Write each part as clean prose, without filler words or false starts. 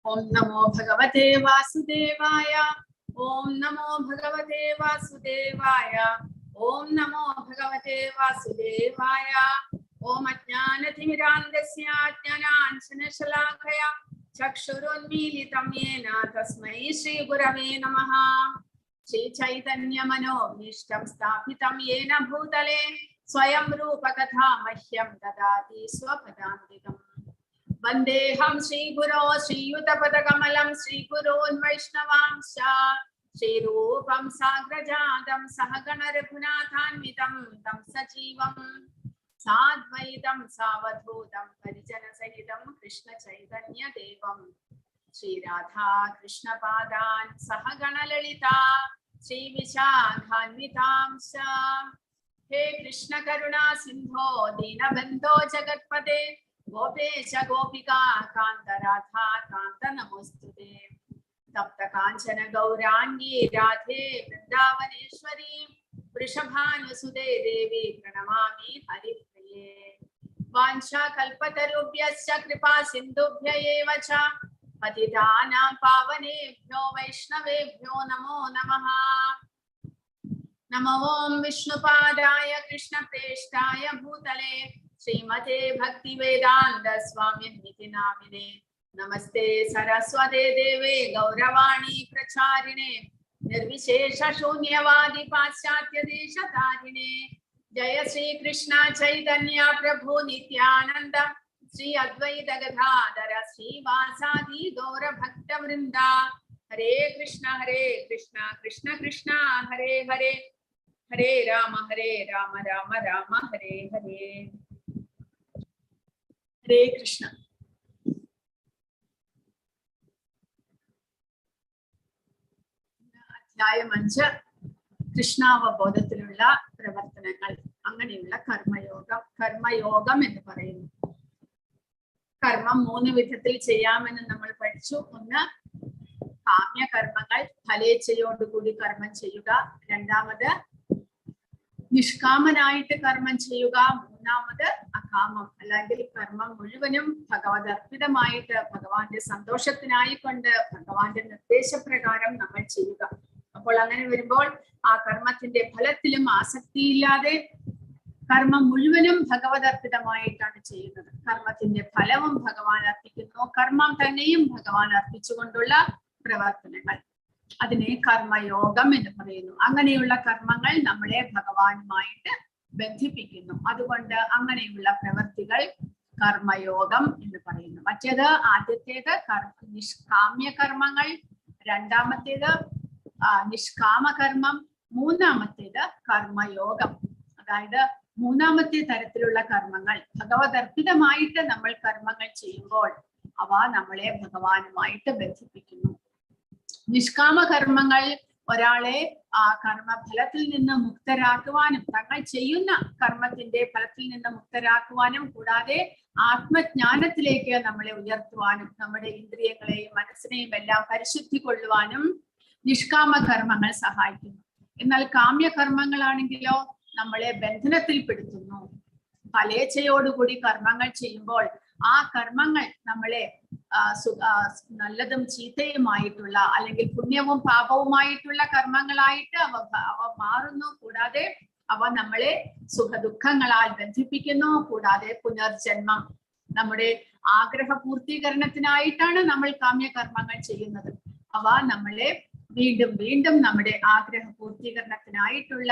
Om Namo Bhagavate Vasudevaya. Om Namo Bhagavate Vasudevaya. Om Namo Bhagavate Vasudevaya. Om Ajnanathimidandasya Ajnananjanashalakaya Chakshurunmilitam Yena Tasmai Shri Gurave Namaha. Shri Chaitanya Manobhishtam Sthapitam Yena Bhutale Swayam Rupa Katha Mahyam Dadati Swapadantikam. Vandeham Shri Guru Shri Yuta Kamalam Shri Guru Vaishnavamsha Shri Rupam Sagrajadam Sahagana Raghunathanvitam Tam Sajivam Sadvaitam Savadhutam Parijana Sahitam Krishna Chaitanya Devam Shri Radha Krishna Padan Sahagana Lalita Shri Vishakhanvitamsha. He Krishna Karuna Sindho Dina Bando Jagatpade Gopesha Gopika Kanta Radha Kanta Namostute Tapta Kanchana Gaurangi Radhe Vrindavaneshwari Vrishabhanusude Devi Pranamami Haripriye Vansha Kalpatarubhyasya Kripa Sindhubhya eva cha Patitanam Pavanebhyo Vaishnavebhyo Namo Namaha. Namo Om Vishnupadaya Krishna Preshtaya Bhutale Srimate Bhakti Vedanta Swami Niti Namine Namaste Saraswate Deve Gauravani Pracharine Nirvishesha Shunyavadi Paschatya Deshatarine Jaya Sri Krishna Chaitanya Prabhu Nityananda Sri Advaita Gadadhara Sri Vasadi Gaura Bhakta Vrinda. Hare Krishna Krishna Krishna Hare Hare Hare Rama Rama Rama Hare Hare. Hare Krishna. അധ്യായം 5 കൃഷ്ണാവബോധത്തിലുള്ള പ്രവർത്തനങ്ങൾ, അങ്ങനെയുള്ള കർമ്മയോഗം എന്ന് പറയുന്നു. കർമ്മം 3 വിധത്തിൽ ചെയ്യാമെന്ന് നമ്മൾ പഠിച്ചു. ഒന്ന്, കാമ്യകർമ്മങ്ങൾ, ഫലേച്ഛയോടുകൂടി കർമ്മം ചെയ്യുക. രണ്ടാമത്, നിഷ്കാമനായിട്ട് കർമ്മം ചെയ്യുക. മൂന്നാമത്, അകാമം, അല്ലെങ്കിൽ കർമ്മം മുഴുവനും ഭഗവത് അർപ്പിതമായിട്ട് ഭഗവാന്റെ സന്തോഷത്തിനായിക്കൊണ്ട് ഭഗവാന്റെ നിർദ്ദേശപ്രകാരം നമ്മൾ ചെയ്യുക. അപ്പോൾ അങ്ങനെ വരുമ്പോൾ ആ കർമ്മത്തിന്റെ ഫലത്തിലും ആസക്തിയില്ലാതെ കർമ്മം മുഴുവനും ഭഗവത് അർപ്പിതമായിട്ടാണ് ചെയ്യുന്നത്. കർമ്മത്തിന്റെ ഫലവും ഭഗവാൻ അർപ്പിക്കുന്നു, കർമ്മം തന്നെയും ഭഗവാൻ അർപ്പിച്ചുകൊണ്ടുള്ള പ്രവർത്തനങ്ങൾ, അതിനെ കർമ്മയോഗം എന്ന് പറയുന്നു. അങ്ങനെയുള്ള കർമ്മങ്ങൾ നമ്മളെ ഭഗവാനുമായിട്ട് ബന്ധിപ്പിക്കുന്നു. അതുകൊണ്ട് അങ്ങനെയുള്ള പ്രവൃത്തികൾ കർമ്മയോഗം എന്ന് പറയുന്നു. മറ്റേത്, ആദ്യത്തേത് നിഷ്കാമ്യ കർമ്മങ്ങൾ, രണ്ടാമത്തേത് നിഷ്കാമകർമ്മം, മൂന്നാമത്തേത് കർമ്മയോഗം. അതായത് മൂന്നാമത്തെ തരത്തിലുള്ള കർമ്മങ്ങൾ, ഭഗവദർപ്പിതമായിട്ട് നമ്മൾ കർമ്മങ്ങൾ ചെയ്യുമ്പോൾ അവ നമ്മളെ ഭഗവാനുമായിട്ട് ബന്ധിപ്പിക്കുന്നു. നിഷ്കാമകർമ്മങ്ങൾ ഒരാളെ ആ കർമ്മഫലത്തിൽ നിന്ന് മുക്തരാക്കുവാനും തങ്ങൾ ചെയ്യുന്ന കർമ്മത്തിന്റെ ഫലത്തിൽ നിന്ന് മുക്തരാക്കുവാനും കൂടാതെ ആത്മജ്ഞാനത്തിലേക്ക് നമ്മളെ ഉയർത്തുവാനും നമ്മുടെ ഇന്ദ്രിയങ്ങളെയും മനസ്സിനെയും എല്ലാം പരിശുദ്ധി കൊള്ളുവാനും നിഷ്കാമകർമ്മങ്ങൾ സഹായിക്കുന്നു. എന്നാൽ കാമ്യകർമ്മങ്ങളാണെങ്കിലോ നമ്മളെ ബന്ധനത്തിൽപ്പെടുത്തുന്നു. ഫലേച്ഛയോടുകൂടി കർമ്മങ്ങൾ ചെയ്യുമ്പോൾ ആ കർമ്മങ്ങൾ നമ്മളെ നല്ലതും ചീത്തയുമായിട്ടുള്ള അല്ലെങ്കിൽ പുണ്യവും പാപവുമായിട്ടുള്ള കർമ്മങ്ങളായിട്ട് അവ മാറുന്നു. കൂടാതെ അവ നമ്മളെ സുഖദുഃഖങ്ങളാൽ ബന്ധിപ്പിക്കുന്നു. കൂടാതെ പുനർജന്മം, നമ്മുടെ ആഗ്രഹ പൂർത്തീകരണത്തിനായിട്ടാണ് നമ്മൾ കാമ്യകർമ്മങ്ങൾ ചെയ്യുന്നത്. അവ നമ്മളെ വീണ്ടും വീണ്ടും നമ്മുടെ ആഗ്രഹ പൂർത്തീകരണത്തിനായിട്ടുള്ള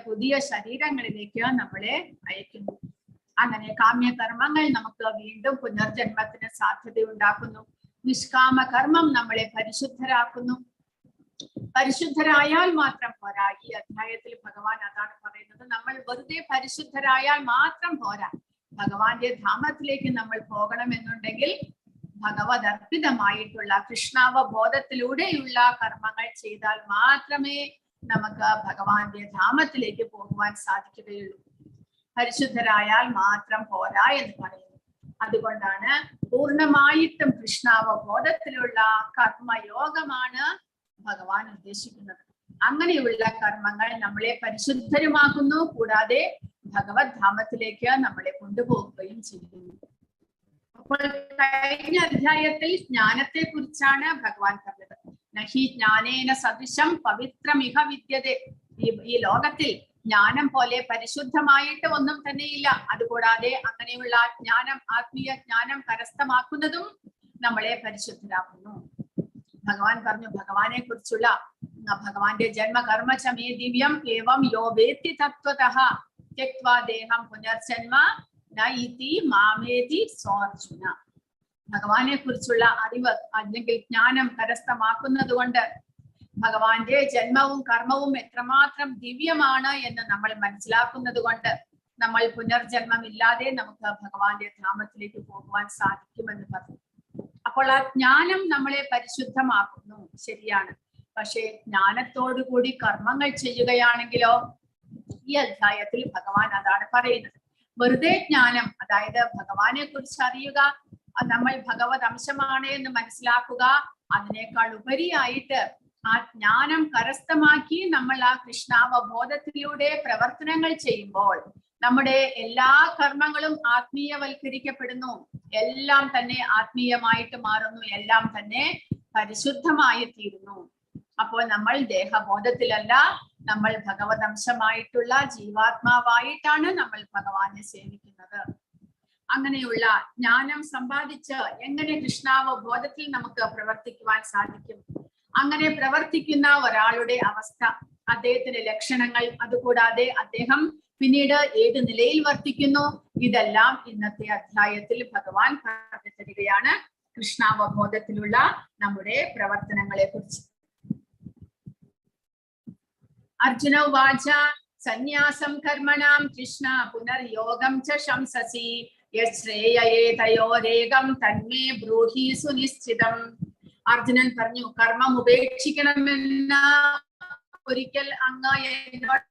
പുതിയ ശരീരങ്ങളിലേക്ക് നമ്മളെ അയക്കുന്നു. അങ്ങനെ കാമ്യകർമ്മങ്ങൾ നമുക്ക് വീണ്ടും പുനർജന്മത്തിന് സാധ്യതയുണ്ടാക്കുന്നു. നിഷ്കാമ കർമ്മം നമ്മളെ പരിശുദ്ധരാക്കുന്നു. പരിശുദ്ധരായാൽ മാത്രം പോരാ. ഈ അധ്യായത്തിൽ ഭഗവാൻ അതാണ് പറയുന്നത്. നമ്മൾ വെറുതെ പരിശുദ്ധരായാൽ മാത്രം പോരാ. ഭഗവാന്റെ ധാമത്തിലേക്ക് നമ്മൾ പോകണമെന്നുണ്ടെങ്കിൽ ഭഗവത് അർപ്പിതമായിട്ടുള്ള കൃഷ്ണാവബോധത്തിലൂടെയുള്ള കർമ്മങ്ങൾ ചെയ്താൽ മാത്രമേ നമുക്ക് ഭഗവാന്റെ ധാമത്തിലേക്ക് പോകുവാൻ സാധിക്കുകയുള്ളൂ. പരിശുദ്ധരായാൽ മാത്രം പോരാ എന്ന് പറയുന്നു. അതുകൊണ്ടാണ് പൂർണ്ണമായിട്ടും കൃഷ്ണാവബോധത്തിലുള്ള കർമ്മയോഗമാണ് ഭഗവാൻ ഉദ്ദേശിക്കുന്നത്. അങ്ങനെയുള്ള കർമ്മങ്ങൾ നമ്മളെ പരിശുദ്ധരുമാക്കുന്നു. കൂടാതെ ഭഗവത് ധാമത്തിലേക്ക് നമ്മളെ കൊണ്ടുപോവുകയും ചെയ്യുന്നു. അപ്പോൾ കഴിഞ്ഞ അധ്യായത്തിൽ ജ്ഞാനത്തെ കുറിച്ചാണ് ഭഗവാൻ പറഞ്ഞത്. നഹി ജ്ഞാനേന സദൃശം പവിത്രമിഹ വിദ്യതേ. ഈ ലോകത്തിൽ ജ്ഞാനം പോലെ പരിശുദ്ധമായിട്ട് ഒന്നും തന്നെയില്ല. അതുകൂടാതെ അങ്ങനെയുള്ള ജ്ഞാനം, ആത്മീയ ജ്ഞാനം കരസ്ഥമാക്കുന്നതും നമ്മളെ പരിശുദ്ധരാക്കുന്നു. ഭഗവാൻ പറഞ്ഞു, ഭഗവാനെ കുറിച്ചുള്ള ഭഗവാന്റെ ജന്മകർമ്മ ചമേ ദിവ്യം ഏവം യോ വേത്തി തത്വതഃ ത്യക്വാ ദേഹം പുനർജന്മ ന ഇതി മാമേതി സോർജുന. ഭഗവാനെ കുറിച്ചുള്ള അറിവ് അല്ലെങ്കിൽ ജ്ഞാനം കരസ്ഥമാക്കുന്നത് കൊണ്ട് ഭഗവാന്റെ ജന്മവും കർമ്മവും എത്രമാത്രം ദിവ്യമാണ് എന്ന് നമ്മൾ മനസ്സിലാക്കുന്നത് കൊണ്ട് നമ്മൾ പുനർജന്മമില്ലാതെ നമുക്ക് ഭഗവാന്റെ ധാമത്തിലേക്ക് പോകുവാൻ സാധിക്കുമെന്ന് പറഞ്ഞു. അപ്പോൾ ആ ജ്ഞാനം നമ്മളെ പരിശുദ്ധമാക്കുന്നു, ശരിയാണ്. പക്ഷേ ജ്ഞാനത്തോടുകൂടി കർമ്മങ്ങൾ ചെയ്യുകയാണെങ്കിലോ, ഈ അധ്യായത്തിൽ ഭഗവാൻ അതാണ് പറയുന്നത്. വെറുതെ ജ്ഞാനം, അതായത് ഭഗവാനെ കുറിച്ച് അറിയുക, നമ്മൾ ഭഗവത് അംശമാണ് എന്ന് മനസ്സിലാക്കുക, അതിനേക്കാൾ ഉപരിയായിട്ട് ആ ജ്ഞാനം കരസ്ഥമാക്കി നമ്മൾ ആ കൃഷ്ണാവബോധത്തിലൂടെ പ്രവർത്തനങ്ങൾ ചെയ്യുമ്പോൾ നമ്മുടെ എല്ലാ കർമ്മങ്ങളും ആത്മീയവൽക്കരിക്കപ്പെടുന്നു, എല്ലാം തന്നെ ആത്മീയമായിട്ട് മാറുന്നു, എല്ലാം തന്നെ പരിശുദ്ധമായി തീരുന്നു. അപ്പോൾ നമ്മൾ ദേഹബോധത്തിലല്ല, നമ്മൾ ഭഗവത് അംശമായിട്ടുള്ള ജീവാത്മാവായിട്ടാണ് നമ്മൾ ഭഗവാനെ സേവിക്കുന്നത്. അങ്ങനെയുള്ള ജ്ഞാനം സമ്പാദിച്ച് എങ്ങനെ കൃഷ്ണാവബോധത്തിൽ നമുക്ക് പ്രവർത്തിക്കുവാൻ സാധിക്കും? അങ്ങനെ പ്രവർത്തിക്കുന്ന ഒരാളുടെ അവസ്ഥ, അദ്ദേഹത്തിന്റെ ലക്ഷണങ്ങൾ, അതുകൂടാതെ അദ്ദേഹം പിന്നീട് ഏത് നിലയിൽ വർത്തിക്കുന്നു, ഇതെല്ലാം ഇന്നത്തെ അധ്യായത്തിൽ ഭഗവാൻ പറഞ്ഞു തരികയാണ് കൃഷ്ണാവബോധത്തിലുള്ള നമ്മുടെ പ്രവർത്തനങ്ങളെ കുറിച്ച്. അർജുന ഉവാച സന്യാസം കർമ്മണാം കൃഷ്ണ പുനർയോഗം ച ശംസസി യശ്രേയേതയോരേകം തന്മേ ബ്രൂഹി സുനിശ്ചിതം. അർജുനൻ പറഞ്ഞു, കർമ്മം ഉപേക്ഷിക്കണമെന്ന് ഒരിക്കൽ അങ്ങ് എന്നോട്,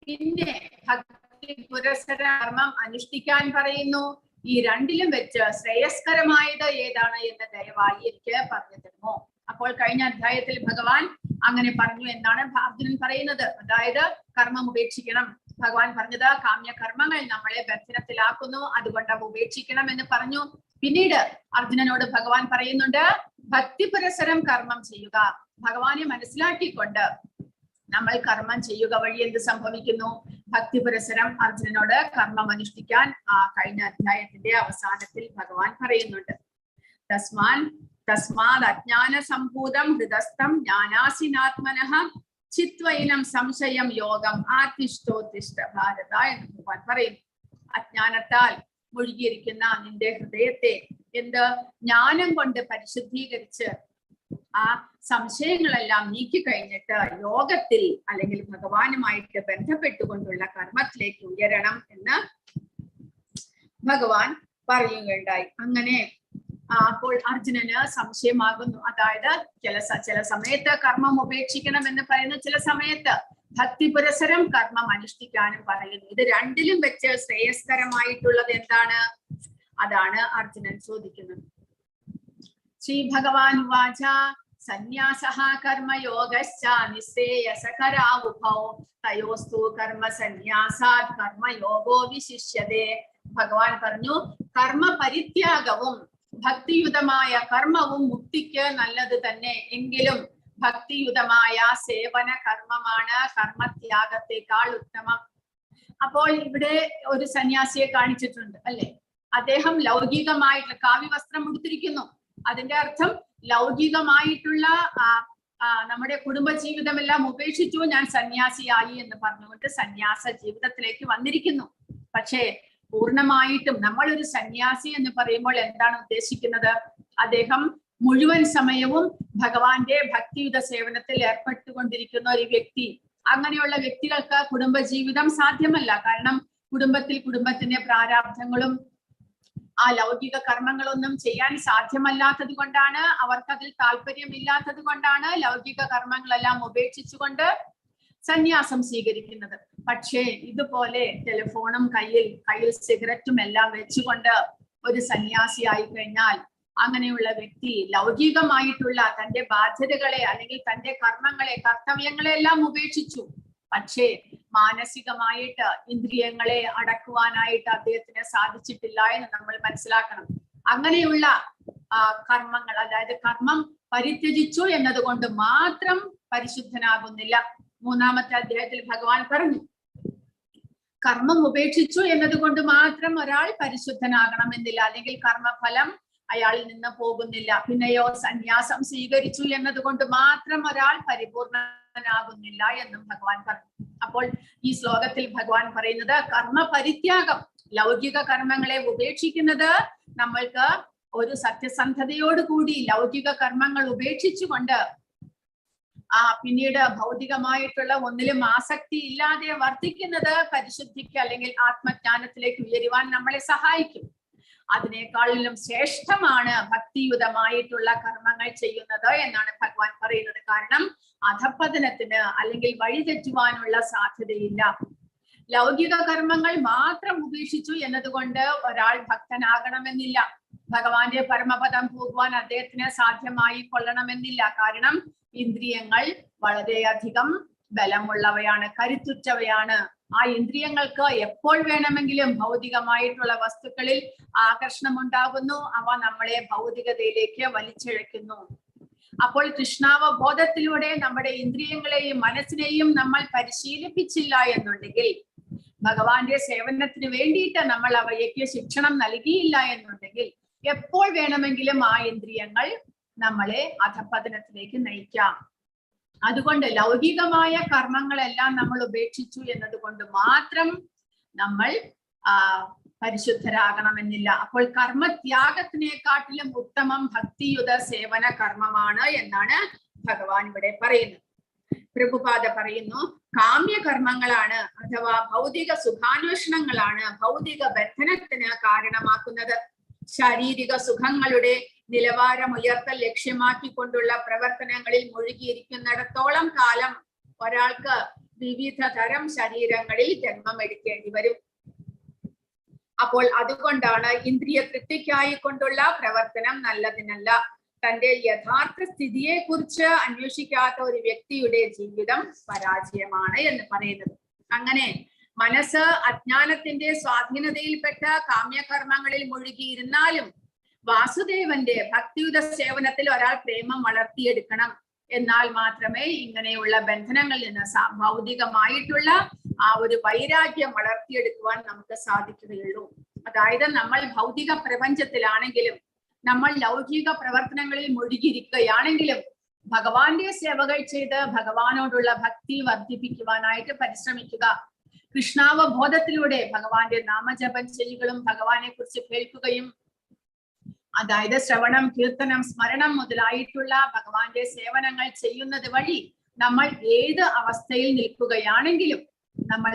പിന്നെ ഭക്തി പുരസര കർമ്മം അനുഷ്ഠിക്കാൻ പറയുന്നു. ഈ രണ്ടിലും വെച്ച് ശ്രേയസ്കരമായത് ഏതാണ് എന്ന് ദയവായി എനിക്ക് പറഞ്ഞു തരുമോ? അപ്പോൾ കഴിഞ്ഞ അധ്യായത്തിൽ ഭഗവാൻ അങ്ങനെ പറഞ്ഞു എന്നാണ് അർജുനൻ പറയുന്നത്. അതായത് കർമ്മം ഉപേക്ഷിക്കണം. ഭഗവാൻ പറഞ്ഞത് കാമ്യകർമ്മങ്ങൾ നമ്മളെ ബന്ധനത്തിലാക്കുന്നു, അതുകൊണ്ട് ഉപേക്ഷിക്കണം എന്ന് പറഞ്ഞു. പിന്നീട് അർജുനനോട് ഭഗവാൻ പറയുന്നുണ്ട്, ഭക്തി പുരസരം കർമ്മം ചെയ്യുക. ഭഗവാനെ മനസ്സിലാക്കിക്കൊണ്ട് നമ്മൾ കർമ്മം ചെയ്യുക വഴി എന്ത് സംഭവിക്കുന്നു? ഭക്തി പുരസരം അർജുനനോട് കർമ്മം അനുഷ്ഠിക്കാൻ കഴിഞ്ഞ അധ്യായത്തിന്റെ അവസാനത്തിൽ ഭഗവാൻ പറയുന്നുണ്ട്. തസ്മാത് അജ്ഞാന സംഭൂതം ഹൃദസ്ഥം ജ്ഞാനാസിനാത്മനഃ ചിത്വൈനം സംശയം യോഗം ആത്മിഷ്ടോത്തിഷ്ഠ ഭാരത എന്ന് ഭഗവാൻ പറയുന്നു. അജ്ഞാനത്താൽ മുഴുകിയിരിക്കുന്ന നിന്റെ ഹൃദയത്തെ ജ്ഞാനം കൊണ്ട് പരിശുദ്ധീകരിച്ച് ആ സംശയങ്ങളെല്ലാം നീക്കി കഴിഞ്ഞിട്ട് യോഗത്തിൽ അല്ലെങ്കിൽ ഭഗവാനുമായിട്ട് ബന്ധപ്പെട്ടുകൊണ്ടുള്ള കർമ്മത്തിലേക്ക് ഉയരണം എന്ന് ഭഗവാൻ പറയുകയുണ്ടായി. അങ്ങനെ അപ്പോൾ അർജുനന് സംശയമാകുന്നു. അതായത് ചില സമയത്ത് കർമ്മം ഉപേക്ഷിക്കണം എന്ന് പറയുന്നു, ചില സമയത്ത് ഭക്തി പുരസരം കർമ്മം അനുഷ്ഠിക്കാനും പറയുന്നു. ഇത് രണ്ടിലും വെച്ച് ശ്രേയസ്കരമായിട്ടുള്ളത് എന്താണ്? അതാണ് അർജുനൻ ചോദിക്കുന്നത്. ശ്രീ ഭഗവാൻ ഉവാച സന്യാസഃ കർമ്മയോഗശ്ച നിശ്രേയസകരാവുഭൗ തയോസ്തു കർമ്മ സന്യാസാത് കർമ്മയോഗോ വിശിഷ്യതേ. ഭഗവാൻ പറഞ്ഞു, കർമ്മ പരിത്യാഗവും ഭക്തിയുതമായ കർമ്മവും മുക്തിക്ക് നല്ലത് തന്നെ. എങ്കിലും ഭക്തിയുതമായ സേവന കർമ്മമാണ് കർമ്മത്യാഗത്തെക്കാൾ ഉത്തമം. അപ്പോൾ ഇവിടെ ഒരു സന്യാസിയെ കാണിച്ചിട്ടുണ്ട് അല്ലെ? അദ്ദേഹം ലൗകികമായിട്ടുള്ള കാവ്യവസ്ത്രം ഉടുത്തിരിക്കുന്നു. അതിന്റെ അർത്ഥം ലൗകികമായിട്ടുള്ള നമ്മുടെ കുടുംബജീവിതമെല്ലാം ഉപേക്ഷിച്ചു, ഞാൻ സന്യാസിയായി എന്ന് പറഞ്ഞുകൊണ്ട് സന്യാസ ജീവിതത്തിലേക്ക് വന്നിരിക്കുന്നു. പക്ഷേ പൂർണ്ണമായിട്ടും നമ്മളൊരു സന്യാസി എന്ന് പറയുമ്പോൾ എന്താണ് ഉദ്ദേശിക്കുന്നത്? അദ്ദേഹം മുഴുവൻ സമയവും ഭഗവാന്റെ ഭക്തിയുത സേവനത്തിൽ ഏർപ്പെട്ടുകൊണ്ടിരിക്കുന്ന ഒരു വ്യക്തി. അങ്ങനെയുള്ള വ്യക്തികൾക്ക് കുടുംബജീവിതം സാധ്യമല്ല. കാരണം കുടുംബത്തിന്റെ പ്രാരാബ്ധങ്ങളും ആ ലൗകിക കർമ്മങ്ങളൊന്നും ചെയ്യാൻ സാധ്യമല്ലാത്തത് കൊണ്ടാണ്, അവർക്കതിൽ താല്പര്യമില്ലാത്തത് കൊണ്ടാണ് ലൗകിക കർമ്മങ്ങളെല്ലാം ഉപേക്ഷിച്ചുകൊണ്ട് സന്യാസം സ്വീകരിക്കുന്നത്. പക്ഷേ ഇതുപോലെ ടെലിഫോണും കയ്യിൽ സിഗരറ്റും എല്ലാം വെച്ചുകൊണ്ട് ഒരു സന്യാസിയായി കഴിഞ്ഞാൽ അങ്ങനെയുള്ള വ്യക്തി ലൗകികമായിട്ടുള്ള തന്റെ ബാധ്യതകളെ അല്ലെങ്കിൽ തന്റെ കർമ്മങ്ങളെ, കർത്തവ്യങ്ങളെ എല്ലാം ഉപേക്ഷിച്ചു. പക്ഷേ മാനസികമായിട്ട് ഇന്ദ്രിയങ്ങളെ അടക്കുവാനായിട്ട് അദ്ദേഹത്തിന് സാധിച്ചിട്ടില്ല എന്ന് നമ്മൾ മനസ്സിലാക്കണം. അങ്ങനെയുള്ള കർമ്മങ്ങൾ, അതായത് കർമ്മം പരിത്യജിച്ചു എന്നതുകൊണ്ട് മാത്രം പരിശുദ്ധനാകുന്നില്ല. 3-ാമത്തെ അധ്യായത്തിൽ ഭഗവാൻ പറഞ്ഞു, കർമ്മം ഉപേക്ഷിച്ചു എന്നതുകൊണ്ട് മാത്രം ഒരാൾ പരിശുദ്ധനാകണമെന്നില്ല, അല്ലെങ്കിൽ കർമ്മഫലം അയാളിൽ നിന്ന് പോകുന്നില്ല. പിന്നെയോ സന്യാസം സ്വീകരിച്ചു എന്നതുകൊണ്ട് മാത്രം ഒരാൾ പരിപൂർണനാകുന്നില്ല എന്നും ഭഗവാൻ പറഞ്ഞു. അപ്പോൾ ഈ ശ്ലോകത്തിൽ ഭഗവാൻ പറയുന്നത് കർമ്മ പരിത്യാഗം, ലൗകിക കർമ്മങ്ങളെ ഉപേക്ഷിക്കുന്നത് നമ്മൾക്ക് ഒരു സത്യസന്ധതയോടുകൂടി ലൗകിക കർമ്മങ്ങൾ ഉപേക്ഷിച്ചുകൊണ്ട് പിന്നീട് ഭൗതികമായിട്ടുള്ള ഒന്നിലും ആസക്തി ഇല്ലാതെ വർദ്ധിക്കുന്നത് പരിശുദ്ധിക്ക് അല്ലെങ്കിൽ ആത്മജ്ഞാനത്തിലേക്ക് ഉയരുവാൻ നമ്മളെ സഹായിക്കും. അതിനേക്കാളിലും ശ്രേഷ്ഠമാണ് ഭക്തിയുതമായിട്ടുള്ള കർമ്മങ്ങൾ ചെയ്യുന്നത് എന്നാണ് ഭഗവാൻ പറയുന്നത്. കാരണം അധപ്പതനത്തിന് അല്ലെങ്കിൽ വഴിതെറ്റുവാനുള്ള സാധ്യതയില്ല. ലൗകിക കർമ്മങ്ങൾ മാത്രം ഉപേക്ഷിച്ചു എന്നതുകൊണ്ട് ഒരാൾ ഭക്തനാകണമെന്നില്ല. ഭഗവാന്റെ പരമപദം പോകുവാൻ അദ്ദേഹത്തിന് സാധ്യമായി കൊള്ളണമെന്നില്ല. കാരണം ഇന്ദ്രിയങ്ങൾ വളരെയധികം ബലമുള്ളവയാണ്, കരുത്തുറ്റവയാണ്. ആ ഇന്ദ്രിയങ്ങൾക്ക് എപ്പോൾ വേണമെങ്കിലും ഭൗതികമായിട്ടുള്ള വസ്തുക്കളിൽ ആകർഷണം ഉണ്ടാകുന്നു. അവ നമ്മളെ ഭൗതികതയിലേക്ക് വലിച്ചിഴക്കുന്നു. അപ്പോൾ കൃഷ്ണാവബോധത്തിലൂടെ നമ്മുടെ ഇന്ദ്രിയങ്ങളെയും മനസ്സിനെയും നമ്മൾ പരിശീലിപ്പിച്ചില്ല എന്നുണ്ടെങ്കിൽ, ഭഗവാന്റെ സേവനത്തിന് വേണ്ടിയിട്ട് നമ്മൾ അവയ്ക്ക് ശിക്ഷണം നൽകിയില്ല എന്നുണ്ടെങ്കിൽ, എപ്പോൾ വേണമെങ്കിലും ആ ഇന്ദ്രിയങ്ങൾ നമ്മളെ അധപതനത്തിലേക്ക് നയിക്കാം. അതുകൊണ്ട് ലൗകികമായ കർമ്മങ്ങളെല്ലാം നമ്മൾ ഉപേക്ഷിച്ചു എന്നതുകൊണ്ട് മാത്രം നമ്മൾ പരിശുദ്ധരാകണമെന്നില്ല. അപ്പോൾ കർമ്മത്യാഗത്തിനെക്കാട്ടിലും ഉത്തമം ഭക്തിയുത സേവന കർമ്മമാണ് എന്നാണ് ഭഗവാൻ ഇവിടെ പറയുന്നത്. പ്രഭുപാദ പറയുന്നു, കാമ്യകർമ്മങ്ങളാണ് അഥവാ ഭൗതിക സുഖാന്വേഷണങ്ങളാണ് ഭൗതിക ബന്ധനത്തിന് കാരണമാക്കുന്നത്. ശാരീരിക സുഖങ്ങളുടെ നിലവാരം ഉയർത്തൽ ലക്ഷ്യമാക്കിക്കൊണ്ടുള്ള പ്രവർത്തനങ്ങളിൽ മുഴുകിയിരിക്കുന്നിടത്തോളം കാലം ഒരാൾക്ക് വിവിധ തരം ശരീരങ്ങളിൽ ജന്മം എടുക്കേണ്ടി വരും. അപ്പോൾ അതുകൊണ്ടാണ് ഇന്ദ്രിയ തൃപ്തിക്കായി കൊണ്ടുള്ള പ്രവർത്തനം നല്ലതിനല്ല. തന്റെ യഥാർത്ഥ സ്ഥിതിയെ കുറിച്ച് അന്വേഷിക്കാത്ത ഒരു വ്യക്തിയുടെ ജീവിതം പരാജയമാണ് എന്ന് പറയുന്നത്. അങ്ങനെ മനസ്സ് അജ്ഞാനത്തിന്റെ സ്വാധീനതയിൽപ്പെട്ട കാമ്യകർമ്മങ്ങളിൽ മുഴുകിയിരുന്നാലും വാസുദേവന്റെ ഭക്തിയുത സേവനത്തിൽ ഒരാൾ പ്രേമം വളർത്തിയെടുക്കണം. എന്നാൽ മാത്രമേ ഇങ്ങനെയുള്ള ബന്ധനങ്ങളിൽ നിന്ന് ഭൗതികമായിട്ടുള്ള ആ ഒരു വൈരാഗ്യം വളർത്തിയെടുക്കുവാൻ നമുക്ക് സാധിക്കുകയുള്ളൂ. അതായത് നമ്മൾ ഭൗതിക പ്രപഞ്ചത്തിലാണെങ്കിലും നമ്മൾ ലൗകിക പ്രവർത്തനങ്ങളിൽ മുഴുകിയിരിക്കുകയാണെങ്കിലും ഭഗവാന്റെ സേവകൾ ചെയ്ത് ഭഗവാനോടുള്ള ഭക്തി വർദ്ധിപ്പിക്കുവാനായിട്ട് പരിശ്രമിക്കുക. കൃഷ്ണാവബോധത്തിലൂടെ ഭഗവാന്റെ നാമജപം ചെയ്യുകയും ഭഗവാനെ കുറിച്ച് കേൾക്കുകയും, അതായത് ശ്രവണം, കീർത്തനം, സ്മരണം മുതലായിട്ടുള്ള ഭഗവാന്റെ സേവനങ്ങൾ ചെയ്യുന്നത് വഴി നമ്മൾ ഏത് അവസ്ഥയിൽ നിൽക്കുകയാണെങ്കിലും, നമ്മൾ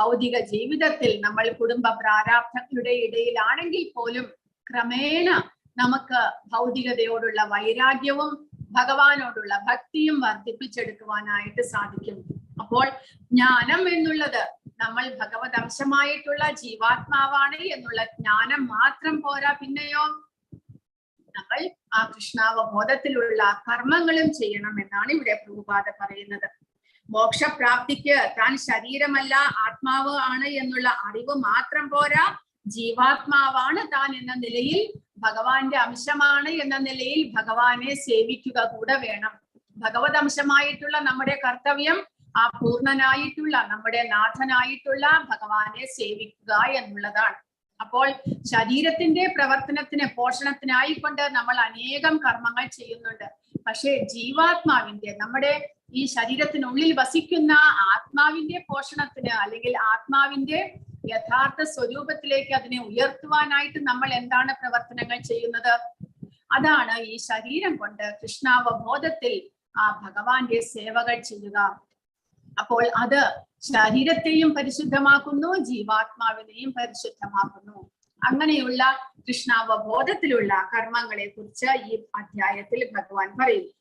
ഭൗതിക ജീവിതത്തിൽ നമ്മൾ കുടുംബ പ്രാരാബ്ധങ്ങളുടെ ഇടയിലാണെങ്കിൽ പോലും ക്രമേണ നമുക്ക് ഭൗതികതയോടുള്ള വൈരാഗ്യവും ഭഗവാനോടുള്ള ഭക്തിയും വർദ്ധിപ്പിച്ചെടുക്കുവാനായിട്ട് സാധിക്കും. അപ്പോൾ ജ്ഞാനം എന്നുള്ളത് നമ്മൾ ഭഗവത് അംശമായിട്ടുള്ള ജീവാത്മാവാണ് എന്നുള്ള ജ്ഞാനം മാത്രം പോരാ, പിന്നെയോ നമ്മൾ ആ കൃഷ്ണാവബോധത്തിലുള്ള കർമ്മങ്ങളും ചെയ്യണം എന്നാണ് ഇവിടെ പ്രഭുപാദ പറയുന്നത്. മോക്ഷപ്രാപ്തിക്ക് താൻ ശരീരമല്ല ആത്മാവ് ആണ് എന്നുള്ള അറിവ് മാത്രം പോരാ, ജീവാത്മാവാണ് താൻ എന്ന നിലയിൽ, ഭഗവാന്റെ അംശമാണ് എന്ന നിലയിൽ ഭഗവാനെ സേവിക്കുക കൂടെ വേണം. ഭഗവത് അംശമായിട്ടുള്ള നമ്മുടെ കർത്തവ്യം ആ പൂർണ്ണനായിട്ടുള്ള നമ്മുടെ നാഥനായിട്ടുള്ള ഭഗവാനെ സേവിക്കുക എന്നുള്ളതാണ്. അപ്പോൾ ശരീരത്തിന്റെ പ്രവർത്തനത്തിന് പോഷണത്തിനായിക്കൊണ്ട് നമ്മൾ അനേകം കർമ്മങ്ങൾ ചെയ്യുന്നുണ്ട്. പക്ഷേ ജീവാത്മാവിന്റെ, നമ്മുടെ ഈ ശരീരത്തിനുള്ളിൽ വസിക്കുന്ന ആത്മാവിന്റെ പോഷണത്തിന് അല്ലെങ്കിൽ ആത്മാവിന്റെ യഥാർത്ഥ സ്വരൂപത്തിലേക്ക് അതിനെ ഉയർത്തുവാനായിട്ട് നമ്മൾ എന്താണ് പ്രവർത്തനങ്ങൾ ചെയ്യുന്നത്? അതാണ് ഈ ശരീരം കൊണ്ട് കൃഷ്ണാവബോധത്തിൽ ആ ഭഗവാന്റെ സേവകൾ ചെയ്യുക. അപ്പോൾ അത് ശരീരത്തെയും പരിശുദ്ധമാക്കുന്നു, ജീവാത്മാവിനെയും പരിശുദ്ധമാക്കുന്നു. അങ്ങനെയുള്ള കൃഷ്ണാവബോധത്തിലുള്ള കർമ്മങ്ങളെ കുറിച്ച് ഈ അധ്യായത്തിൽ ഭഗവാൻ പറയുന്നു.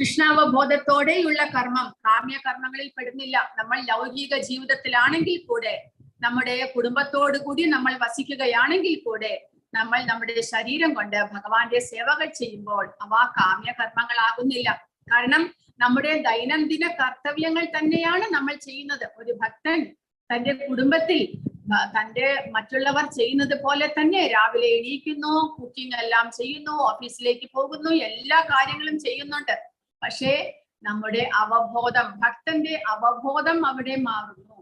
കൃഷ്ണാവബോധത്തോടെയുള്ള കർമ്മം കാമ്യകർമ്മങ്ങളിൽ പെടുന്നില്ല. നമ്മൾ ലൗകിക ജീവിതത്തിലാണെങ്കിൽ കൂടെ, നമ്മുടെ കുടുംബത്തോടു കൂടി നമ്മൾ വസിക്കുകയാണെങ്കിൽ കൂടെ, നമ്മൾ നമ്മുടെ ശരീരം കൊണ്ട് ഭഗവാന്റെ സേവകൾ ചെയ്യുമ്പോൾ അവ കാമ്യകർമ്മങ്ങളാകുന്നില്ല. കാരണം നമ്മുടെ ദൈനംദിന കർത്തവ്യങ്ങൾ തന്നെയാണ് നമ്മൾ ചെയ്യുന്നത്. ഒരു ഭക്തൻ തന്റെ കുടുംബത്തിൽ തന്റെ മറ്റുള്ളവർ ചെയ്യുന്നത് പോലെ തന്നെ രാവിലെ എണീക്കുന്നു, കുക്കിംഗ് എല്ലാം ചെയ്യുന്നു, ഓഫീസിലേക്ക് പോകുന്നു, എല്ലാ കാര്യങ്ങളും ചെയ്യുന്നുണ്ട്. പക്ഷേ നമ്മുടെ അവബോധം, ഭക്തന്റെ അവബോധം അവിടെ മാറുന്നു.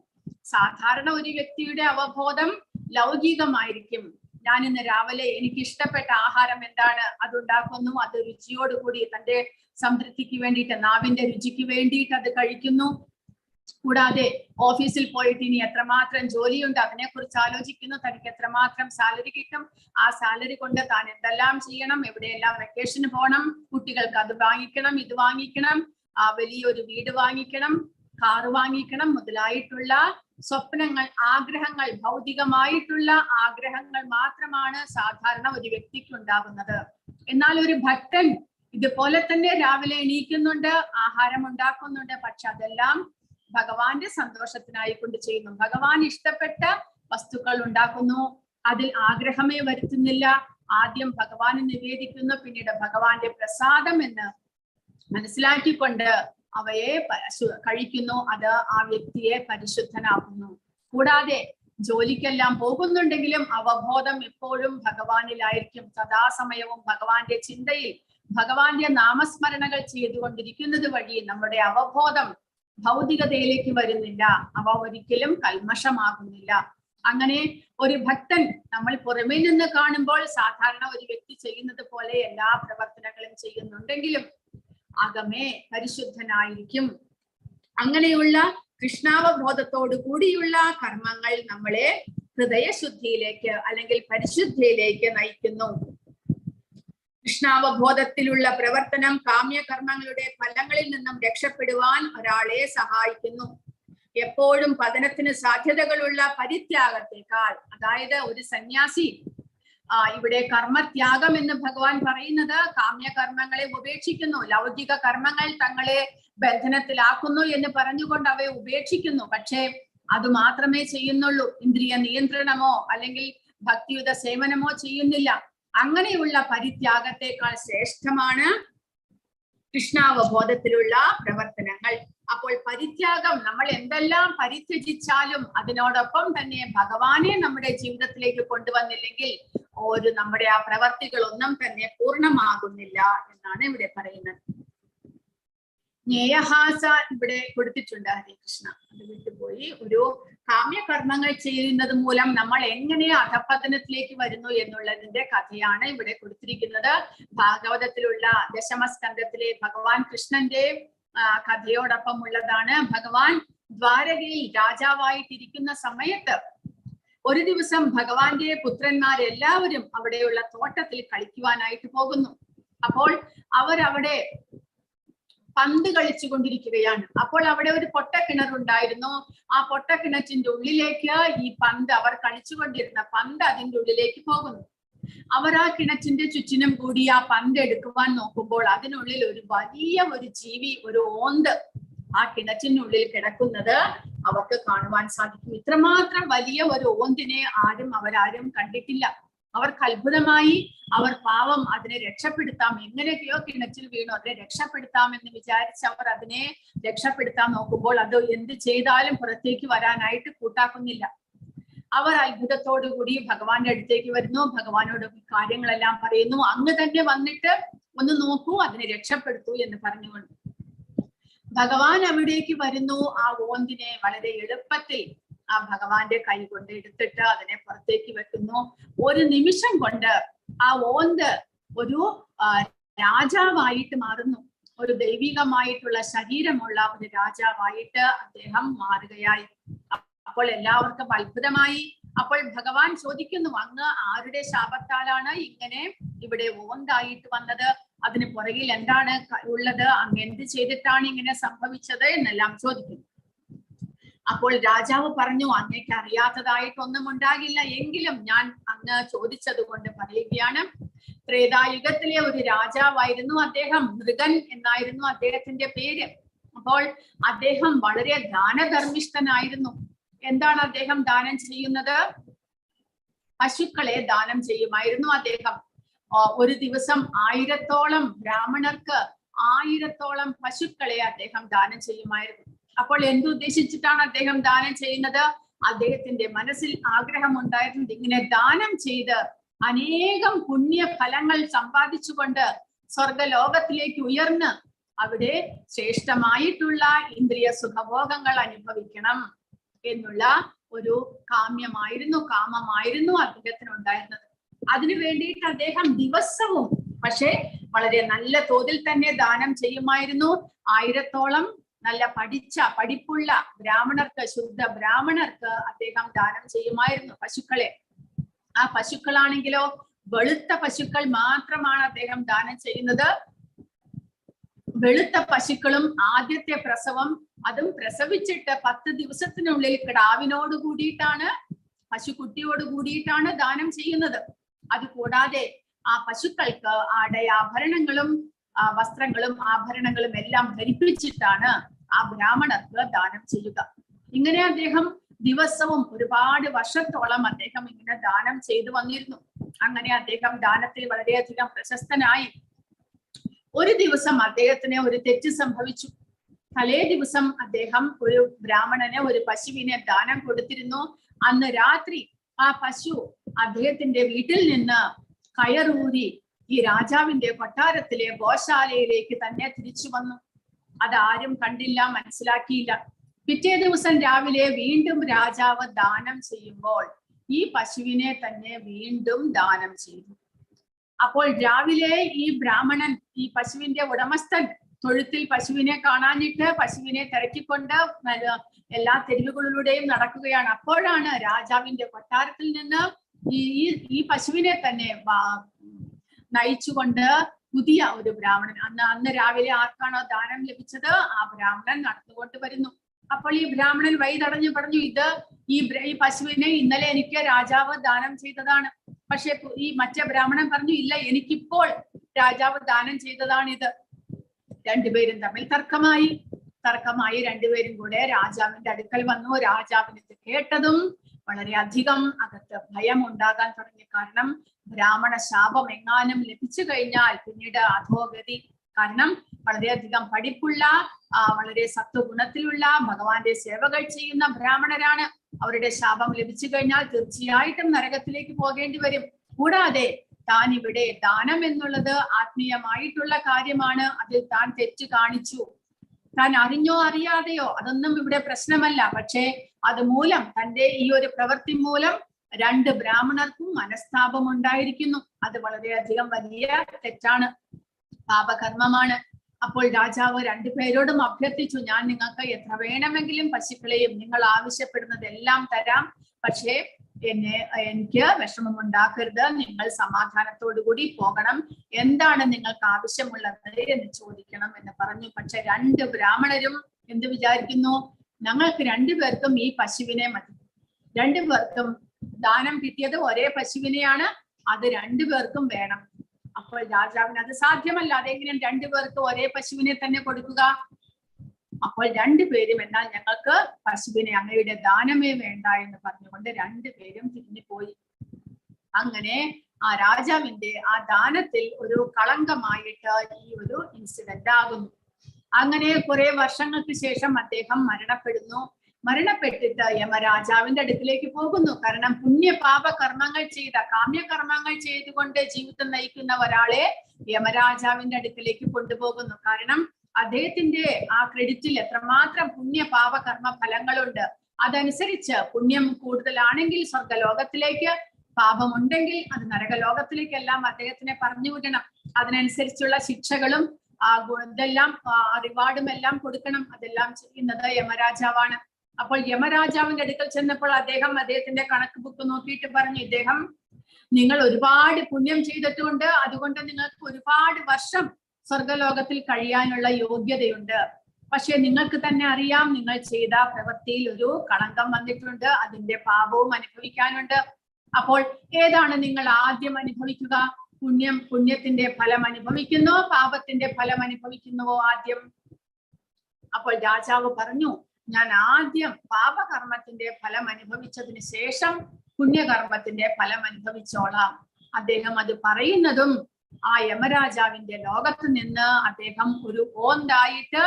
സാധാരണ ഒരു വ്യക്തിയുടെ അവബോധം ലൗകികമായിരിക്കും. ഞാൻ ഇന്ന് രാവിലെ എനിക്ക് ഇഷ്ടപ്പെട്ട ആഹാരം എന്താണ് അതുണ്ടാക്കുന്നു, അത് രുചിയോടുകൂടി തന്റെ സംതൃപ്തിക്ക് വേണ്ടിയിട്ട്, നാവിന്റെ രുചിക്ക് വേണ്ടിയിട്ട് അത് കഴിക്കുന്നു. കൂടാതെ ഓഫീസിൽ പോയിട്ട് ഇനി എത്രമാത്രം ജോലിയുണ്ട് അതിനെക്കുറിച്ച് ആലോചിക്കുന്നു, തനിക്ക് എത്രമാത്രം സാലറി കിട്ടും, ആ സാലറി കൊണ്ട് താൻ എന്തെല്ലാം ചെയ്യണം, എവിടെയെല്ലാം വെക്കേഷന് പോകണം, കുട്ടികൾക്ക് അത് വാങ്ങിക്കണം, ഇത് വാങ്ങിക്കണം, വലിയൊരു വീട് വാങ്ങിക്കണം, കാറ് വാങ്ങിക്കണം മുതലായിട്ടുള്ള സ്വപ്നങ്ങൾ, ആഗ്രഹങ്ങൾ, ഭൗതികമായിട്ടുള്ള ആഗ്രഹങ്ങൾ മാത്രമാണ് സാധാരണ ഒരു വ്യക്തിക്ക് ഉണ്ടാകുന്നത്. എന്നാൽ ഒരു ഭക്തൻ ഇതുപോലെ തന്നെ രാവിലെ എണീക്കുന്നുണ്ട്, ആഹാരം ഉണ്ടാക്കുന്നുണ്ട്, പക്ഷെ അതെല്ലാം ഭഗവാന്റെ സന്തോഷത്തിനായി കൊണ്ട് ചെയ്യുന്നു. ഭഗവാൻ ഇഷ്ടപ്പെട്ട വസ്തുക്കൾ ഉണ്ടാക്കുന്നു, അതിൽ ആഗ്രഹമേ വരുത്തുന്നില്ല. ആദ്യം ഭഗവാന് നിവേദിക്കുന്നു, പിന്നീട് ഭഗവാന്റെ പ്രസാദം എന്ന് മനസ്സിലാക്കിക്കൊണ്ട് അവയെ കഴിക്കുന്നു. അത് ആ വ്യക്തിയെ പരിശുദ്ധനാക്കുന്നു. കൂടാതെ ജോലിക്കെല്ലാം പോകുന്നുണ്ടെങ്കിലും അവബോധം എപ്പോഴും ഭഗവാനിലായിരിക്കും. സദാസമയവും ഭഗവാന്റെ ചിന്തയിൽ, ഭഗവാന്റെ നാമസ്മരണകൾ ചെയ്തുകൊണ്ടിരിക്കുന്നത് വഴി നമ്മുടെ അവബോധം ഭൗതികതയിലേക്ക് വരുന്നില്ല, അവ ഒരിക്കലും കൽമഷമാകുന്നില്ല. അങ്ങനെ ഒരു ഭക്തൻ നമ്മൾ പുറമേ നിന്ന് കാണുമ്പോൾ സാധാരണ ഒരു വ്യക്തി ചെയ്യുന്നത് പോലെ എല്ലാ പ്രവർത്തനങ്ങളും ചെയ്യുന്നുണ്ടെങ്കിലും അകമേ പരിശുദ്ധനായിരിക്കും. അങ്ങനെയുള്ള കൃഷ്ണാവബോധത്തോടു കൂടിയുള്ള കർമ്മങ്ങൾ നമ്മളെ ഹൃദയശുദ്ധിയിലേക്ക് അല്ലെങ്കിൽ പരിശുദ്ധിയിലേക്ക് നയിക്കുന്നു. കൃഷ്ണാവബോധത്തിലുള്ള പ്രവർത്തനം കാമ്യകർമ്മങ്ങളുടെ ഫലങ്ങളിൽ നിന്നും രക്ഷപ്പെടുവാൻ ഒരാളെ സഹായിക്കുന്നു. എപ്പോഴും പതനത്തിന് സാധ്യതകളുള്ള പരിത്യാഗത്തെക്കാൾ, അതായത് ഒരു സന്യാസി ഇവിടെ കർമ്മത്യാഗം എന്ന് ഭഗവാൻ പറയുന്നത് കാമ്യകർമ്മങ്ങളെ ഉപേക്ഷിക്കുന്നു. ലൗകിക കർമ്മങ്ങൾ തങ്ങളെ ബന്ധനത്തിലാക്കുന്നു എന്ന് പറഞ്ഞുകൊണ്ട് അവയെ ഉപേക്ഷിക്കുന്നു. പക്ഷേ അത് മാത്രമേ ചെയ്യുന്നുള്ളൂ, ഇന്ദ്രിയ നിയന്ത്രണമോ അല്ലെങ്കിൽ ഭക്തിയുത സേവനമോ ചെയ്യുന്നില്ല. അങ്ങനെയുള്ള പരിത്യാഗത്തെക്കാൾ ശ്രേഷ്ഠമാണ് കൃഷ്ണാവബോധത്തിലുള്ള പ്രവർത്തനങ്ങൾ. അപ്പോൾ പരിത്യാഗം, നമ്മൾ എന്തെല്ലാം പരിത്യജിച്ചാലും അതിനോടൊപ്പം തന്നെ ഭഗവാനെ നമ്മുടെ ജീവിതത്തിലേക്ക് കൊണ്ടുവന്നില്ലെങ്കിൽ നമ്മുടെ ആ പ്രവർത്തികളൊന്നും തന്നെ പൂർണ്ണമാകുന്നില്ല എന്നാണ് ഇവിടെ പറയുന്നത്. ജ്ഞേയഹാസ ഇവിടെ കൊടുത്തിട്ടുണ്ട്. ഹരേ കൃഷ്ണ, അത് വിട്ടുപോയി. ഒരു കാമ്യകർമ്മങ്ങൾ ചെയ്യുന്നത് മൂലം നമ്മൾ എങ്ങനെ അധപതനത്തിലേക്ക് വരുന്നു എന്നുള്ളതിന്റെ കഥയാണ് ഇവിടെ കൊടുത്തിരിക്കുന്നത്. ഭാഗവതത്തിലുള്ള ദശമസ്കന്ധത്തിലെ ഭഗവാൻ കൃഷ്ണന്റെ കഥയോടൊപ്പം ഉള്ളതാണ്. ഭഗവാൻ ദ്വാരകയിൽ രാജാവായിട്ടിരിക്കുന്ന സമയത്ത് ഒരു ദിവസം ഭഗവാന്റെ പുത്രന്മാരെല്ലാവരും അവിടെയുള്ള തോട്ടത്തിൽ കളിക്കുവാനായിട്ട് പോകുന്നു. അപ്പോൾ അവരവിടെ പന്ത് കളിച്ചു കൊണ്ടിരിക്കുകയാണ്. അപ്പോൾ അവിടെ ഒരു പൊട്ടക്കിണറുണ്ടായിരുന്നു. ആ പൊട്ടക്കിണറ്റിന്റെ ഉള്ളിലേക്ക് ഈ പന്ത്, അവർ കളിച്ചുകൊണ്ടിരുന്ന പന്ത് അതിന്റെ ഉള്ളിലേക്ക് പോകുന്നു. അവർ ആ കിണറ്റിന്റെ ചുറ്റിനും കൂടി ആ പന്ത് എടുക്കുവാൻ നോക്കുമ്പോൾ അതിനുള്ളിൽ ഒരു വലിയ ഒരു ജീവി, ഒരു ഓന്ത് ആ കിണറ്റിനുള്ളിൽ കിടക്കുന്നത് അവർക്ക് കാണുവാൻ സാധിക്കും. ഇത്രമാത്രം വലിയ ഒരു ഓന്തിനെ അവരാരും കണ്ടിട്ടില്ല. അവർക്ക് അത്ഭുതമായി. അവർ പാവം അതിനെ രക്ഷപ്പെടുത്താം, എങ്ങനെയൊക്കെയോ കിണറ്റിൽ വീണു, അതിനെ രക്ഷപ്പെടുത്താം എന്ന് വിചാരിച്ച് അവർ അതിനെ രക്ഷപ്പെടുത്താൻ നോക്കുമ്പോൾ അത് എന്ത് ചെയ്താലും പുറത്തേക്ക് വരാനായിട്ട് കൂട്ടാക്കുന്നില്ല. അവർ അത്ഭുതത്തോടുകൂടി ഭഗവാന്റെ അടുത്തേക്ക് വരുന്നു, ഭഗവാനോട് കാര്യങ്ങളെല്ലാം പറയുന്നു. അങ്ങ് തന്നെ വന്നിട്ട് ഒന്ന് നോക്കൂ, അതിനെ രക്ഷപ്പെടുത്തൂ എന്ന് പറഞ്ഞുകൊണ്ട് ഭഗവാൻ അവിടേക്ക് വരുന്നു. ആ ഓന്തിനെ വളരെ എളുപ്പത്തിൽ ആ ഭഗവാന്റെ കൈ കൊണ്ട് എടുത്തിട്ട് അതിനെ പുറത്തേക്ക് വെക്കുന്നു. ഒരു നിമിഷം കൊണ്ട് ആ ഓന്ത് ഒരു രാജാവായിട്ട് മാറുന്നു. ഒരു ദൈവികമായിട്ടുള്ള ശരീരമുള്ള ഒരു രാജാവായിട്ട് അദ്ദേഹം മാറുകയായി. അപ്പോൾ എല്ലാവർക്കും അത്ഭുതമായി. അപ്പോൾ ഭഗവാൻ ചോദിക്കുന്നു, അങ്ങ് ആരുടെ ശാപത്താലാണ് ഇങ്ങനെ ഇവിടെ ഓന്തായിട്ട് വന്നത്? അതിന് പുറകിൽ എന്താണ് ഉള്ളത്? അങ്ങ് എന്ത് ചെയ്തിട്ടാണ് ഇങ്ങനെ സംഭവിച്ചത് എന്നെല്ലാം ചോദിക്കുന്നു. അപ്പോൾ രാജാവ് പറഞ്ഞു, അങ്ങേക്ക് അറിയാത്തതായിട്ടൊന്നും ഉണ്ടാകില്ല, എങ്കിലും ഞാൻ അങ്ങ് ചോദിച്ചത് കൊണ്ട് പറയുകയാണ്. ത്രേതായുഗത്തിലെ ഒരു രാജാവായിരുന്നു അദ്ദേഹം. മൃഗൻ എന്നായിരുന്നു അദ്ദേഹത്തിന്റെ പേര്. അപ്പോൾ അദ്ദേഹം വളരെ ദാനധർമ്മിഷ്ഠനായിരുന്നു. എന്താണ് അദ്ദേഹം ദാനം ചെയ്യുന്നത്? പശുക്കളെ ദാനം ചെയ്യുമായിരുന്നു അദ്ദേഹം. ഒരു ദിവസം 1000-ഓളം ബ്രാഹ്മണർക്ക് 1000-ഓളം പശുക്കളെ അദ്ദേഹം ദാനം ചെയ്യുമായിരുന്നു. അപ്പോൾ എന്തുദ്ദേശിച്ചിട്ടാണ് അദ്ദേഹം ദാനം ചെയ്യുന്നത്? അദ്ദേഹത്തിന്റെ മനസ്സിൽ ആഗ്രഹമുണ്ടായിരുന്നത് ഇങ്ങനെ ദാനം ചെയ്ത് അനേകം പുണ്യ ഫലങ്ങൾ സമ്പാദിച്ചുകൊണ്ട് സ്വർഗലോകത്തിലേക്ക് ഉയർന്ന് അവിടെ ശ്രേഷ്ഠമായിട്ടുള്ള ഇന്ദ്രിയ സുഖഭോഗങ്ങൾ അനുഭവിക്കണം എന്നുള്ള ഒരു കാമമായിരുന്നു അദ്ദേഹത്തിന് ഉണ്ടായിരുന്നത്. അതിനു വേണ്ടിയിട്ട് അദ്ദേഹം ദിവസവും, പക്ഷെ വളരെ നല്ല തോതിൽ തന്നെ ദാനം ചെയ്യുമായിരുന്നു. 1000-ഓളം നല്ല പഠിപ്പുള്ള ബ്രാഹ്മണർക്ക്, ശുദ്ധ ബ്രാഹ്മണർക്ക് അദ്ദേഹം ദാനം ചെയ്യുമായിരുന്നു പശുക്കളെ. ആ പശുക്കളാണെങ്കിലോ വെളുത്ത പശുക്കൾ മാത്രമാണ് അദ്ദേഹം ദാനം ചെയ്യുന്നത്. വെളുത്ത പശുക്കളും ആദ്യത്തെ പ്രസവം, അതും പ്രസവിച്ചിട്ട് 10 ദിവസത്തിനുള്ളിൽ കിടാവിനോട് കൂടിയിട്ടാണ്, പശുക്കുട്ടിയോട് കൂടിയിട്ടാണ് ദാനം ചെയ്യുന്നത്. അതുകൂടാതെ ആ പശുക്കൾക്ക് ആടയാഭരണങ്ങളും വസ്ത്രങ്ങളും ആഭരണങ്ങളും എല്ലാം ധരിപ്പിച്ചിട്ടാണ് ആ ബ്രാഹ്മണർക്ക് ദാനം ചെയ്യുക. ഇങ്ങനെ അദ്ദേഹം ദിവസവും ഒരുപാട് വർഷത്തോളം അദ്ദേഹം ഇങ്ങനെ ദാനം ചെയ്തു വന്നിരുന്നു. അങ്ങനെ അദ്ദേഹം ദാനത്തിൽ വളരെയധികം പ്രശസ്തനായി. ഒരു ദിവസം അദ്ദേഹത്തിന് ഒരു തെറ്റ് സംഭവിച്ചു. തലേ ദിവസം അദ്ദേഹം ഒരു ബ്രാഹ്മണന് ഒരു പശുവിനെ ദാനം കൊടുത്തിരുന്നു. അന്ന് രാത്രി ആ പശു അദ്ദേഹത്തിന്റെ വീട്ടിൽ നിന്ന് കയറൂരി ഈ രാജാവിന്റെ കൊട്ടാരത്തിലെ ഗോശാലയിലേക്ക് തന്നെ തിരിച്ചു വന്നു. അതാരും കണ്ടില്ല, മനസ്സിലാക്കിയില്ല. പിറ്റേ ദിവസം രാവിലെ വീണ്ടും രാജാവ് ദാനം ചെയ്യുമ്പോൾ ഈ പശുവിനെ തന്നെ വീണ്ടും ദാനം ചെയ്തു. അപ്പോൾ രാവിലെ ഈ ബ്രാഹ്മണൻ, ഈ പശുവിന്റെ ഉടമസ്ഥൻ തൊഴുത്തിൽ പശുവിനെ കാണാനിട്ട് പശുവിനെ തിരക്കിക്കൊണ്ട് എല്ലാ തെരുവുകളിലൂടെയും നടക്കുകയാണ്. അപ്പോഴാണ് രാജാവിന്റെ കൊട്ടാരത്തിൽ നിന്ന് ഈ പശുവിനെ തന്നെ നയിച്ചുകൊണ്ട് പുതിയ ഒരു ബ്രാഹ്മണൻ, അന്ന് രാവിലെ ആർക്കാണോ ദാനം ലഭിച്ചത് ആ ബ്രാഹ്മണൻ നടന്നുകൊണ്ട് വരുന്നു. അപ്പോൾ ഈ ബ്രാഹ്മണൻ വഴി തടഞ്ഞു പറഞ്ഞു, ഇത് ഈ പശുവിനെ ഇന്നലെ എനിക്ക് രാജാവ് ദാനം ചെയ്തതാണ്. പക്ഷെ ഈ മറ്റേ ബ്രാഹ്മണൻ പറഞ്ഞു, ഇല്ല, എനിക്കിപ്പോൾ രാജാവ് ദാനം ചെയ്തതാണിത്. രണ്ടുപേരും തമ്മിൽ തർക്കമായി രണ്ടുപേരും കൂടെ രാജാവിന്റെ അടുക്കൽ വന്നു. രാജാവിന് ഇത് കേട്ടതും വളരെയധികം അകത്ത് ഭയം ഉണ്ടാകാൻ തുടങ്ങി. കാരണം ബ്രാഹ്മണ ശാപം എങ്ങാനും ലഭിച്ചു കഴിഞ്ഞാൽ പിന്നീട് അധോഗതി. കാരണം വളരെയധികം പഠിപ്പുള്ള, വളരെ സത്വഗുണത്തിലുള്ള, ഭഗവാന്റെ സേവകൾ ചെയ്യുന്ന ബ്രാഹ്മണരാണ്. അവരുടെ ശാപം ലഭിച്ചു കഴിഞ്ഞാൽ തീർച്ചയായിട്ടും നരകത്തിലേക്ക് പോകേണ്ടി വരും. കൂടാതെ താൻ ഇവിടെ ദാനം എന്നുള്ളത് ആത്മീയമായിട്ടുള്ള കാര്യമാണ്. അതിൽ താൻ തെറ്റ് കാണിച്ചു. താൻ അറിഞ്ഞോ അറിയാതെയോ അതൊന്നും ഇവിടെ പ്രശ്നമല്ല. പക്ഷേ അത് മൂലം, തന്റെ ഈ ഒരു പ്രവൃത്തി മൂലം 2 ബ്രാഹ്മണർക്കും മനസ്താപം ഉണ്ടായിരിക്കുന്നു. അത് വളരെയധികം വലിയ തെറ്റാണ്, പാപകർമ്മമാണ്. അപ്പോൾ രാജാവ് 2 പേരോടും അഭ്യർത്ഥിച്ചു, ഞാൻ നിങ്ങൾക്ക് എത്ര വേണമെങ്കിലും പശുക്കളെയും നിങ്ങൾ ആവശ്യപ്പെടുന്നതെല്ലാം തരാം. പക്ഷേ എനിക്ക് വിഷമമുണ്ടാക്കരുത്. നിങ്ങൾ സമാധാനത്തോടു കൂടി പോകണം. എന്താണ് നിങ്ങൾക്ക് ആവശ്യമുള്ളത് എന്ന് ചോദിക്കണം എന്ന് പറഞ്ഞു. പക്ഷെ 2 ബ്രാഹ്മണരും എന്ത് വിചാരിക്കുന്നു? ഞങ്ങൾക്ക് 2 പേർക്കും ഈ പശുവിനെ മതി. 2 പേർക്കും ദാനം കിട്ടിയത് ഒരേ പശുവിനെയാണ്, അത് 2 പേർക്കും വേണം. അപ്പോൾ രാജാവിന് അത് സാധ്യമല്ല. അതെങ്ങനെയാണ് 2 പേർക്ക് ഒരേ പശുവിനെ തന്നെ കൊടുക്കുക? അപ്പോൾ 2 പേരും, എന്നാൽ ഞങ്ങൾക്ക് പശുവിനെ അങ്ങയുടെ ദാനമേ വേണ്ട എന്ന് പറഞ്ഞുകൊണ്ട് 2 പേരും തിരിഞ്ഞുപോയി. അങ്ങനെ ആ രാജാവിന്റെ ആ ദാനത്തിൽ ഒരു കളങ്കമായിട്ട് ഈ ഒരു ഇൻസിഡന്റ് ആകുന്നു. അങ്ങനെ കുറെ വർഷങ്ങൾക്ക് ശേഷം അദ്ദേഹം മരണപ്പെട്ടിട്ട് യമരാജാവിന്റെ അടുക്കിലേക്ക് പോകുന്നു. കാരണം പുണ്യപാപ കർമ്മങ്ങൾ ചെയ്ത, കാമ്യകർമ്മങ്ങൾ ചെയ്തുകൊണ്ട് ജീവിതം നയിക്കുന്ന ഒരാളെ യമരാജാവിന്റെ അടുക്കിലേക്ക് കൊണ്ടുപോകുന്നു. കാരണം അദ്ദേഹത്തിന്റെ ആ ക്രെഡിറ്റിൽ എത്രമാത്രം പുണ്യപാപ കർമ്മ ഫലങ്ങളുണ്ട്. അതനുസരിച്ച് പുണ്യം കൂടുതലാണെങ്കിൽ സ്വർഗലോകത്തിലേക്ക്, പാപമുണ്ടെങ്കിൽ അത് നരകലോകത്തിലേക്കെല്ലാം അദ്ദേഹത്തിനെ പറഞ്ഞു വിടണം. അതിനനുസരിച്ചുള്ള ശിക്ഷകളും ഇതെല്ലാം റിവാർഡും എല്ലാം കൊടുക്കണം. അതെല്ലാം ചെയ്യുന്നത് യമരാജാവാണ്. അപ്പോൾ യമരാജാവിന്റെ അടുക്കൽ ചെന്നപ്പോൾ അദ്ദേഹത്തിന്റെ കണക്ക് ബുക്ക് നോക്കിയിട്ട് പറഞ്ഞു, നിങ്ങൾ ഒരുപാട് പുണ്യം ചെയ്തിട്ടുണ്ട്, അതുകൊണ്ട് നിങ്ങൾക്ക് ഒരുപാട് വർഷം സ്വർഗലോകത്തിൽ കഴിയാനുള്ള യോഗ്യതയുണ്ട്. പക്ഷെ നിങ്ങൾക്ക് തന്നെ അറിയാം, നിങ്ങൾ ചെയ്ത പ്രവൃത്തിയിൽ ഒരു കളങ്കം വന്നിട്ടുണ്ട്, അതിന്റെ പാപവും അനുഭവിക്കാനുണ്ട്. അപ്പോൾ ഏതാണ് നിങ്ങൾ ആദ്യം അനുഭവിക്കുക? പുണ്യത്തിന്റെ ഫലം അനുഭവിക്കുന്നോ പാപത്തിന്റെ ഫലം അനുഭവിക്കുന്നുവോ ആദ്യം? അപ്പോൾ രാജാവ് പറഞ്ഞു, ഞാൻ ആദ്യം പാപകർമ്മത്തിന്റെ ഫലം അനുഭവിച്ചതിന് ശേഷം പുണ്യകർമ്മത്തിന്റെ ഫലം അനുഭവിച്ചോളാം. അദ്ദേഹം അത് പറയുന്നതും ആ യമരാജാവിന്റെ ലോകത്ത് നിന്ന് അദ്ദേഹം ഒരു ഓന്തായിട്ട്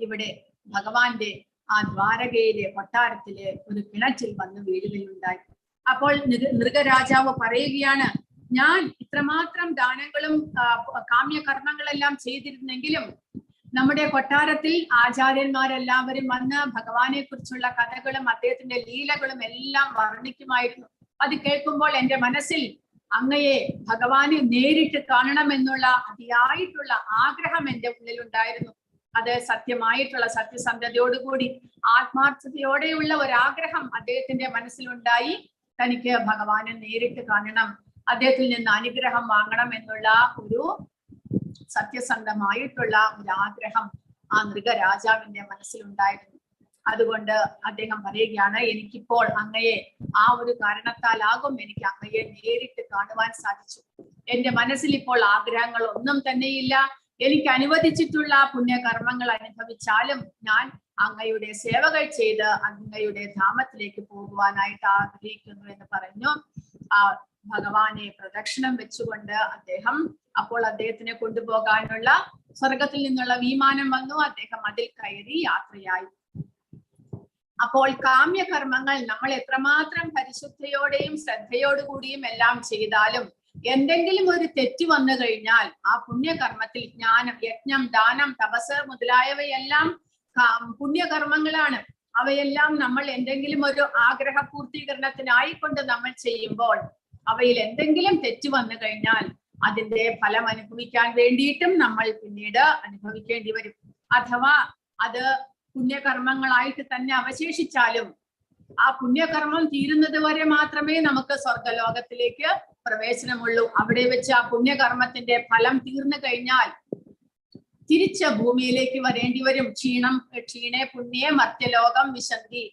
ഇവിടെ ഭഗവാന്റെ ആ ദ്വാരകയിലെ കൊട്ടാരത്തിലെ ഒരു കിണറ്റിൽ വന്ന് വീഴുകയുണ്ടായി. അപ്പോൾ മൃഗരാജാവ് പറയുകയാണ്, ഞാൻ ഇത്രമാത്രം ദാനങ്ങളും കാമ്യകർമ്മങ്ങളെല്ലാം ചെയ്തിരുന്നെങ്കിലും നമ്മുടെ കൊട്ടാരത്തിൽ ആചാര്യന്മാരെല്ലാവരും വന്ന് ഭഗവാനെ കുറിച്ചുള്ള കഥകളും അദ്ദേഹത്തിന്റെ ലീലകളും എല്ലാം വർണ്ണിക്കുമായിരുന്നു. അത് കേൾക്കുമ്പോൾ എന്റെ മനസ്സിൽ അങ്ങയെ ഭഗവാനെ നേരിട്ട് കാണണമെന്നുള്ള അതിയായിട്ടുള്ള ആഗ്രഹം എന്റെ ഉള്ളിലുണ്ടായിരുന്നു. അത് സത്യമായിട്ടുള്ള സത്യസന്ധതയോടുകൂടി ആത്മാർത്ഥതയോടെയുള്ള ഒരാഗ്രഹം അദ്ദേഹത്തിന്റെ മനസ്സിലുണ്ടായി. തനിക്ക് ഭഗവാനെ നേരിട്ട് കാണണം, അദ്ദേഹത്തിൽ നിന്ന് അനുഗ്രഹം വാങ്ങണം എന്നുള്ള ഒരു സത്യസന്ധമായിട്ടുള്ള ഒരു ആഗ്രഹം ആ മൃഗരാജാവിന്റെ മനസ്സിലുണ്ടായിരുന്നു. അതുകൊണ്ട് അദ്ദേഹം പറയുകയാണ്, എനിക്കിപ്പോൾ അങ്ങയെ ആ ഒരു കാരണത്താലാകും എനിക്ക് അങ്ങയെ നേരിട്ട് കാണുവാൻ സാധിച്ചു. എന്റെ മനസ്സിൽ ഇപ്പോൾ ആഗ്രഹങ്ങൾ ഒന്നും തന്നെയില്ല. എനിക്ക് അനുവദിച്ചിട്ടുള്ള പുണ്യകർമ്മങ്ങൾ അനുഭവിച്ചാലും ഞാൻ അങ്ങയുടെ സേവകൾ ചെയ്ത് അങ്ങയുടെ ധാമത്തിലേക്ക് പോകുവാനായിട്ട് ആഗ്രഹിക്കുന്നു എന്ന് പറഞ്ഞു. ആ ഭഗവാനെ പ്രദക്ഷിണം വെച്ചുകൊണ്ട് അദ്ദേഹം അപ്പോൾ അദ്ദേഹത്തിനെ കൊണ്ടുപോകാനുള്ള സ്വർഗത്തിൽ നിന്നുള്ള വിമാനം വന്നു. അദ്ദേഹം അതിൽ കയറി യാത്രയായി. അപ്പോൾ കാമ്യകർമ്മങ്ങൾ നമ്മൾ എത്രമാത്രം പരിശുദ്ധയോടെയും ശ്രദ്ധയോടുകൂടിയും എല്ലാം ചെയ്താലും എന്തെങ്കിലും ഒരു തെറ്റ് വന്നു കഴിഞ്ഞാൽ ആ പുണ്യകർമ്മത്തിൽ ജ്ഞാനം, യജ്ഞം, ദാനം, തപസ് മുതലായവയെല്ലാം പുണ്യകർമ്മങ്ങളാണ്. അവയെല്ലാം നമ്മൾ എന്തെങ്കിലും ഒരു ആഗ്രഹ പൂർത്തീകരണത്തിനായിക്കൊണ്ട് നമ്മൾ ചെയ്യുമ്പോൾ അവയിൽ എന്തെങ്കിലും തെറ്റ് വന്നു കഴിഞ്ഞാൽ അതിന്റെ ഫലം അനുഭവിക്കാൻ വേണ്ടിയിട്ടും നമ്മൾ പിന്നീട് അനുഭവിക്കേണ്ടി വരും. അഥവാ അത് പുണ്യകർമ്മങ്ങളായിട്ട് തന്നെ അവശേഷിച്ചാലും ആ പുണ്യകർമ്മം തീരുന്നത് വരെ മാത്രമേ നമുക്ക് സ്വർഗലോകത്തിലേക്ക് പ്രവേശനമുള്ളൂ. അവിടെ വെച്ച് ആ പുണ്യകർമ്മത്തിന്റെ ഫലം തീർന്നു കഴിഞ്ഞാൽ തിരിച്ച് ഭൂമിയിലേക്ക് വരേണ്ടി വരും. ക്ഷീണേ പുണ്യേ മർത്യലോകം വിശന്തി.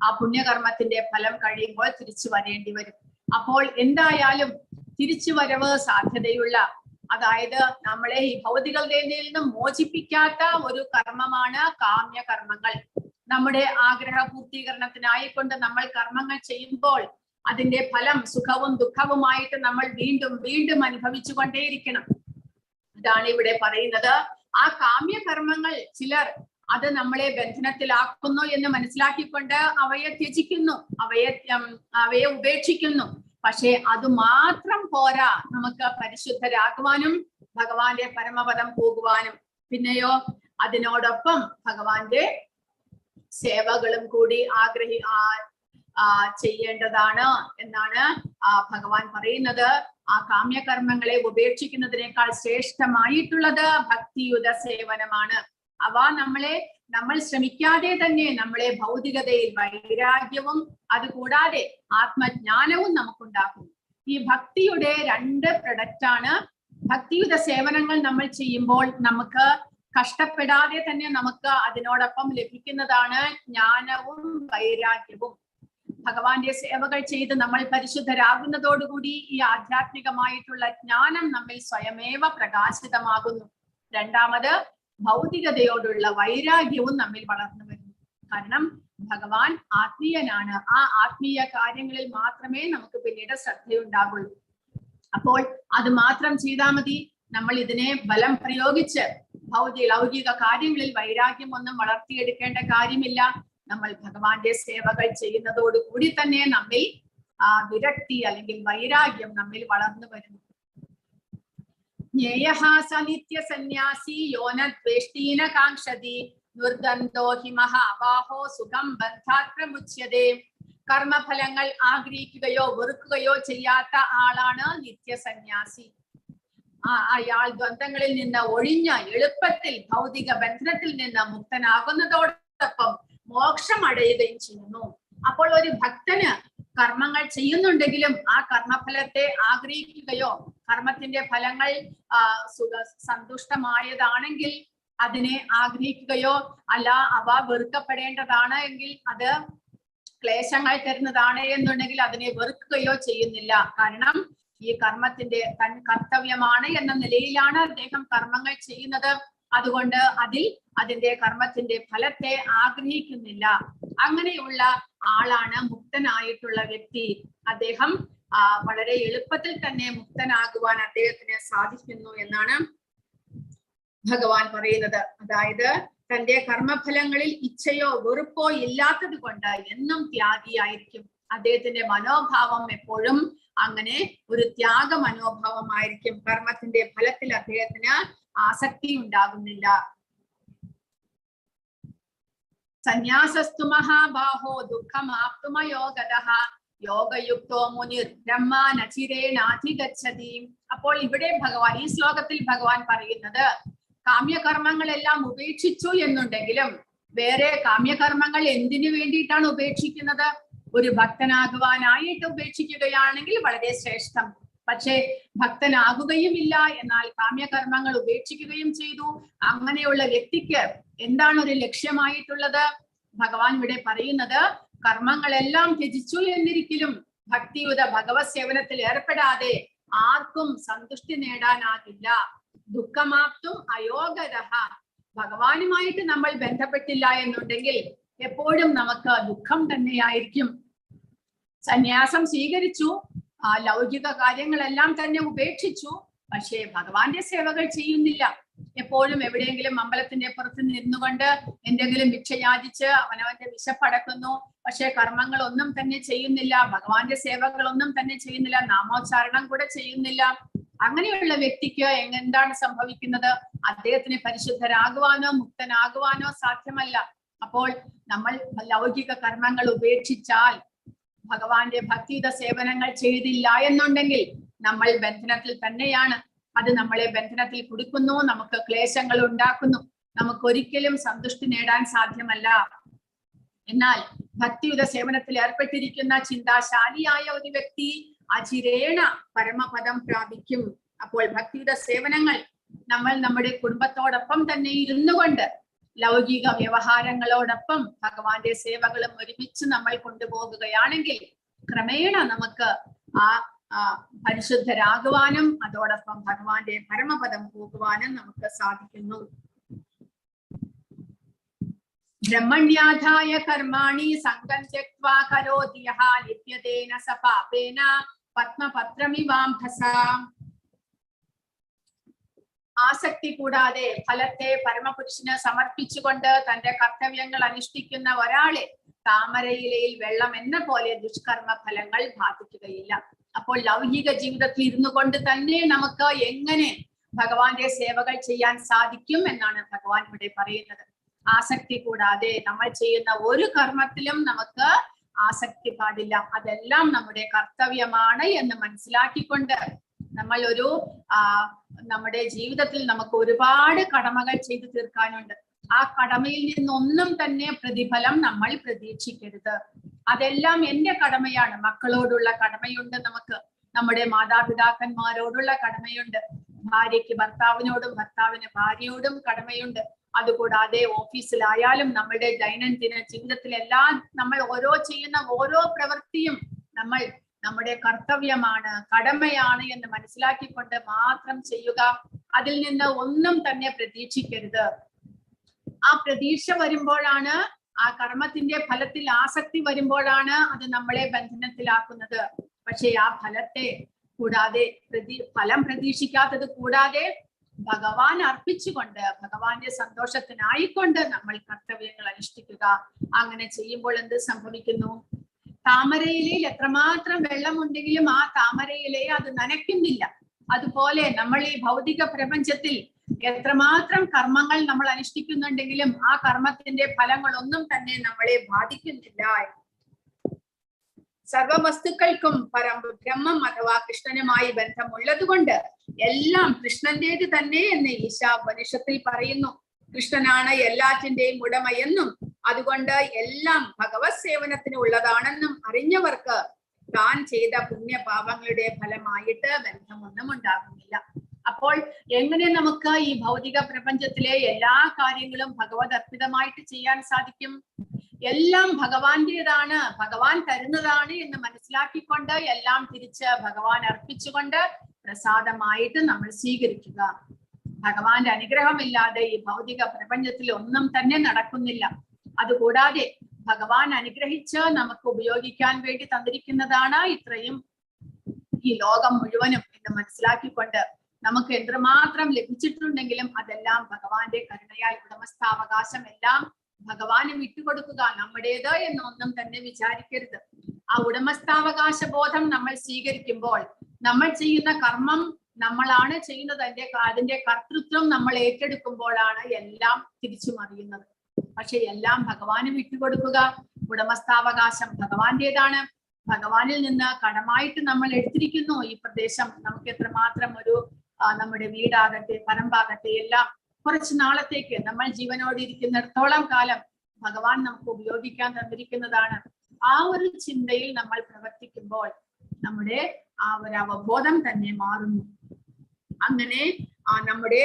ആ പുണ്യകർമ്മത്തിന്റെ ഫലം കഴിയുമ്പോൾ തിരിച്ചു വരേണ്ടി വരും. അപ്പോൾ എന്തായാലും തിരിച്ചു വരവ് സാധ്യതയുള്ള, അതായത് നമ്മളെ ഈ ഭൗതികതയിൽ നിന്നും മോചിപ്പിക്കാത്ത ഒരു കർമ്മമാണ് കാമ്യകർമ്മങ്ങൾ. നമ്മുടെ ആഗ്രഹ പൂർത്തീകരണത്തിനായിക്കൊണ്ട് നമ്മൾ കർമ്മങ്ങൾ ചെയ്യുമ്പോൾ അതിന്റെ ഫലം സുഖവും ദുഃഖവുമായിട്ട് നമ്മൾ വീണ്ടും വീണ്ടും അനുഭവിച്ചു കൊണ്ടേയിരിക്കണം. ഇതാണ് ഇവിടെ പറയുന്നത്. ആ കാമ്യകർമ്മങ്ങൾ ചിലർ അത് നമ്മളെ ബന്ധനത്തിലാക്കുന്നു എന്ന് മനസ്സിലാക്കിക്കൊണ്ട് അവയെ ത്യജിക്കുന്നു, അവയെ ഉപേക്ഷിക്കുന്നു. പക്ഷെ അത് മാത്രം പോരാ നമുക്ക് പരിശുദ്ധരാകുവാനും ഭഗവാന്റെ പരമപദം പോകുവാനും. പിന്നെയോ അതിനോടൊപ്പം ഭഗവാന്റെ സേവകളും കൂടി ചെയ്യേണ്ടതാണ് എന്നാണ് ഭഗവാൻ പറയുന്നത്. ആ കാമ്യകർമ്മങ്ങളെ ഉപേക്ഷിക്കുന്നതിനേക്കാൾ ശ്രേഷ്ഠമായിട്ടുള്ളത് ഭക്തിയുത സേവനമാണ്. അവ നമ്മൾ ശ്രമിക്കാതെ തന്നെ നമ്മളെ ഭൗതികതയിൽ വൈരാഗ്യവും അതുകൂടാതെ ആത്മജ്ഞാനവും നമുക്കുണ്ടാക്കും. ഈ ഭക്തിയുടെ രണ്ട് പ്രൊഡക്റ്റാണ്. ഭക്തിയുത സേവനങ്ങൾ നമ്മൾ ചെയ്യുമ്പോൾ നമുക്ക് കഷ്ടപ്പെടാതെ തന്നെ നമുക്ക് അതിനോടൊപ്പം ലഭിക്കുന്നതാണ് ജ്ഞാനവും വൈരാഗ്യവും. ഭഗവാന്റെ സേവകൾ ചെയ്ത് നമ്മൾ പരിശുദ്ധരാകുന്നതോടുകൂടി ഈ ആധ്യാത്മികമായിട്ടുള്ള ജ്ഞാനം നമ്മിൽ സ്വയമേവ പ്രകാശിതമാകുന്നു. രണ്ടാമത് ഭൗതികതയോടുള്ള വൈരാഗ്യവും നമ്മിൽ വളർന്നു വരുന്നു. കാരണം ഭഗവാൻ ആത്മീയനാണ്. ആ ആത്മീയ കാര്യങ്ങളിൽ മാത്രമേ നമുക്ക് പിന്നീട് ശ്രദ്ധയുണ്ടാകുള്ളൂ. അപ്പോൾ അത് മാത്രം ചെയ്താൽ മതി. നമ്മൾ ഇതിനെ ബലം പ്രയോഗിച്ച് ലൗകിക കാര്യങ്ങളിൽ വൈരാഗ്യം ഒന്നും വളർത്തിയെടുക്കേണ്ട കാര്യമില്ല. നമ്മൾ ഭഗവാന്റെ സേവകൾ ചെയ്യുന്നതോടുകൂടി തന്നെ നമ്മിൽ വിരക്തി അല്ലെങ്കിൽ വൈരാഗ്യം നമ്മിൽ വളർന്നു വരുന്നു. ജ്ഞേയഃ സ നിത്യ സന്യാസി യോന ദ്വേഷ്ടീന കാംക്ഷതി നിർഗന്ധോ ഹിമഃ അബാഹോ സുഖം ബന്ധാത് പ്രമുച്യതേ. കർമ്മഫലങ്ങൾ ആഗ്രഹിക്കുകയോ വെറുക്കുകയോ ചെയ്യാത്ത ആളാണ് നിത്യസന്യാസി. അയാൾ ദ്വന്ദ്ങ്ങളിൽ നിന്ന് ഒഴിഞ്ഞ എളുപ്പത്തിൽ ഭൗതിക ബന്ധനത്തിൽ നിന്ന് മുക്തനാകുന്നതോടൊപ്പം മോക്ഷം അടയുകയും ചെയ്യുന്നു. അപ്പോൾ ഒരു ഭക്തന് കർമ്മങ്ങൾ ചെയ്യുന്നുണ്ടെങ്കിലും ആ കർമ്മഫലത്തെ ആഗ്രഹിക്കുകയോ കർമ്മത്തിന്റെ ഫലങ്ങൾ സന്തുഷ്ടമായതാണെങ്കിൽ അതിനെ ആഗ്രഹിക്കുകയോ അല്ല അവ വെറുക്കപ്പെടേണ്ടതാണ് എങ്കിൽ അത് ക്ലേശങ്ങൾ തരുന്നതാണ് എന്നുണ്ടെങ്കിൽ അതിനെ വെറുക്കുകയോ ചെയ്യുന്നില്ല. കാരണം ഈ കർമ്മത്തിന്റെ തൻ കർത്തവ്യമാണ് എന്ന നിലയിലാണ് അദ്ദേഹം കർമ്മങ്ങൾ ചെയ്യുന്നത്. അതുകൊണ്ട് അതിന്റെ കർമ്മത്തിന്റെ ഫലത്തെ ആഗ്രഹിക്കുന്നില്ല. അങ്ങനെയുള്ള ആളാണ് മുക്തനായിട്ടുള്ള വ്യക്തി. അദ്ദേഹം വളരെ എളുപ്പത്തിൽ തന്നെ മുക്തനാകുവാൻ അദ്ദേഹത്തിന് സാധിക്കുന്നു എന്നാണ് ഭഗവാൻ പറയുന്നത്. അതായത് തന്റെ കർമ്മഫലങ്ങളിൽ ഇച്ഛയോ വെറുപ്പോ ഇല്ലാത്തത് കൊണ്ട് എന്നും ത്യാഗിയായിരിക്കും. അദ്ദേഹത്തിന്റെ മനോഭാവം എപ്പോഴും അങ്ങനെ ഒരു ത്യാഗ മനോഭാവമായിരിക്കും. കർമ്മത്തിന്റെ ഫലത്തിൽ അദ്ദേഹത്തിന് ആസക്തി ഉണ്ടാകുന്നില്ല. സന്യാസസ്തു മഹാബാഹോ ദുഃഖമാപ്തുമയോഗതഃ യോഗയുക്തോ മുനിർ ബ്രഹ്മാനചിരേണാധിഗച്ഛതി. അപ്പോൾ ഇവിടെ ഭഗവാൻ, ഈ ശ്ലോകത്തിൽ ഭഗവാൻ പറയുന്നത്, കാമ്യകർമ്മങ്ങളെല്ലാം ഉപേക്ഷിച്ചു എന്നുണ്ടെങ്കിലും വേറെ കാമ്യകർമ്മങ്ങൾ എന്തിനു വേണ്ടിയിട്ടാണ് ഉപേക്ഷിക്കുന്നത്? ഒരു ഭക്തനാകുവാനായിട്ട് ഉപേക്ഷിക്കുകയാണെങ്കിൽ വളരെ ശ്രേഷ്ഠം. പക്ഷേ ഭക്തനാകുകയുമില്ല, എന്നാൽ കാമ്യകർമ്മങ്ങൾ ഉപേക്ഷിക്കുകയും ചെയ്തു. അങ്ങനെയുള്ള വ്യക്തിക്ക് എന്താണ് ഒരു ലക്ഷ്യമായിട്ടുള്ളത്? ഭഗവാൻ ഇവിടെ പറയുന്നത്, കർമ്മങ്ങളെല്ലാം ത്യജിച്ചു എന്നിരിക്കലും ഭക്തിയുത ഭഗവത് സേവനത്തിൽ ഏർപ്പെടാതെ ആർക്കും സന്തുഷ്ടി നേടാനാകില്ല. ദുഃഖമാപ്തും അയോഗരഹ. ഭഗവാനുമായിട്ട് നമ്മൾ ബന്ധപ്പെട്ടില്ല എന്നുണ്ടെങ്കിൽ എപ്പോഴും നമുക്ക് ദുഃഖം തന്നെയായിരിക്കും. സന്യാസം സ്വീകരിച്ചു, ലൗകിക കാര്യങ്ങളെല്ലാം തന്നെ ഉപേക്ഷിച്ചു, പക്ഷേ ഭഗവാന്റെ സേവകൾ ചെയ്യുന്നില്ല. എപ്പോഴും എവിടെയെങ്കിലും അമ്പലത്തിന്റെ പുറത്ത് നിന്നുകൊണ്ട് എന്തെങ്കിലും ഭിക്ഷ യാചിച്ച് അവനവന്റെ വിശപ്പടക്കുന്നു, പക്ഷെ കർമ്മങ്ങളൊന്നും തന്നെ ചെയ്യുന്നില്ല, ഭഗവാന്റെ സേവകളൊന്നും തന്നെ ചെയ്യുന്നില്ല, നാമോച്ചാരണം കൂടെ ചെയ്യുന്നില്ല. അങ്ങനെയുള്ള വ്യക്തിക്ക് എന്താണ് സംഭവിക്കുന്നത്? അദ്ദേഹത്തിന് പരിശുദ്ധരാകുവാനോ മുക്തനാകുവാനോ സാധ്യമല്ല. അപ്പോൾ നമ്മൾ ലൗകിക കർമ്മങ്ങൾ ഉപേക്ഷിച്ചാൽ, ഭഗവാന്റെ ഭക്തിയുത സേവനങ്ങൾ ചെയ്തില്ല എന്നുണ്ടെങ്കിൽ നമ്മൾ ബന്ധനത്തിൽ തന്നെയാണ്. അത് നമ്മളെ ബന്ധനത്തിൽ കുടുക്കുന്നു, നമുക്ക് ക്ലേശങ്ങൾ ഉണ്ടാക്കുന്നു, നമുക്ക് ഒരിക്കലും സന്തുഷ്ടി നേടാൻ സാധ്യമല്ല. എന്നാൽ ഭക്തിയുത സേവനത്തിൽ ഏർപ്പെട്ടിരിക്കുന്ന ചിന്താശാലിയായ ഒരു വ്യക്തി അചിരേണ പരമപദം പ്രാപിക്കും. അപ്പോൾ ഭക്തിയുത സേവനങ്ങൾ നമ്മൾ നമ്മുടെ കുടുംബത്തോടൊപ്പം തന്നെ ഇരുന്നു കൊണ്ട് ലൗകിക വ്യവഹാരങ്ങളോടൊപ്പം ഭഗവാന്റെ സേവകളും ഒരുമിച്ച് നമ്മൾ കൊണ്ടുപോകുകയാണെങ്കിൽ ക്രമേണ നമുക്ക് പരിശുദ്ധരാകുവാനും അതോടൊപ്പം ഭഗവാന്റെ പരമപദം പോകുവാനും നമുക്ക് സാധിക്കുന്നു. ബ്രഹ്മണ്യാധായ കർമാണി സംഗം ത്യക്ത്വാ കരോതി യഃ ലിപ്യതേന സ പാപേന പത്മപത്രമിവാംഭസ. ആസക്തി കൂടാതെ ഫലത്തെ പരമപുരുഷന് സമർപ്പിച്ചുകൊണ്ട് തന്റെ കർത്തവ്യങ്ങൾ അനുഷ്ഠിക്കുന്ന ഒരാളെ താമരയിലയിൽ വെള്ളം എന്ന പോലെ ദുഷ്കർമ്മ ഫലങ്ങൾ ബാധിക്കുകയില്ല. അപ്പോൾ ലൗകിക ജീവിതത്തിൽ ഇരുന്നു കൊണ്ട് തന്നെ നമുക്ക് എങ്ങനെ ഭഗവാന്റെ സേവകൾ ചെയ്യാൻ സാധിക്കും എന്നാണ് ഭഗവാൻ ഇവിടെ പറയുന്നത്. ആസക്തി കൂടാതെ നമ്മൾ ചെയ്യുന്ന ഒരു കർമ്മത്തിലും നമുക്ക് ആസക്തി പാടില്ല. അതെല്ലാം നമ്മുടെ കർത്തവ്യമാണ് എന്ന് മനസ്സിലാക്കിക്കൊണ്ട് നമ്മൾ നമ്മുടെ ജീവിതത്തിൽ നമുക്ക് ഒരുപാട് കടമകൾ ചെയ്തു തീർക്കാനുണ്ട്. ആ കടമയിൽ നിന്നൊന്നും തന്നെ പ്രതിഫലം നമ്മൾ പ്രതീക്ഷിക്കരുത്. അതെല്ലാം എന്റെ കടമയാണ്. മക്കളോടുള്ള കടമയുണ്ട്, നമുക്ക് നമ്മുടെ മാതാപിതാക്കന്മാരോടുള്ള കടമയുണ്ട്, ഭാര്യയ്ക്ക് ഭർത്താവിനോടും ഭർത്താവിന് ഭാര്യയോടും കടമയുണ്ട്. അതുകൂടാതെ ഓഫീസിലായാലും നമ്മുടെ ദൈനംദിന ജീവിതത്തിലെല്ലാം നമ്മൾ ചെയ്യുന്ന ഓരോ പ്രവൃത്തിയും നമ്മുടെ കർത്തവ്യമാണ്, കടമയാണ് എന്ന് മനസ്സിലാക്കിക്കൊണ്ട് മാത്രം ചെയ്യുക. അതിൽ നിന്ന് ഒന്നും തന്നെ പ്രതീക്ഷിക്കരുത്. ആ പ്രതീക്ഷ വരുമ്പോഴാണ്, ആ കർമ്മത്തിന്റെ ഫലത്തിൽ ആസക്തി വരുമ്പോഴാണ് അത് നമ്മളെ ബന്ധനത്തിലാക്കുന്നത്. പക്ഷെ ആ ഫലത്തെ കൂടാതെ ഫലം പ്രതീക്ഷിക്കാത്തത് കൂടാതെ ഭഗവാൻ അർപ്പിച്ചുകൊണ്ട് ഭഗവാന്റെ സന്തോഷത്തിനായിക്കൊണ്ട് നമ്മൾ കർത്തവ്യങ്ങൾ അനുഷ്ഠിക്കുക. അങ്ങനെ ചെയ്യുമ്പോൾ എന്ത് സംഭവിക്കുന്നു? താമരയിലയിൽ എത്രമാത്രം വെള്ളമുണ്ടെങ്കിലും ആ താമരയിലയെ അത് നനയ്ക്കുന്നില്ല. അതുപോലെ നമ്മൾ ഈ ഭൗതിക പ്രപഞ്ചത്തിൽ എത്രമാത്രം കർമ്മങ്ങൾ നമ്മൾ അനുഷ്ഠിക്കുന്നുണ്ടെങ്കിലും ആ കർമ്മത്തിന്റെ ഫലങ്ങളൊന്നും തന്നെ നമ്മളെ ബാധിക്കുന്നില്ല. സർവവസ്തുക്കൾക്കും ബ്രഹ്മം അഥവാ കൃഷ്ണനുമായി ബന്ധമുള്ളത് കൊണ്ട് എല്ലാം കൃഷ്ണന്റേത് തന്നെ എന്ന് ഈശാപനിഷത്തിൽ പറയുന്നു. കൃഷ്ണനാണ് എല്ലാറ്റിന്റെയും ഉടമയെന്നും അതുകൊണ്ട് എല്ലാം ഭഗവത് സേവനത്തിന് ഉള്ളതാണെന്നും അറിഞ്ഞവർക്ക് താൻ ചെയ്ത പുണ്യപാപങ്ങളുടെ ഫലമായിട്ട് ബന്ധമൊന്നും ഉണ്ടാകുന്നില്ല. അപ്പോൾ എങ്ങനെ നമുക്ക് ഈ ഭൗതിക പ്രപഞ്ചത്തിലെ എല്ലാ കാര്യങ്ങളും ഭഗവത് അർപ്പിതമായിട്ട് ചെയ്യാൻ സാധിക്കും? എല്ലാം ഭഗവാന്റേതാണ്, ഭഗവാൻ തരുന്നതാണ് എന്ന് മനസ്സിലാക്കിക്കൊണ്ട് എല്ലാം തിരിച്ച് ഭഗവാൻ അർപ്പിച്ചുകൊണ്ട് പ്രസാദമായിട്ട് നമ്മൾ സ്വീകരിക്കുക. ഭഗവാന്റെ അനുഗ്രഹമില്ലാതെ ഈ ഭൗതിക പ്രപഞ്ചത്തിൽ ഒന്നും തന്നെ നടക്കുന്നില്ല. അതുകൂടാതെ ഭഗവാൻ അനുഗ്രഹിച്ച് നമുക്ക് ഉപയോഗിക്കാൻ വേണ്ടി തന്നിരിക്കുന്നതാണ് ഇത്രയും ഈ ലോകം മുഴുവനും എന്ന് മനസ്സിലാക്കിക്കൊണ്ട് നമുക്ക് എത്രമാത്രം ലഭിച്ചിട്ടുണ്ടെങ്കിലും അതെല്ലാം ഭഗവാന്റെ കരുണയാൽ ഉടമസ്ഥാവകാശം എല്ലാം ഭഗവാന് വിട്ടുകൊടുക്കുക. നമ്മുടേത് എന്നൊന്നും തന്നെ വിചാരിക്കരുത്. ആ ഉടമസ്ഥാവകാശ ബോധം നമ്മൾ സ്വീകരിക്കുമ്പോൾ നമ്മൾ ചെയ്യുന്ന കർമ്മം നമ്മളാണ് ചെയ്യുന്നത്, അതിന്റെ കർത്തൃത്വം നമ്മൾ ഏറ്റെടുക്കുമ്പോഴാണ് എല്ലാം തിരിച്ചു മറിയുന്നത്. പക്ഷെ എല്ലാം ഭഗവാന് വിട്ടുകൊടുക്കുക. ഉടമസ്ഥാവകാശം ഭഗവാന്റേതാണ്. ഭഗവാനിൽ നിന്ന് കടമായിട്ട് നമ്മൾ എടുത്തിരിക്കുന്നു ഈ പ്രദേശം. നമുക്ക് എത്രമാത്രം ഒരു നമ്മുടെ വീടാകട്ടെ പറമ്പാകട്ടെ എല്ലാം കുറച്ച് നാളത്തേക്ക് നമ്മൾ ജീവനോട് ഇരിക്കുന്നിടത്തോളം കാലം ഭഗവാൻ നമുക്ക് ഉപയോഗിക്കാൻ തന്നിരിക്കുന്നതാണ്. ആ ഒരു ചിന്തയിൽ നമ്മൾ പ്രവർത്തിക്കുമ്പോൾ നമ്മുടെ ആ ഒരു അവബോധം തന്നെ മാറുന്നു. അങ്ങനെ നമ്മുടെ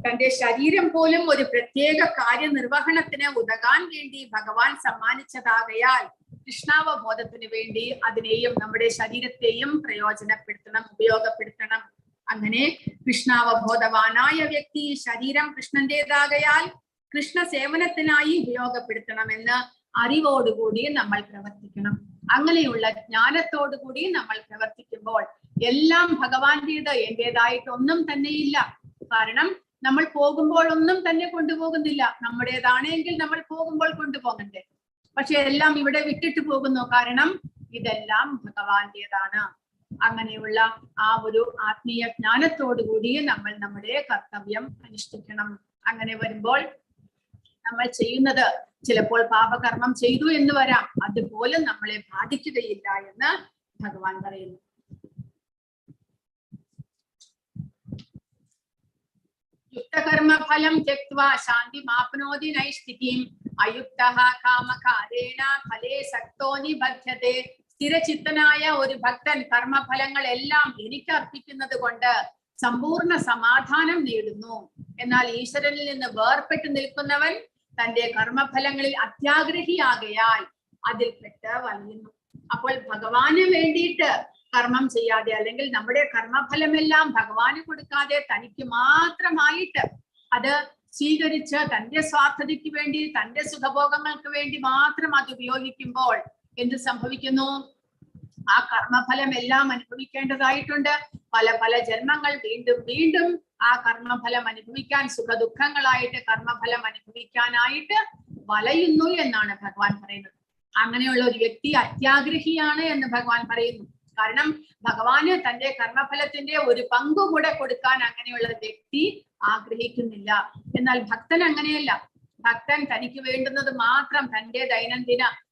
തന്റെ ശരീരം പോലും ഒരു പ്രത്യേക കാര്യനിർവഹണത്തിന് ഉതകാൻ വേണ്ടി ഭഗവാൻ സമ്മാനിച്ചതാകയാൽ കൃഷ്ണാവബോധത്തിന് വേണ്ടി അതിനെയും നമ്മുടെ ശരീരത്തെയും പ്രയോജനപ്പെടുത്തണം, ഉപയോഗപ്പെടുത്തണം. അങ്ങനെ കൃഷ്ണാവബോധവാനായ വ്യക്തി ശരീരം കൃഷ്ണന്റേതാകയാൽ കൃഷ്ണ സേവനത്തിനായി ഉപയോഗപ്പെടുത്തണമെന്ന് അറിവോടുകൂടി നമ്മൾ പ്രവർത്തിക്കണം. അങ്ങനെയുള്ള ജ്ഞാനത്തോടുകൂടി നമ്മൾ പ്രവർത്തിക്കുമ്പോൾ എല്ലാം ഭഗവാന്റേത്, എന്റേതായിട്ട് ഒന്നും തന്നെയില്ല. കാരണം നമ്മൾ പോകുമ്പോൾ ഒന്നും തന്നെ കൊണ്ടുപോകുന്നില്ല. നമ്മുടേതാണെങ്കിൽ നമ്മൾ പോകുമ്പോൾ കൊണ്ടുപോകണ്ടേ, പക്ഷെ എല്ലാം ഇവിടെ വിട്ടിട്ട് പോകുന്നു. കാരണം ഇതെല്ലാം ഭഗവാന്റേതാണ്. അങ്ങനെയുള്ള ആ ഒരു ആത്മീയ ജ്ഞാനത്തോടുകൂടി നമ്മൾ നമ്മുടെ കർത്തവ്യം അനുഷ്ഠിക്കണം. അങ്ങനെ വരുമ്പോൾ നമ്മൾ ചെയ്യുന്നത് ചിലപ്പോൾ പാപകർമ്മം ചെയ്തു എന്ന് വരാം, അതുപോലും നമ്മളെ ബാധിക്കുകയില്ല എന്ന് ഭഗവാൻ പറയുന്നു. യുക്തകർമ്മ ഫലം ത്യക്ത്വാ ശാന്തി മാപ്നോതി നൈഷ്ഠികീം അയുക്തഃ കാമകാരേണ ഫലേ സക്തോ നിബധ്യതേ. സ്ഥിരചിത്തനായ ഒരു ഭക്തൻ കർമ്മഫലങ്ങൾ എല്ലാം എനിക്ക് അർപ്പിക്കുന്നത് കൊണ്ട് സമ്പൂർണ്ണ സമാധാനം നേടുന്നു. എന്നാൽ ഈശ്വരനിൽ നിന്ന് വേർപെട്ട് നിൽക്കുന്നവൻ തന്റെ കർമ്മഫലങ്ങളിൽ അത്യാഗ്രഹിയാകയാൽ അതിൽപ്പെട്ട് വലയുന്നു. അപ്പോൾ ഭഗവാന് വേണ്ടിയിട്ട് കർമ്മം ചെയ്യാതെ, അല്ലെങ്കിൽ നമ്മുടെ കർമ്മഫലമെല്ലാം ഭഗവാന് കൊടുക്കാതെ തനിക്ക് മാത്രമായിട്ട് അത് സ്വീകരിച്ച് തന്റെ സ്വാർത്ഥതയ്ക്ക് വേണ്ടി, തന്റെ സുഖഭോഗങ്ങൾക്ക് വേണ്ടി മാത്രം അത് ഉപയോഗിക്കുമ്പോൾ എന്ത് സംഭവിക്കുന്നു? ആ കർമ്മഫലം എല്ലാം അനുഭവിക്കേണ്ടതായിട്ടുണ്ട്. പല പല ജന്മങ്ങൾ വീണ്ടും വീണ്ടും ആ കർമ്മഫലം അനുഭവിക്കാൻ, സുഖദുഃഖങ്ങളായിട്ട് കർമ്മഫലം അനുഭവിക്കാനായിട്ട് വലയുന്നു എന്നാണ് ഭഗവാൻ പറയുന്നത്. അങ്ങനെയുള്ള ഒരു വ്യക്തി അത്യാഗ്രഹിയാണ് എന്ന് ഭഗവാൻ പറയുന്നു. കാരണം ഭഗവാന് തന്റെ കർമ്മഫലത്തിന്റെ ഒരു പങ്കു കൂടെ കൊടുക്കാൻ അങ്ങനെയുള്ള വ്യക്തി ആഗ്രഹിക്കുന്നില്ല. എന്നാൽ ഭക്തൻ അങ്ങനെയല്ല. ഭക്തൻ തനിക്ക് വേണ്ടുന്നത് മാത്രം തന്റെ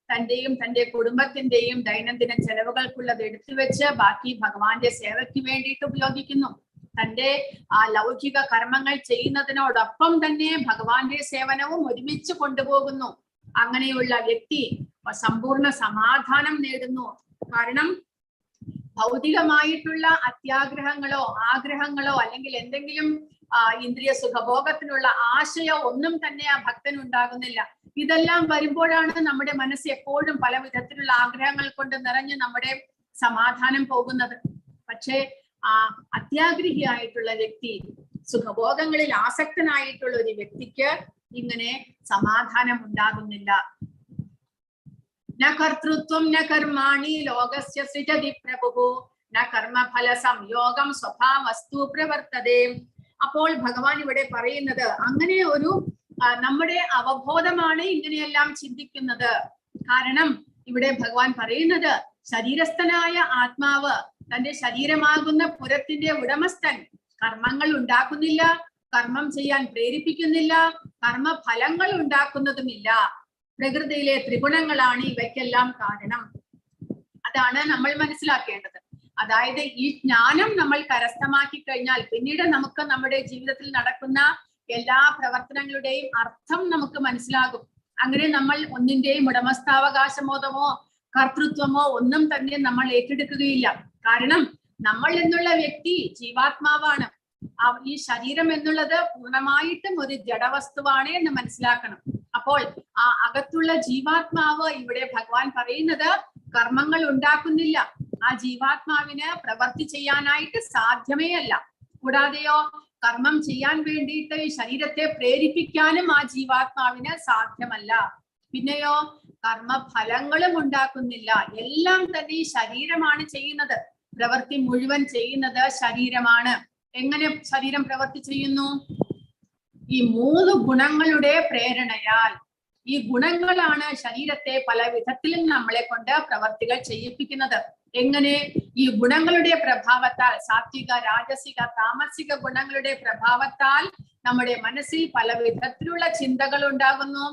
തന്റെയും തന്റെ കുടുംബത്തിന്റെയും ദൈനംദിന ചെലവുകൾക്കുള്ളത് എടുത്തു വെച്ച് ബാക്കി ഭഗവാന്റെ സേവയ്ക്ക് വേണ്ടിയിട്ട് ഉപയോഗിക്കുന്നു. തന്റെ ആ ലൗകിക കർമ്മങ്ങൾ ചെയ്യുന്നതിനോടൊപ്പം തന്നെ ഭഗവാന്റെ സേവനവും ഒരുമിച്ച് കൊണ്ടുപോകുന്നു. അങ്ങനെയുള്ള വ്യക്തി സമ്പൂർണ്ണ സമാധാനം നേടുന്നു. കാരണം ഭൗതികമായിട്ടുള്ള അത്യാഗ്രഹങ്ങളോ ആഗ്രഹങ്ങളോ അല്ലെങ്കിൽ എന്തെങ്കിലും ഇന്ദ്രിയ സുഖഭോഗത്തിനുള്ള ആശയോ ഒന്നും തന്നെ ആ ഭക്തൻ ഉണ്ടാകുന്നില്ല. ഇതെല്ലാം വരുമ്പോഴാണ് നമ്മുടെ മനസ്സ് എപ്പോഴും പല വിധത്തിലുള്ള ആഗ്രഹങ്ങൾ കൊണ്ട് നിറഞ്ഞ് നമ്മുടെ സമാധാനം പോകുന്നത്. പക്ഷേ ആ അത്യാഗ്രഹിയായിട്ടുള്ള വ്യക്തി, സുഖഭോഗങ്ങളിൽ ആസക്തനായിട്ടുള്ള ഒരു വ്യക്തിക്ക് ഇങ്ങനെ സമാധാനം ഉണ്ടാകുന്നില്ല. ന കർത്തൃത്വം ന കർമാണി ലോകസ്യ സൃജതി പ്രഭുഃ ന കർമ്മഫല സംയോഗം സ്വഭാവസ്തു പ്രവർത്തതേ. അപ്പോൾ ഭഗവാൻ ഇവിടെ പറയുന്നത് അങ്ങനെ ഒരു നമ്മുടെ അവബോധമാണ് ഇങ്ങനെയെല്ലാം ചിന്തിക്കുന്നത്. കാരണം ഇവിടെ ഭഗവാൻ പറയുന്നത് ശരീരസ്ഥനായ ആത്മാവ്, തന്റെ ശരീരമാകുന്ന പുരത്തിന്റെ ഉടമസ്ഥൻ കർമ്മങ്ങൾ ഉണ്ടാക്കുന്നില്ല, കർമ്മം ചെയ്യാൻ പ്രേരിപ്പിക്കുന്നില്ല, കർമ്മഫലങ്ങൾ ഉണ്ടാക്കുന്നതുമില്ല. പ്രകൃതിയിലെ ത്രിഗുണങ്ങളാണ് ഇവയ്ക്കെല്ലാം കാരണം. അതാണ് നമ്മൾ മനസ്സിലാക്കേണ്ടത്. അതായത് ഈ ജ്ഞാനം നമ്മൾ കരസ്ഥമാക്കി കഴിഞ്ഞാൽ പിന്നീട് നമുക്ക് നമ്മുടെ ജീവിതത്തിൽ നടക്കുന്ന എല്ലാ പ്രവർത്തനങ്ങളുടെയും അർത്ഥം നമുക്ക് മനസ്സിലാകും. അങ്ങനെ നമ്മൾ ഒന്നിന്റെയും ഉടമസ്ഥാവകാശബോധമോ കർത്തൃത്വമോ ഒന്നും തന്നെ നമ്മൾ ഏറ്റെടുക്കുകയില്ല. കാരണം നമ്മൾ എന്നുള്ള വ്യക്തി ജീവാത്മാവാണ്. ഈ ശരീരം എന്നുള്ളത് പൂർണ്ണമായിട്ടും ഒരു ജഡവസ്തുവാണ് എന്ന് മനസ്സിലാക്കണം. അപ്പോൾ ആ അകത്തുള്ള ജീവാത്മാവ് ഇവിടെ ഭഗവാൻ പറയുന്നത് കർമ്മങ്ങൾ ഉണ്ടാക്കുന്നില്ല. ആ ജീവാത്മാവിന് പ്രവൃത്തി ചെയ്യാനായിട്ട് സാധ്യമേ അല്ല. കൂടാതെയോ കർമ്മം ചെയ്യാൻ വേണ്ടിയിട്ട് ഈ ശരീരത്തെ പ്രേരിപ്പിക്കാനും ആ ജീവാത്മാവിന് സാധ്യമല്ല. പിന്നെയോ കർമ്മഫലങ്ങളും ഉണ്ടാക്കുന്നില്ല. എല്ലാം തന്നെ ഈ ശരീരമാണ് ചെയ്യുന്നത്. പ്രവൃത്തി മുഴുവൻ ചെയ്യുന്നത് ശരീരമാണ്. എങ്ങനെ ശരീരം പ്രവൃത്തി ചെയ്യുന്നു? ഈ 3 ഗുണങ്ങളുടെ പ്രേരണയാൽ. ഈ ഗുണങ്ങളാണ് ശരീരത്തെ പല വിധത്തിലും നമ്മളെ കൊണ്ട് പ്രവർത്തികൾ ചെയ്യിപ്പിക്കുന്നത്. എങ്ങനെ? ഈ ഗുണങ്ങളുടെ പ്രഭാവത്താൽ, സാത്വിക, രാജസിക, താമസിക ഗുണങ്ങളുടെ പ്രഭാവത്താൽ നമ്മുടെ മനസ്സിൽ പല വിധത്തിലുള്ള ചിന്തകൾ ഉണ്ടാകുന്നു.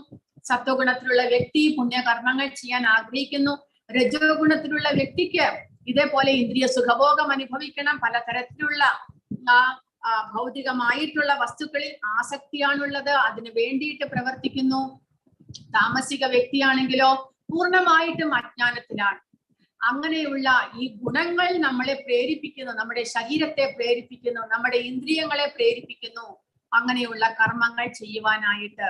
സത്വഗുണത്തിലുള്ള വ്യക്തി പുണ്യകർമ്മങ്ങൾ ചെയ്യാൻ ആഗ്രഹിക്കുന്നു. രജോ ഗുണത്തിലുള്ള വ്യക്തിക്ക് ഇതേപോലെ ഇന്ദ്രിയ സുഖഭോഗം അനുഭവിക്കണം. പലതരത്തിലുള്ള ഭൗതികമായിട്ടുള്ള വസ്തുക്കളിൽ ആസക്തിയാണുള്ളത്, അതിനു വേണ്ടിയിട്ട് പ്രവർത്തിക്കുന്നു. താമസിക വ്യക്തിയാണെങ്കിലോ പൂർണ്ണമായിട്ടും അജ്ഞാനത്തിലാണ്. അങ്ങനെയുള്ള ഈ ഗുണങ്ങൾ നമ്മളെ പ്രേരിപ്പിക്കുന്നു, നമ്മുടെ ശരീരത്തെ പ്രേരിപ്പിക്കുന്നു, നമ്മുടെ ഇന്ദ്രിയങ്ങളെ പ്രേരിപ്പിക്കുന്നു അങ്ങനെയുള്ള കർമ്മങ്ങൾ ചെയ്യുവാനായിട്ട്.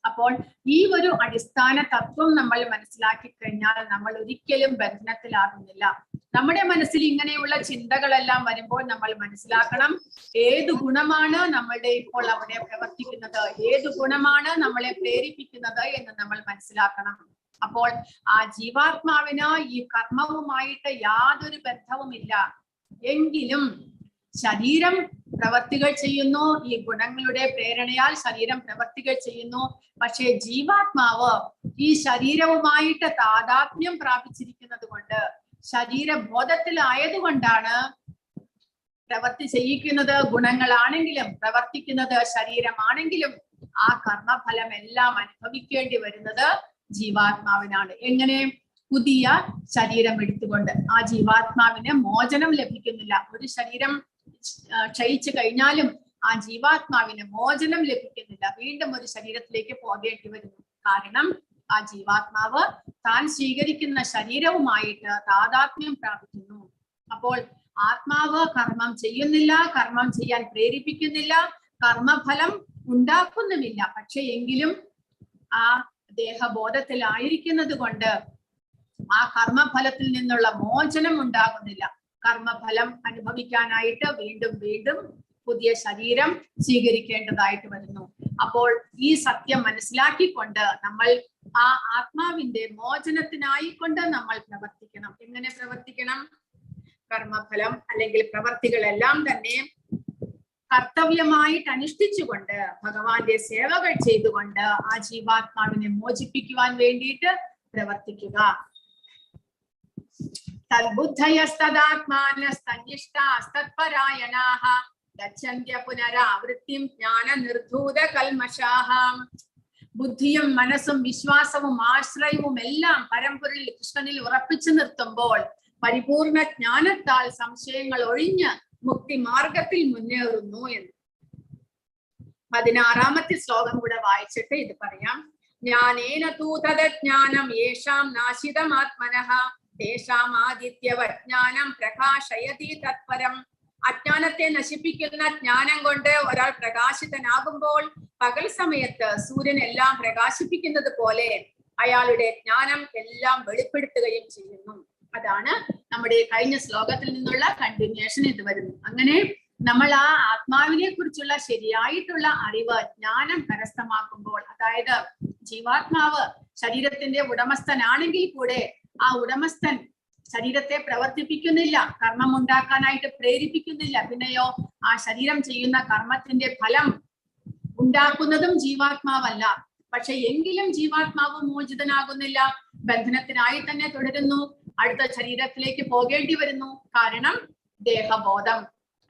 അപ്പോൾ ഈ ഒരു അടിസ്ഥാന തത്വം നമ്മൾ മനസ്സിലാക്കി കഴിഞ്ഞാൽ നമ്മൾ ഒരിക്കലും ബന്ധനത്തിലാകുന്നില്ല. നമ്മുടെ മനസ്സിൽ ഇങ്ങനെയുള്ള ചിന്തകളെല്ലാം വരുമ്പോൾ നമ്മൾ മനസ്സിലാക്കണം, ഏത് ഗുണമാണ് നമ്മളുടെ ഇപ്പോൾ അവിടെ പ്രവർത്തിക്കുന്നത്, ഏത് ഗുണമാണ് നമ്മളെ പ്രേരിപ്പിക്കുന്നത് എന്ന് നമ്മൾ മനസ്സിലാക്കണം. അപ്പോൾ ആ ജീവാത്മാവിന് ഈ കർമ്മവുമായിട്ട് യാതൊരു ബന്ധവുമില്ല. എങ്കിലും ശരീരം പ്രവർത്തികൾ ചെയ്യുന്നു, ഈ ഗുണങ്ങളുടെ പ്രേരണയാൽ ശരീരം പ്രവർത്തികൾ ചെയ്യുന്നു. പക്ഷേ ജീവാത്മാവ് ഈ ശരീരവുമായിട്ട് താദാത്മ്യം പ്രാപിച്ചിരിക്കുന്നത് കൊണ്ട്, ശരീരബോധത്തിലായതുകൊണ്ടാണ് പ്രവർത്തി ചെയ്യിക്കുന്നത്. ഗുണങ്ങളാണെങ്കിലും പ്രവർത്തിക്കുന്നത് ശരീരമാണെങ്കിലും ആ കർമ്മഫലം എല്ലാം അനുഭവിക്കേണ്ടി വരുന്നത് ജീവാത്മാവിനാണ്. എങ്ങനെ? പുതിയ ശരീരം എടുത്തുകൊണ്ട്. ആ ജീവാത്മാവിന് മോചനം ലഭിക്കുന്നില്ല. ഒരു ശരീരം ക്ഷയിച്ചു കഴിഞ്ഞാലും ആ ജീവാത്മാവിന് മോചനം ലഭിക്കുന്നില്ല. വീണ്ടും ഒരു ശരീരത്തിലേക്ക് പോകേണ്ടി വരുന്നു. കാരണം ആ ജീവാത്മാവ് താൻ സ്വീകരിക്കുന്ന ശരീരവുമായിട്ട് താദാത്മ്യം പ്രാപിക്കുന്നു. അപ്പോൾ ആത്മാവ് കർമ്മം ചെയ്യുന്നില്ല, കർമ്മം ചെയ്യാൻ പ്രേരിപ്പിക്കുന്നില്ല, കർമ്മഫലം ഉണ്ടാക്കുന്നുമില്ല. പക്ഷെ എങ്കിലും ആ ദേഹബോധത്തിലായിരിക്കുന്നത് കൊണ്ട് ആ കർമ്മഫലത്തിൽ നിന്നുള്ള മോചനം ഉണ്ടാകുന്നില്ല. കർമ്മഫലം അനുഭവിക്കാനായിട്ട് വീണ്ടും വീണ്ടും പുതിയ ശരീരം സ്വീകരിക്കേണ്ടതായിട്ട് വരുന്നു. അപ്പോൾ ഈ സത്യം മനസ്സിലാക്കിക്കൊണ്ട് നമ്മൾ ആ ആത്മാവിന്റെ മോചനത്തിനായിക്കൊണ്ട് നമ്മൾ പ്രവർത്തിക്കണം. എങ്ങനെ പ്രവർത്തിക്കണം? കർമ്മഫലം അല്ലെങ്കിൽ പ്രവർത്തികളെല്ലാം തന്നെ കർത്തവ്യമായിട്ട് അനുഷ്ഠിച്ചുകൊണ്ട്, ഭഗവാന്റെ സേവകൾ ചെയ്തുകൊണ്ട് ആ ജീവാത്മാവിനെ മോചിപ്പിക്കുവാൻ വേണ്ടിയിട്ട് പ്രവർത്തിക്കുക. തദ്ബുദ്ധയസ്തദാത്മാനസ്തന്യിഷ്ടാസ്തത്പരായണാഃ ഗച്ഛന്ത്യ പുനരാവൃത്തിം ജ്ഞാനനിർധൂത കൽമഷാഃ. ബുദ്ധിയും മനസ്സും വിശ്വാസവും ആശ്രയവും എല്ലാം പരമ്പൊരുളിൽ കൃഷ്ണനിൽ ഉറപ്പിച്ചു നിർത്തുമ്പോൾ പരിപൂർണ ജ്ഞാനത്താൽ സംശയങ്ങൾ ഒഴിഞ്ഞ് മുക്തി മാർഗത്തിൽ മുന്നേറുന്നു എന്ന്. 16ാമത്തെ ശ്ലോകം കൂടെ വായിച്ചിട്ട് ഇത് പറയാം. ജ്ഞാനേന തൂ തദജ്ഞാനം യേഷാം നാശിതമാത്മനഃ തേഷാം ആദിത്യവജ്ഞാനം പ്രകാശയതി തത്പരം. അജ്ഞാനത്തെ നശിപ്പിക്കുന്ന ജ്ഞാനം കൊണ്ട് ഒരാൾ പ്രകാശിതനാകുമ്പോൾ പകൽ സമയത്ത് സൂര്യൻ എല്ലാം പ്രകാശിപ്പിക്കുന്നത് പോലെ അയാളുടെ ജ്ഞാനം എല്ലാം വെളിപ്പെടുത്തുകയും ചെയ്യുന്നു. അതാണ് നമ്മുടെ കഴിഞ്ഞ ശ്ലോകത്തിൽ നിന്നുള്ള കണ്ടിന്യൂഷൻ ഇത് വരുന്നു. അങ്ങനെ നമ്മൾ ആ ആത്മാവിനെ കുറിച്ചുള്ള ശരിയായിട്ടുള്ള അറിവ്, ജ്ഞാനം കരസ്ഥമാക്കുമ്പോൾ, അതായത് ജീവാത്മാവ് ശരീരത്തിന്റെ ഉടമസ്ഥനാണെങ്കിൽ കൂടെ ആ ഉടമസ്ഥൻ ശരീരത്തെ പ്രവർത്തിപ്പിക്കുന്നില്ല, കർമ്മം ഉണ്ടാക്കാനായിട്ട് പ്രേരിപ്പിക്കുന്നില്ല. പിന്നെയോ ആ ശരീരം ചെയ്യുന്ന കർമ്മത്തിന്റെ ഫലം ഉണ്ടാക്കുന്നതും ജീവാത്മാവല്ല. പക്ഷെ എങ്കിലും ജീവാത്മാവ് മോചിതനാകുന്നില്ല, ബന്ധനത്തിനായി തന്നെ തുടരുന്നു, അടുത്ത ശരീരത്തിലേക്ക് പോകേണ്ടി വരുന്നു. കാരണം ദേഹബോധം,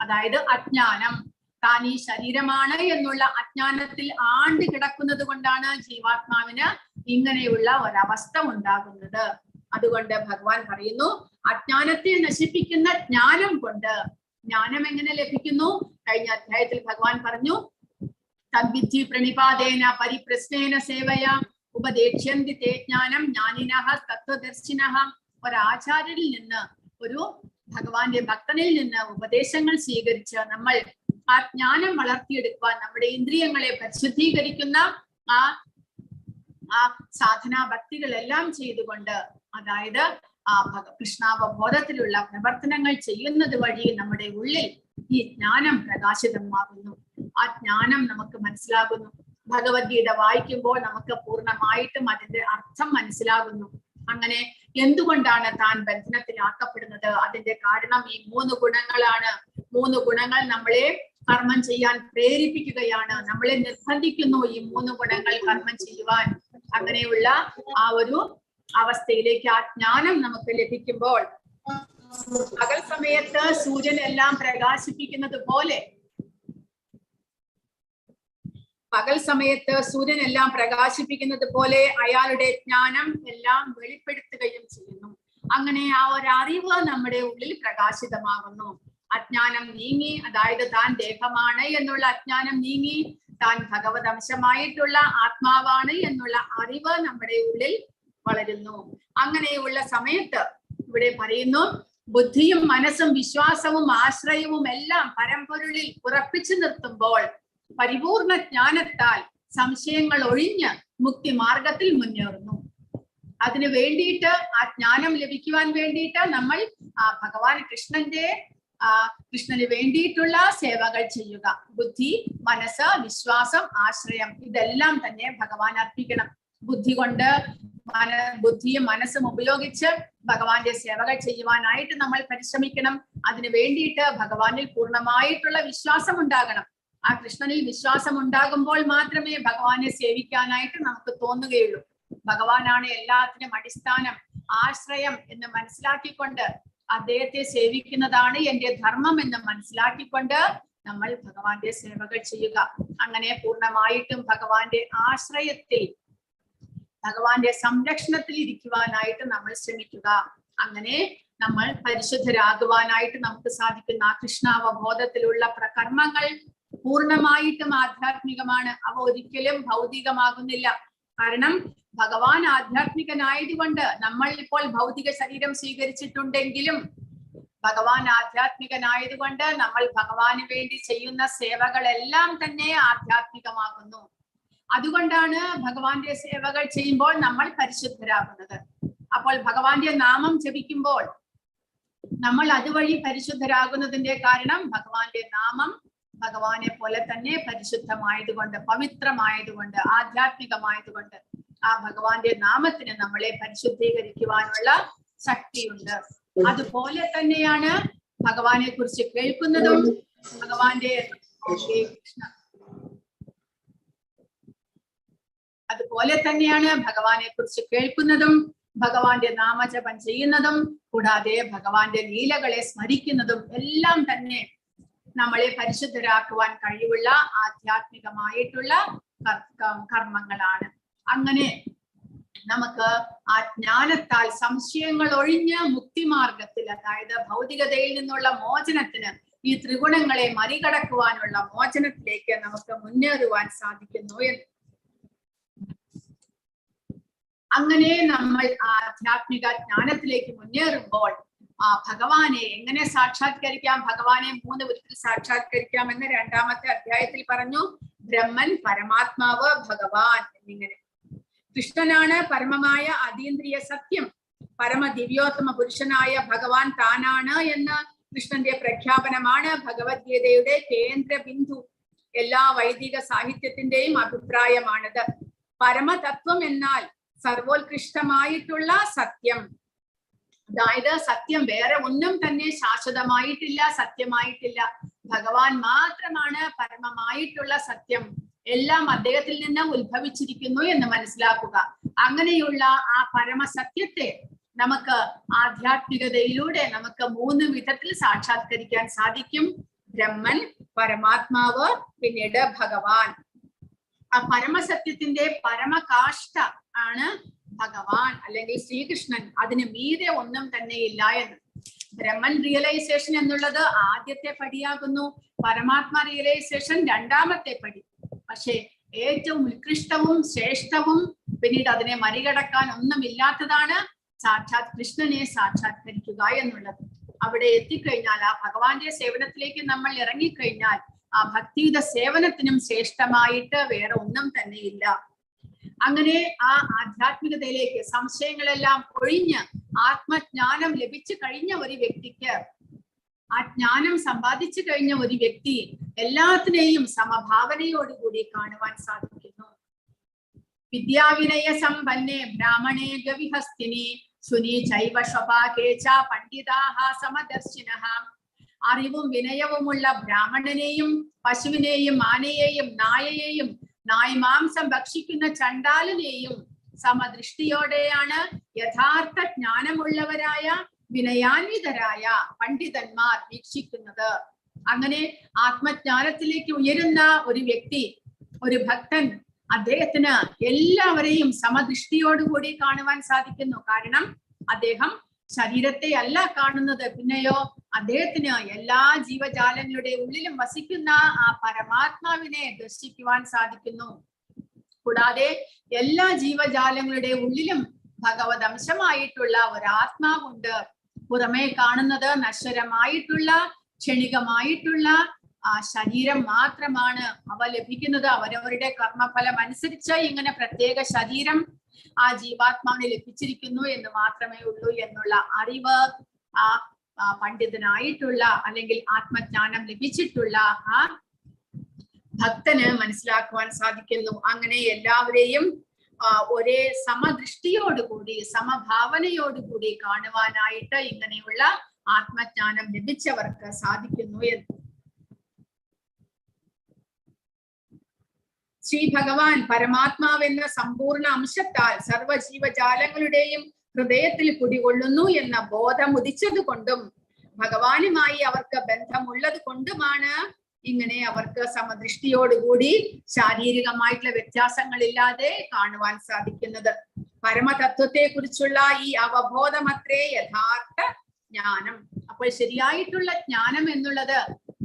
അതായത് അജ്ഞാനം, താൻ ഈ ശരീരമാണ് എന്നുള്ള അജ്ഞാനത്തിൽ ആണ്ട് കിടക്കുന്നത് കൊണ്ടാണ് ജീവാത്മാവിന് ഇങ്ങനെയുള്ള ഒരവസ്ഥ ഉണ്ടാകുന്നത്. അതുകൊണ്ട് ഭഗവാൻ പറയുന്നു, അജ്ഞാനത്തെ നശിപ്പിക്കുന്ന ജ്ഞാനം കൊണ്ട്. ജ്ഞാനം എങ്ങനെ ലഭിക്കുന്നു? കഴിഞ്ഞ അധ്യായത്തിൽ ഭഗവാൻ പറഞ്ഞു, തദ്വിദ്ധി പ്രണിപാതേന പരിപ്രശ്നേന സേവയ ഉപദേക്ഷ്യന്തി തേ ജ്ഞാനം ജ്ഞാനിനഃ തത്വദർശിനഃ. ഒരാചാര്യരിൽ നിന്ന്, ഒരു ഭഗവാന്റെ ഭക്തനിൽ നിന്ന് ഉപദേശങ്ങൾ സ്വീകരിച്ച് നമ്മൾ ആ ജ്ഞാനം വളർത്തിയെടുക്കുവാൻ, നമ്മുടെ ഇന്ദ്രിയങ്ങളെ പരിശുദ്ധീകരിക്കുന്ന ആ സാധനാ ഭക്തികളെല്ലാം ചെയ്തുകൊണ്ട്, അതായത് ആ കൃഷ്ണാവബോധത്തിലുള്ള പ്രവർത്തനങ്ങൾ ചെയ്യുന്നത് വഴി നമ്മുടെ ഉള്ളിൽ ഈ ജ്ഞാനം പ്രകാശിതമാകുന്നു. ആ ജ്ഞാനം നമുക്ക് മനസ്സിലാകുന്നു. ഭഗവത്ഗീത വായിക്കുമ്പോൾ നമുക്ക് പൂർണ്ണമായിട്ടും അതിന്റെ അർത്ഥം മനസ്സിലാകുന്നു. അങ്ങനെ എന്തുകൊണ്ടാണ് താൻ ബന്ധനത്തിലാക്കപ്പെടുന്നത്? അതിന്റെ കാരണം ഈ 3 ഗുണങ്ങളാണ്. 3 ഗുണങ്ങൾ നമ്മളെ കർമ്മം ചെയ്യാൻ പ്രേരിപ്പിക്കുകയാണ്, നമ്മളെ നിർബന്ധിക്കുന്നു ഈ 3 ഗുണങ്ങൾ കർമ്മം ചെയ്യുവാൻ. അങ്ങനെയുള്ള ആ ഒരു അവസ്ഥയിലേക്ക് ആ ജ്ഞാനം നമുക്ക് ലഭിക്കുമ്പോൾ പകൽ സമയത്ത് സൂര്യൻ എല്ലാം പ്രകാശിപ്പിക്കുന്നത് പോലെ, അയാളുടെ ജ്ഞാനം എല്ലാം വെളിപ്പെടുത്തുകയും ചെയ്യുന്നു. അങ്ങനെ ആ ഒരു അറിവ് നമ്മുടെ ഉള്ളിൽ പ്രകാശിതമാകുന്നു. അജ്ഞാനം നീങ്ങി, അതായത് താൻ ദേഹമാണ് എന്നുള്ള അജ്ഞാനം നീങ്ങി, താൻ ഭഗവത് അംശമായിട്ടുള്ള ആത്മാവാണ് എന്നുള്ള അറിവ് നമ്മുടെ ഉള്ളിൽ വളരുന്നു. അങ്ങനെയുള്ള സമയത്ത് ഇവിടെ പറയുന്നു, ബുദ്ധിയും മനസ്സും വിശ്വാസവും ആശ്രയവും എല്ലാം പരമ്പൊരുളിൽ ഉറപ്പിച്ചു നിർത്തുമ്പോൾ പരിപൂർണ ജ്ഞാനത്താൽ സംശയങ്ങൾ ഒഴിഞ്ഞ് മുക്തി മാർഗത്തിൽ മുന്നേറുന്നു. അതിനു വേണ്ടിയിട്ട്, ആ ജ്ഞാനം ലഭിക്കുവാൻ വേണ്ടിയിട്ട് നമ്മൾ ഭഗവാൻ കൃഷ്ണന് വേണ്ടിയിട്ടുള്ള സേവകൾ ചെയ്യുക. ബുദ്ധി, മനസ്സ്, വിശ്വാസം, ആശ്രയം ഇതെല്ലാം തന്നെ ഭഗവാൻ അർപ്പിക്കണം. ബുദ്ധിയും മനസ്സും ഉപയോഗിച്ച് ഭഗവാന്റെ സേവകൾ ചെയ്യുവാനായിട്ട് നമ്മൾ പരിശ്രമിക്കണം. അതിനു വേണ്ടിയിട്ട് ഭഗവാനിൽ പൂർണ്ണമായിട്ടുള്ള വിശ്വാസം ഉണ്ടാകണം. ആ കൃഷ്ണനിൽ വിശ്വാസം ഉണ്ടാകുമ്പോൾ മാത്രമേ ഭഗവാനെ സേവിക്കാനായിട്ട് നമുക്ക് തോന്നുകയുള്ളൂ. ഭഗവാനാണ് എല്ലാത്തിനും അടിസ്ഥാനം, ആശ്രയം എന്ന് മനസ്സിലാക്കിക്കൊണ്ട് അദ്ദേഹത്തെ സേവിക്കുന്നതാണ് എന്റെ ധർമ്മം എന്ന് മനസ്സിലാക്കിക്കൊണ്ട് നമ്മൾ ഭഗവാന്റെ സേവകൾ ചെയ്യുക. അങ്ങനെ പൂർണ്ണമായിട്ടും ഭഗവാന്റെ ആശ്രയത്തിൽ, ഭഗവാന്റെ സംരക്ഷണത്തിൽ ഇരിക്കുവാനായിട്ട് നമ്മൾ ശ്രമിക്കുക. അങ്ങനെ നമ്മൾ പരിശുദ്ധരാകുവാനായിട്ട് നമുക്ക് സാധിക്കുന്ന ആ കൃഷ്ണാവബോധത്തിലുള്ള കർമ്മങ്ങൾ പൂർണ്ണമായിട്ടും ആധ്യാത്മികമാണ്. അവ ഒരിക്കലും ഭൗതികമാകുന്നില്ല. കാരണം ഭഗവാൻ ആധ്യാത്മികനായതുകൊണ്ട് നമ്മൾ ഇപ്പോൾ ഭൗതിക ശരീരം സ്വീകരിച്ചിട്ടുണ്ടെങ്കിലും ഭഗവാൻ ആധ്യാത്മികനായതുകൊണ്ട് നമ്മൾ ഭഗവാന് വേണ്ടി ചെയ്യുന്ന സേവകളെല്ലാം തന്നെ ആധ്യാത്മികമാകുന്നു. അതുകൊണ്ടാണ് ഭഗവാന്റെ സേവകൾ ചെയ്യുമ്പോൾ നമ്മൾ പരിശുദ്ധരാകുന്നത്. അപ്പോൾ ഭഗവാന്റെ നാമം ജപിക്കുമ്പോൾ നമ്മൾ അതുവഴി പരിശുദ്ധരാകുന്നതിന്റെ കാരണം ഭഗവാന്റെ നാമം ഭഗവാനെ പോലെ തന്നെ പരിശുദ്ധമായതുകൊണ്ട്, പവിത്രമായതുകൊണ്ട്, ആധ്യാത്മികമായതുകൊണ്ട് ആ ഭഗവാന്റെ നാമത്തിന് നമ്മളെ പരിശുദ്ധീകരിക്കുവാനുള്ള ശക്തിയുണ്ട്. അതുപോലെ തന്നെയാണ് ഭഗവാനെ കുറിച്ച് കേൾക്കുന്നതും ഭഗവാന്റെ ഭഗവാന്റെ നാമജപം ചെയ്യുന്നതും കൂടാതെ ഭഗവാന്റെ ലീലകളെ സ്മരിക്കുന്നതും എല്ലാം തന്നെ നമ്മളെ പരിശുദ്ധരാക്കുവാൻ കഴിവുള്ള ആധ്യാത്മികമായിട്ടുള്ള കർമ്മങ്ങളാണ്. അങ്ങനെ നമുക്ക് ആ ജ്ഞാനത്താൽ സംശയങ്ങൾ ഒഴിഞ്ഞ് മുക്തിമാർഗത്തിൽ, അതായത് ഭൗതികതയിൽ നിന്നുള്ള മോചനത്തിന്, ഈ ത്രിഗുണങ്ങളെ മറികടക്കുവാനുള്ള മോചനത്തിലേക്ക് നമുക്ക് മുന്നേറുവാൻ സാധിക്കുന്നു എന്ന്. അങ്ങനെ നമ്മൾ ആധ്യാത്മിക ജ്ഞാനത്തിലേക്ക് മുന്നേറുമ്പോൾ ആ ഭഗവാനെ എങ്ങനെ സാക്ഷാത്കരിക്കാം? ഭഗവാനെ 3 വിധത്തിൽ സാക്ഷാത്കരിക്കാം എന്ന് 2ാമത്തെ അധ്യായത്തിൽ പറഞ്ഞു. ബ്രഹ്മൻ, പരമാത്മാവ്, ഭഗവാൻ എന്നിങ്ങനെ. കൃഷ്ണനാണ് പരമമായ അതീന്ദ്രിയ സത്യം. പരമ ദിവ്യോത്തമ പുരുഷനായ ഭഗവാൻ താനാണ് എന്ന കൃഷ്ണന്റെ പ്രഖ്യാപനമാണ് ഭഗവത്ഗീതയുടെ കേന്ദ്ര ബിന്ദു. എല്ലാ വൈദിക സാഹിത്യത്തിന്റെയും അഭിപ്രായമാണത്. പരമതത്വം എന്നാൽ സർവോത്കൃഷ്ടമായിട്ടുള്ള സത്യം. അതായത് സത്യം വേറെ ഒന്നും തന്നെ ശാശ്വതമായിട്ടില്ല, സത്യമായിട്ടില്ല. ഭഗവാൻ മാത്രമാണ് പരമമായിട്ടുള്ള സത്യം. എല്ലാം അദ്ദേഹത്തിൽ നിന്ന് ഉത്ഭവിച്ചിരിക്കുന്നു എന്ന് മനസ്സിലാക്കുക. അങ്ങനെയുള്ള ആ പരമസത്യത്തെ നമുക്ക് ആധ്യാത്മികതയിലൂടെ നമുക്ക് 3 വിധത്തിൽ സാക്ഷാത്കരിക്കാൻ സാധിക്കും. ബ്രഹ്മൻ, പരമാത്മാവ്, പിന്നീട് ഭഗവാൻ. ആ പരമസത്യത്തിന്റെ പരമകാഷ്ഠ ആണ് ഭഗവാൻ അല്ലെങ്കിൽ ശ്രീകൃഷ്ണൻ. അതിന് മീതെ ഒന്നും തന്നെ ഇല്ല എന്ന്. ബ്രഹ്മൻ റിയലൈസേഷൻ എന്നുള്ളത് ആദ്യത്തെ പടിയാകുന്നു. പരമാത്മ റിയലൈസേഷൻ 2ാമത്തെ പടി. പക്ഷെ ഏറ്റവും ഉത്കൃഷ്ടവും ശ്രേഷ്ഠവും പിന്നീട് അതിനെ മറികടക്കാൻ ഒന്നുമില്ലാത്തതാണ് സാക്ഷാത് കൃഷ്ണനെ സാക്ഷാത്കരിക്കുക എന്നുള്ളത്. അവിടെ എത്തിക്കഴിഞ്ഞാൽ, ആ ഭഗവാന്റെ സേവനത്തിലേക്ക് നമ്മൾ ഇറങ്ങിക്കഴിഞ്ഞാൽ ആ ഭക്തിയുടെ സേവനത്തിനും ശ്രേഷ്ഠമായിട്ട് വേറെ ഒന്നും തന്നെ ഇല്ല. അങ്ങനെ ആ ആധ്യാത്മികതയിലേക്ക് സംശയങ്ങളെല്ലാം ഒഴിഞ്ഞ് ആത്മജ്ഞാനം ലഭിച്ചു കഴിഞ്ഞ ഒരു വ്യക്തിക്ക്, ആ ജ്ഞാനം സമ്പാദിച്ചു കഴിഞ്ഞ ഒരു വ്യക്തി എല്ലാത്തിനെയും സമഭാവനയോടുകൂടി കാണുവാൻ സാധിക്കുന്നു. വിദ്യാവിനയ സമ്പന്നേ ബ്രാഹ്മണേ ഗവിഹസ്തിനി ശുനി ചൈവ സ്വഭാകേച പണ്ഡിതാഹ സമദർശിനഃ. അറിവും വിനയവുമുള്ള ബ്രാഹ്മണനെയും പശുവിനെയും ആനയെയും നായയെയും നായ്മാംസം ഭക്ഷിക്കുന്ന ചണ്ടാലനെയും സമദൃഷ്ടിയോടെയാണ് യഥാർത്ഥ ജ്ഞാനമുള്ളവരായ വിനയാന്വിതരായ പണ്ഡിതന്മാർ വീക്ഷിക്കുന്നത്. അങ്ങനെ ആത്മജ്ഞാനത്തിലേക്ക് ഉയരുന്ന ഒരു വ്യക്തി, ഒരു ഭക്തൻ, അദ്ദേഹത്തിന് എല്ലാവരെയും സമദൃഷ്ടിയോടുകൂടി കാണുവാൻ സാധിക്കുന്നു. കാരണം അദ്ദേഹം ശരീരത്തെ അല്ല കാണുന്നത്, പിന്നെയോ അദ്ദേഹത്തിന് എല്ലാ ജീവജാലങ്ങളുടെ ഉള്ളിലും വസിക്കുന്ന ആ പരമാത്മാവിനെ ദർശിക്കുവാൻ സാധിക്കുന്നു. കൂടാതെ എല്ലാ ജീവജാലങ്ങളുടെ ഉള്ളിലും ഭഗവത് അംശമായിട്ടുള്ള ഒരാത്മാവുണ്ട്. പുറമേ കാണുന്നത് നശ്വരമായിട്ടുള്ള ക്ഷണികമായിട്ടുള്ള ആ ശരീരം മാത്രമാണ്. അവ ലഭിക്കുന്നത് അവരവരുടെ കർമ്മഫലം അനുസരിച്ച് ഇങ്ങനെ പ്രത്യേക ശരീരം ആ ജീവാത്മാവിന് ലഭിച്ചിരിക്കുന്നു എന്ന് മാത്രമേ ഉള്ളൂ എന്നുള്ള അറിവ് ആ പണ്ഡിതനായിട്ടുള്ള അല്ലെങ്കിൽ ആത്മജ്ഞാനം ലഭിച്ചിട്ടുള്ള ആ ഭക്തന് മനസ്സിലാക്കുവാൻ സാധിക്കുന്നു. അങ്ങനെ എല്ലാവരെയും ഒരേ സമദൃഷ്ടിയോടുകൂടി സമഭാവനയോടുകൂടി കാണുവാനായിട്ട് ഇങ്ങനെയുള്ള ആത്മജ്ഞാനം ലഭിച്ചവർക്ക് സാധിക്കുന്നു എന്ന് ശ്രീ ഭഗവാൻ പരമാത്മാവെന്ന സമ്പൂർണ്ണ അംശത്താൽ സർവജീവജാലങ്ങളുടെയും ഹൃദയത്തിൽ കുടികൊള്ളുന്നു എന്ന ബോധം ഉദിച്ചതുകൊണ്ടും ഭഗവാനുമായി അവർക്ക് ബന്ധമുള്ളത് കൊണ്ടുമാണ് ഇങ്ങനെ അവർക്ക് സമദൃഷ്ടിയോടുകൂടി ശാരീരികമായിട്ടുള്ള വ്യത്യാസങ്ങളില്ലാതെ കാണുവാൻ സാധിക്കുന്നത്. പരമതത്വത്തെ കുറിച്ചുള്ള ഈ അവബോധമത്രേ യഥാർത്ഥ ജ്ഞാനം. അപ്പോൾ ശരിയായിട്ടുള്ള ജ്ഞാനം എന്നുള്ളത്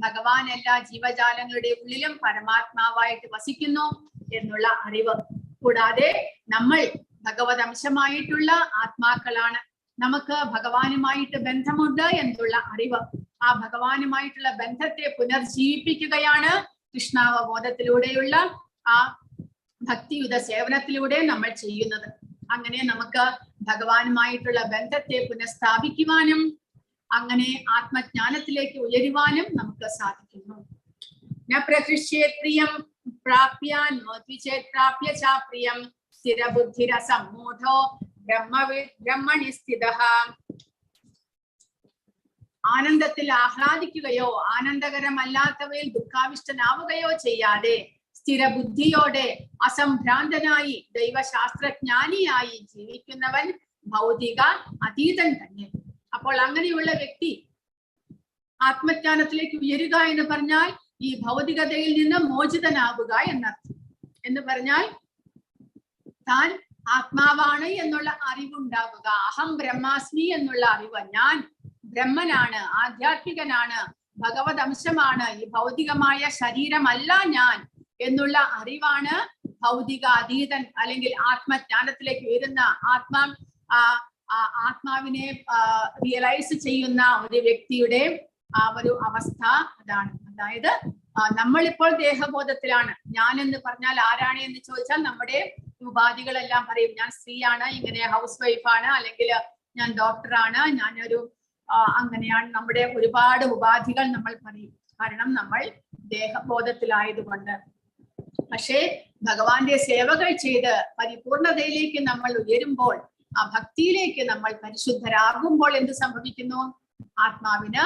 ഭഗവാൻ എല്ലാ ജീവജാലങ്ങളുടെ ഉള്ളിലും പരമാത്മാവായിട്ട് വസിക്കുന്നു എന്നുള്ള അറിവ്. കൂടാതെ നമ്മൾ ഭഗവത് അംശമായിട്ടുള്ള ആത്മാക്കളാണ്, നമുക്ക് ഭഗവാനുമായിട്ട് ബന്ധമുണ്ട് എന്നുള്ള അറിവ്. ആ ഭഗവാനുമായിട്ടുള്ള ബന്ധത്തെ പുനർജീവിപ്പിക്കുകയാണ് കൃഷ്ണാവബോധത്തിലൂടെയുള്ള ആ ഭക്തിയുത സേവനത്തിലൂടെ നമ്മൾ ചെയ്യുന്നത്. അങ്ങനെ നമുക്ക് ഭഗവാനുമായിട്ടുള്ള ബന്ധത്തെ പുനഃസ്ഥാപിക്കുവാനും അങ്ങനെ ആത്മജ്ഞാനത്തിലേക്ക് ഉയരുവാനും നമുക്ക് സാധിക്കുന്നു. ന പ്രകൃഷ്യേത് പ്രിയം പ്രാപ്യ നോദ്വിചേത് പ്രാപ്യ ച പ്രിയം സ്ഥിരബുദ്ധിരസമ്മൂഢോ ബ്രഹ്മണി സ്ഥിതഃ. ആനന്ദത്തിൽ ആഹ്ലാദിക്കുകയോ ആനന്ദകരമല്ലാത്തവയിൽ ദുഃഖാവിഷ്ടനാവുകയോ ചെയ്യാതെ സ്ഥിരബുദ്ധിയോടെ അസംഭ്രാന്തനായി ദൈവശാസ്ത്രജ്ഞാനിയായി ജീവിക്കുന്നവൻ ഭൗതിക അതീതൻ തന്നെ. അപ്പോൾ അങ്ങനെയുള്ള വ്യക്തി ആത്മജ്ഞാനത്തിലേക്ക് ഉയരുക എന്ന് പറഞ്ഞാൽ ഈ ഭൗതികതയിൽ നിന്ന് മോചിതനാവുക എന്നർത്ഥം. എന്ന് പറഞ്ഞാൽ താൻ ആത്മാവാണ് എന്നുള്ള അറിവുണ്ടാവുക, അഹം ബ്രഹ്മാസ്മി എന്നുള്ള അറിവ്, ഞാൻ ബ്രഹ്മനാണ്, ആധ്യാത്മികനാണ്, ഭഗവത് അംശമാണ്, ഈ ഭൗതികമായ ശരീരമല്ല ഞാൻ എന്നുള്ള അറിവാണ് ഭൗതിക അതീതൻ അല്ലെങ്കിൽ ആത്മജ്ഞാനത്തിലേക്ക് ഉയരുന്ന ആത്മാവിനെ റിയലൈസ് ചെയ്യുന്ന ഒരു വ്യക്തിയുടെ ആ ഒരു അവസ്ഥ അതാണ്. അതായത് നമ്മളിപ്പോൾ ദേഹബോധത്തിലാണ്. ഞാൻ എന്ന് പറഞ്ഞാൽ ആരാണ് എന്ന് ചോദിച്ചാൽ നമ്മുടെ ഉപാധികളെല്ലാം പറയും. ഞാൻ സ്ത്രീയാണ്, ഇങ്ങനെ ഹൗസ് വൈഫാണ്, അല്ലെങ്കിൽ ഞാൻ ഡോക്ടറാണ്, ഞാനൊരു അങ്ങനെയാണ്. നമ്മുടെ ഒരുപാട് ഉപാധികൾ നമ്മൾ പറയും, കാരണം നമ്മൾ ദേഹബോധത്തിലായതുകൊണ്ട്. പക്ഷേ ഭഗവാന്റെ സേവകൾ ചെയ്ത് പരിപൂർണതയിലേക്ക് നമ്മൾ ഉയരുമ്പോൾ, ആ ഭക്തിയിലേക്ക് നമ്മൾ പരിശുദ്ധരാകുമ്പോൾ എന്ത് സംഭവിക്കുന്നു? ആത്മാവിന്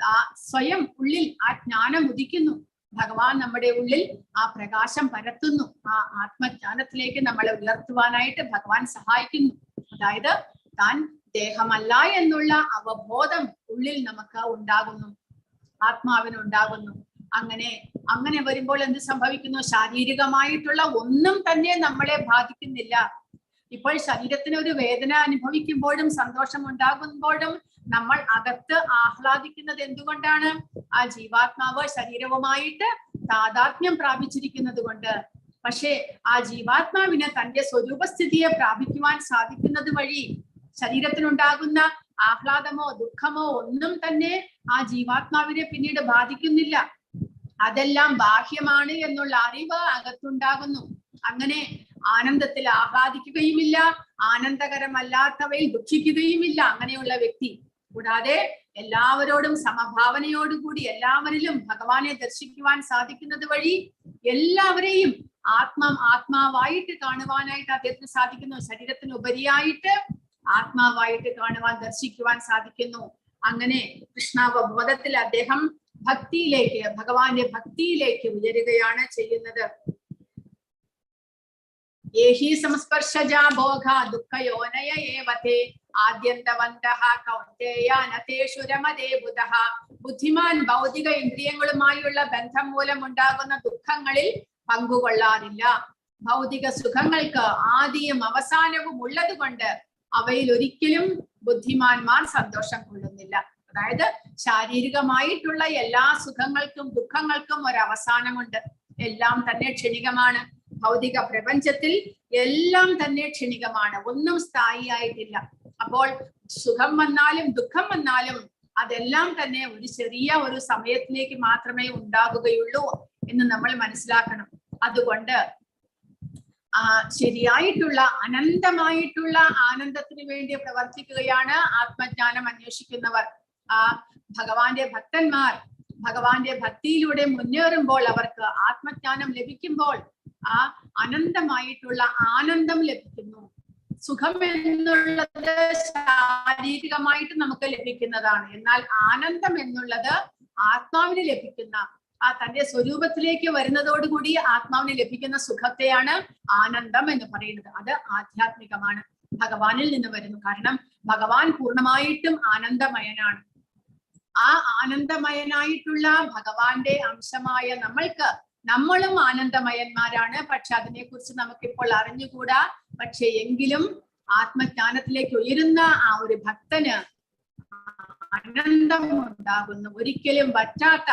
ആ സ്വയം ഉള്ളിൽ ആ ജ്ഞാനം ഉദിക്കുന്നു. ഭഗവാൻ നമ്മുടെ ഉള്ളിൽ ആ പ്രകാശം പരത്തുന്നു. ആ ആത്മജ്ഞാനത്തിലേക്ക് നമ്മളെ ഉയർത്തുവാനായിട്ട് ഭഗവാൻ സഹായിക്കുന്നു. അതായത് താൻ ദേഹമല്ല എന്നുള്ള അവബോധം ഉള്ളിൽ നമുക്ക് ഉണ്ടാകുന്നു, ആത്മാവിനുണ്ടാകുന്നു. അങ്ങനെ വരുമ്പോൾ എന്ത് സംഭവിക്കുന്നു? ശാരീരികമായിട്ടുള്ള ഒന്നും തന്നെ നമ്മളെ ബാധിക്കുന്നില്ല. ഇപ്പോൾ ശരീരത്തിന് ഒരു വേദന അനുഭവിക്കുമ്പോഴും സന്തോഷം ഉണ്ടാകുമ്പോഴും നമ്മൾ അകത്ത് ആഹ്ലാദിക്കുന്നത് എന്തുകൊണ്ടാണ്? ആ ജീവാത്മാവ് ശരീരവുമായിട്ട് താദാത്മ്യം പ്രാപിച്ചിരിക്കുന്നത് കൊണ്ട്. പക്ഷേ ആ ജീവാത്മാവിന് തന്റെ സ്വരൂപസ്ഥിതിയെ പ്രാപിക്കുവാൻ സാധിക്കുന്നത് വഴി ശരീരത്തിനുണ്ടാകുന്ന ആഹ്ലാദമോ ദുഃഖമോ ഒന്നും തന്നെ ആ ജീവാത്മാവിനെ പിന്നീട് ബാധിക്കുന്നില്ല. അതെല്ലാം ബാഹ്യമാണ് എന്നുള്ള അറിവ് അകത്തുണ്ടാകുന്നു. അങ്ങനെ ആനന്ദത്തിൽ ആഹ്ലാദിക്കുകയുമില്ല, ആനന്ദകരമല്ലാത്തവയിൽ ദുഃഖിക്കുകയുമില്ല അങ്ങനെയുള്ള വ്യക്തി. കൂടാതെ എല്ലാവരോടും സമഭാവനയോടുകൂടി എല്ലാവരിലും ഭഗവാനെ ദർശിക്കുവാൻ സാധിക്കുന്നത് വഴി എല്ലാവരെയും ആത്മാവായിട്ട് കാണുവാനായിട്ട് അദ്ദേഹത്തിന് സാധിക്കുന്നു. ശരീരത്തിന് ഉപരിയായിട്ട് ആത്മാവായിട്ട് കാണുവാൻ ദർശിക്കുവാൻ സാധിക്കുന്നു. അങ്ങനെ കൃഷ്ണാവബോധത്തിൽ അദ്ദേഹം ഭക്തിയിലേക്ക്, ഭഗവാന്റെ ഭക്തിയിലേക്ക് ഉയരുകയാണ് ചെയ്യുന്നത്. ഏഹി സംസ്പർശജാ ഭോഗ ദുഃഖയോനയ ഏവതേ ആദ്യന്തവന്തഃ കൗന്തേയ നതേഷു രമതേ ബുധഃ. ബുദ്ധിമാൻ ഭൗതിക ഇന്ദ്രിയങ്ങളുമായുള്ള ബന്ധം മൂലം ഉണ്ടാകുന്ന ദുഃഖങ്ങളിൽ പങ്കുകൊള്ളാറില്ല. ഭൗതിക സുഖങ്ങൾക്ക് ആദിയും അവസാനവും ഉള്ളത് കൊണ്ട് അവയിൽ ഒരിക്കലും ബുദ്ധിമാന്മാർ സന്തോഷം കൊള്ളുന്നില്ല. അതായത് ശാരീരികമായിട്ടുള്ള എല്ലാ സുഖങ്ങൾക്കും ദുഃഖങ്ങൾക്കും ഒരവസാനമുണ്ട്. എല്ലാം തന്നെ ക്ഷണികമാണ്. ഭൗതിക പ്രപഞ്ചത്തിൽ എല്ലാം തന്നെ ക്ഷണികമാണ്, ഒന്നും സ്ഥായിയായിട്ടില്ല. അപ്പോൾ സുഖം വന്നാലും ദുഃഖം വന്നാലും അതെല്ലാം തന്നെ ഒരു ചെറിയ ഒരു സമയത്തിലേക്ക് മാത്രമേ ഉണ്ടാകുകയുള്ളൂ എന്ന് നമ്മൾ മനസ്സിലാക്കണം. അതുകൊണ്ട് ശരിയായിട്ടുള്ള അനന്തമായിട്ടുള്ള ആനന്ദത്തിന് വേണ്ടി പ്രവർത്തിക്കുകയാണ് ആത്മജ്ഞാനം അന്വേഷിക്കുന്നവർ. ഭഗവാന്റെ ഭക്തന്മാർ ഭഗവാന്റെ ഭക്തിയിലൂടെ മുന്നേറുമ്പോൾ അവർക്ക് ആത്മജ്ഞാനം ലഭിക്കുമ്പോൾ അനന്തമായിട്ടുള്ള ആനന്ദം ലഭിക്കുന്നു. സുഖം എന്നുള്ളത് ശാരീരികമായിട്ട് നമുക്ക് ലഭിക്കുന്നതാണ്. എന്നാൽ ആനന്ദം എന്നുള്ളത് ആത്മാവിന് ലഭിക്കുന്ന, തന്റെ സ്വരൂപത്തിലേക്ക് വരുന്നതോടുകൂടി ആത്മാവിന് ലഭിക്കുന്ന സുഖത്തെയാണ് ആനന്ദം എന്ന് പറയുന്നത്. അത് ആധ്യാത്മികമാണ്, ഭഗവാനിൽ നിന്ന് വരുന്നു. കാരണം ഭഗവാൻ പൂർണ്ണമായിട്ടും ആനന്ദമയനാണ്. ആ ആനന്ദമയനായിട്ടുള്ള ഭഗവാന്റെ അംശമായ നമ്മളും ആനന്ദമയന്മാരാണ്. പക്ഷെ അതിനെക്കുറിച്ച് നമുക്കിപ്പോൾ അറിഞ്ഞുകൂടാ. പക്ഷെ എങ്കിലും ആത്മജ്ഞാനത്തിലേക്ക് ഉയരുന്ന ആ ഒരു ഭക്തന് ആനന്ദം ഉണ്ടാകുന്നു. ഒരിക്കലും പറ്റാത്ത,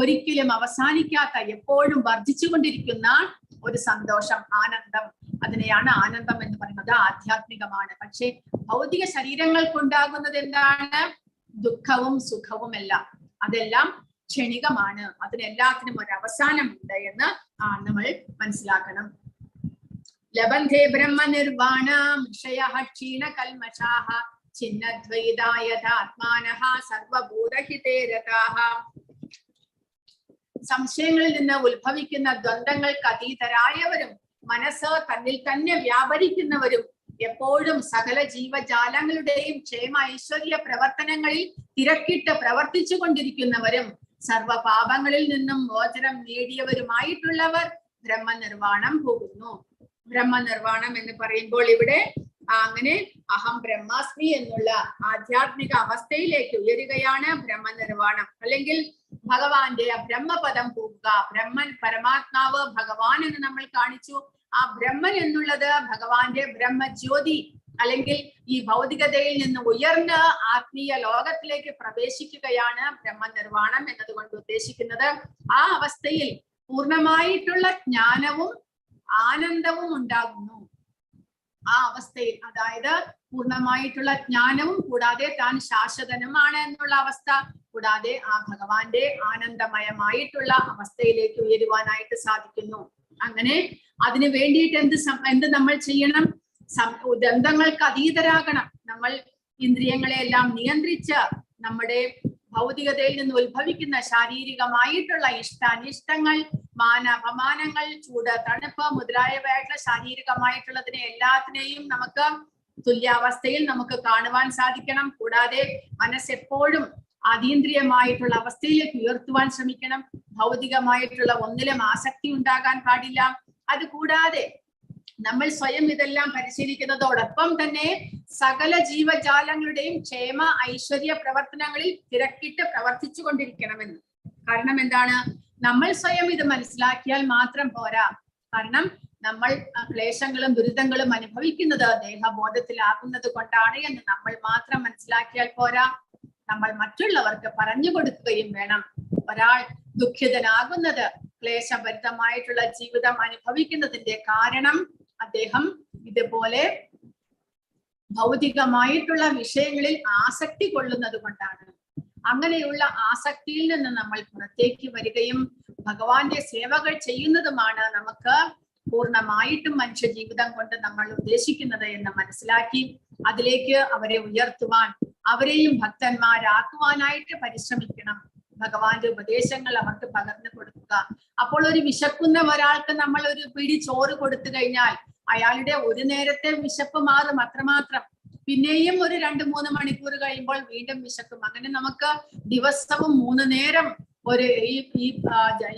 ഒരിക്കലും അവസാനിക്കാത്ത, എപ്പോഴും വർദ്ധിച്ചുകൊണ്ടിരിക്കുന്ന ഒരു സന്തോഷം, ആനന്ദം. അതിനെയാണ് ആനന്ദം എന്ന് പറയുന്നത്. ആധ്യാത്മികമാണ്. പക്ഷെ ഭൗതിക ശരീരങ്ങൾക്കുണ്ടാകുന്നത് എന്താണ്? ദുഃഖവും സുഖവുമെല്ലാം. അതെല്ലാം ക്ഷണികമാണ്. അതിനെല്ലാത്തിനും ഒരു അവസാനമുണ്ട് എന്ന് നമ്മൾ മനസ്സിലാക്കണം. ലബന്ധേ ബ്രഹ്മ നിർവാണ ഋഷയഃ ക്ഷീണ കൽമഷാഃ ഛിന്നദ്വൈതായഥാത്മാനഃ സർവഭൂതഹിതേ രതാഃ. സംശയങ്ങളിൽ നിന്ന് ഉത്ഭവിക്കുന്ന ദ്വന്ദ്ങ്ങൾക്ക് അതീതരായവരും മനസ്സ് തന്നിൽ തന്നെ വ്യാപരിക്കുന്നവരും എപ്പോഴും സകല ജീവജാലങ്ങളുടെയും ക്ഷേമ ഐശ്വര്യ പ്രവർത്തനങ്ങളിൽ തിരക്കിട്ട് പ്രവർത്തിച്ചു കൊണ്ടിരിക്കുന്നവരും സർവപാപങ്ങളിൽ നിന്നും മോചനം നേടിയവരുമായിട്ടുള്ളവർ ബ്രഹ്മനിർവാണം പോകുന്നു. ബ്രഹ്മനിർവാണം എന്ന് പറയുമ്പോൾ ഇവിടെ അങ്ങനെ അഹം ബ്രഹ്മാസ്മി എന്നുള്ള ആധ്യാത്മിക അവസ്ഥയിലേക്ക് ഉയരുകയാണ് ബ്രഹ്മനിർവാണം. അല്ലെങ്കിൽ ഭഗവാന്റെ ബ്രഹ്മപദം പോകുക. ബ്രഹ്മൻ, പരമാത്മാവ്, ഭഗവാൻ എന്ന് നമ്മൾ കാണിച്ചു. ആ ബ്രഹ്മൻ എന്നുള്ളത് ഭഗവാന്റെ ബ്രഹ്മജ്യോതി, അല്ലെങ്കിൽ ഈ ഭൗതികതയിൽ നിന്ന് ഉയർന്ന് ആത്മീയ ലോകത്തിലേക്ക് പ്രവേശിക്കുകയാണ് ബ്രഹ്മനിർവാണം എന്നതുകൊണ്ട് ഉദ്ദേശിക്കുന്നത്. ആ അവസ്ഥയിൽ പൂർണ്ണമായിട്ടുള്ള ജ്ഞാനവും ആനന്ദവും ഉണ്ടാകുന്നു. ആ അവസ്ഥയിൽ, അതായത് പൂർണ്ണമായിട്ടുള്ള ജ്ഞാനവും കൂടാതെ താൻ ശാശ്വതനുമാണ് എന്നുള്ള അവസ്ഥ, കൂടാതെ ആ ഭഗവാന്റെ ആനന്ദമയമായിട്ടുള്ള അവസ്ഥയിലേക്ക് ഉയരുവാനായിട്ട് സാധിക്കുന്നു. അങ്ങനെ അതിനു വേണ്ടിയിട്ട് എന്ത് നമ്മൾ ചെയ്യണം? ദ്വന്ദ്ങ്ങൾക്ക് അതീതരാകണം. നമ്മൾ ഇന്ദ്രിയങ്ങളെ എല്ലാം നിയന്ത്രിച്ച് നമ്മുടെ ഭൗതികതയിൽ നിന്ന് ഉത്ഭവിക്കുന്ന ശാരീരികമായിട്ടുള്ള ഇഷ്ടാനിഷ്ടങ്ങൾ, മാനാപമാനങ്ങൾ, ചൂട്, തണുപ്പ് മുതലായവയായിട്ടുള്ള ശാരീരികമായിട്ടുള്ളതിനെ എല്ലാത്തിനെയും നമുക്ക് തുല്യാവസ്ഥയിൽ നമുക്ക് കാണുവാൻ സാധിക്കണം. കൂടാതെ മനസ്സെപ്പോഴും അതീന്ദ്രിയമായിട്ടുള്ള അവസ്ഥയിലേക്ക് ഉയർത്തുവാൻ ശ്രമിക്കണം. ഭൗതികമായിട്ടുള്ള ഒന്നിലും ആസക്തി ഉണ്ടാകാൻ പാടില്ല. അതുകൂടാതെ നമ്മൾ സ്വയം ഇതെല്ലാം പരിശീലിക്കുന്നതോടൊപ്പം തന്നെ സകല ജീവജാലങ്ങളുടെയും ക്ഷേമ ഐശ്വര്യ പ്രവർത്തനങ്ങളിൽ തിരക്കിട്ട് പ്രവർത്തിച്ചു കൊണ്ടിരിക്കണമെന്ന്. കാരണം എന്താണ്? നമ്മൾ സ്വയം ഇത് മനസ്സിലാക്കിയാൽ മാത്രം പോരാ. കാരണം നമ്മൾ ക്ലേശങ്ങളും ദുരിതങ്ങളും അനുഭവിക്കുന്നത് ദേഹബോധത്തിലാകുന്നത് കൊണ്ടാണ് എന്ന് നമ്മൾ മാത്രം മനസ്സിലാക്കിയാൽ പോരാ. നമ്മൾ മറ്റുള്ളവർക്ക് പറഞ്ഞു കൊടുക്കുകയും വേണം. ഒരാൾ ദുഃഖിതനാകുന്നത്, ക്ലേശഭരിതമായിട്ടുള്ള ജീവിതം അനുഭവിക്കുന്നതിന്റെ കാരണം അദ്ദേഹം ഇതുപോലെ ഭൗതികമായിട്ടുള്ള വിഷയങ്ങളിൽ ആസക്തി കൊള്ളുന്നത് കൊണ്ടാണ്. അങ്ങനെയുള്ള ആസക്തിയിൽ നിന്ന് നമ്മൾ പുറത്തേക്ക് വരികയും ഭഗവാന്റെ സേവകൾ ചെയ്യുന്നതുമാണ് നമുക്ക് പൂർണ്ണമായിട്ടും മനുഷ്യ ജീവിതം കൊണ്ട് നമ്മൾ ഉദ്ദേശിക്കുന്നത് എന്ന് മനസ്സിലാക്കി അതിലേക്ക് അവരെ ഉയർത്തുവാൻ, അവരെയും ഭക്തന്മാരാക്കുവാനായിട്ട് പരിശ്രമിക്കണം. ഭഗവാന്റെ ഉപദേശങ്ങൾ അവർക്ക് പകർന്നു കൊടുക്കുക. അപ്പോൾ ഒരു വിശക്കുന്ന ഒരാൾക്ക് നമ്മൾ ഒരു പിടി ചോറ് കൊടുത്തു കഴിഞ്ഞാൽ അയാളുടെ ഒരു നേരത്തെ വിശപ്പ് മാറും, അത്രമാത്രം. പിന്നെയും ഒരു 2-3 മണിക്കൂർ കഴിയുമ്പോൾ വീണ്ടും വിശക്കും. അങ്ങനെ നമുക്ക് ദിവസവും 3 നേരം ഒരു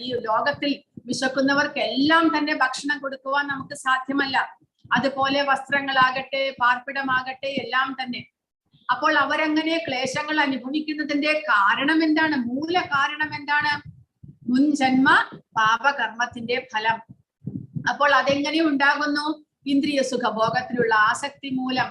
ഈ ലോകത്തിൽ വിശക്കുന്നവർക്കെല്ലാം തന്നെ ഭക്ഷണം കൊടുക്കുവാൻ നമുക്ക് സാധ്യമല്ല. അതുപോലെ വസ്ത്രങ്ങളാകട്ടെ, പാർപ്പിടമാകട്ടെ, എല്ലാം തന്നെ. അപ്പോൾ അവരങ്ങനെ ക്ലേശങ്ങൾ അനുഭവിക്കുന്നതിന്റെ കാരണം എന്താണ്? മൂല കാരണം എന്താണ്? മുൻജന്മ പാപകർമ്മത്തിന്റെ ഫലം. അപ്പോൾ അതെങ്ങനെ ഉണ്ടാകുന്നു? ഇന്ദ്രിയ സുഖഭോഗത്തിലുള്ള ആസക്തി മൂലം,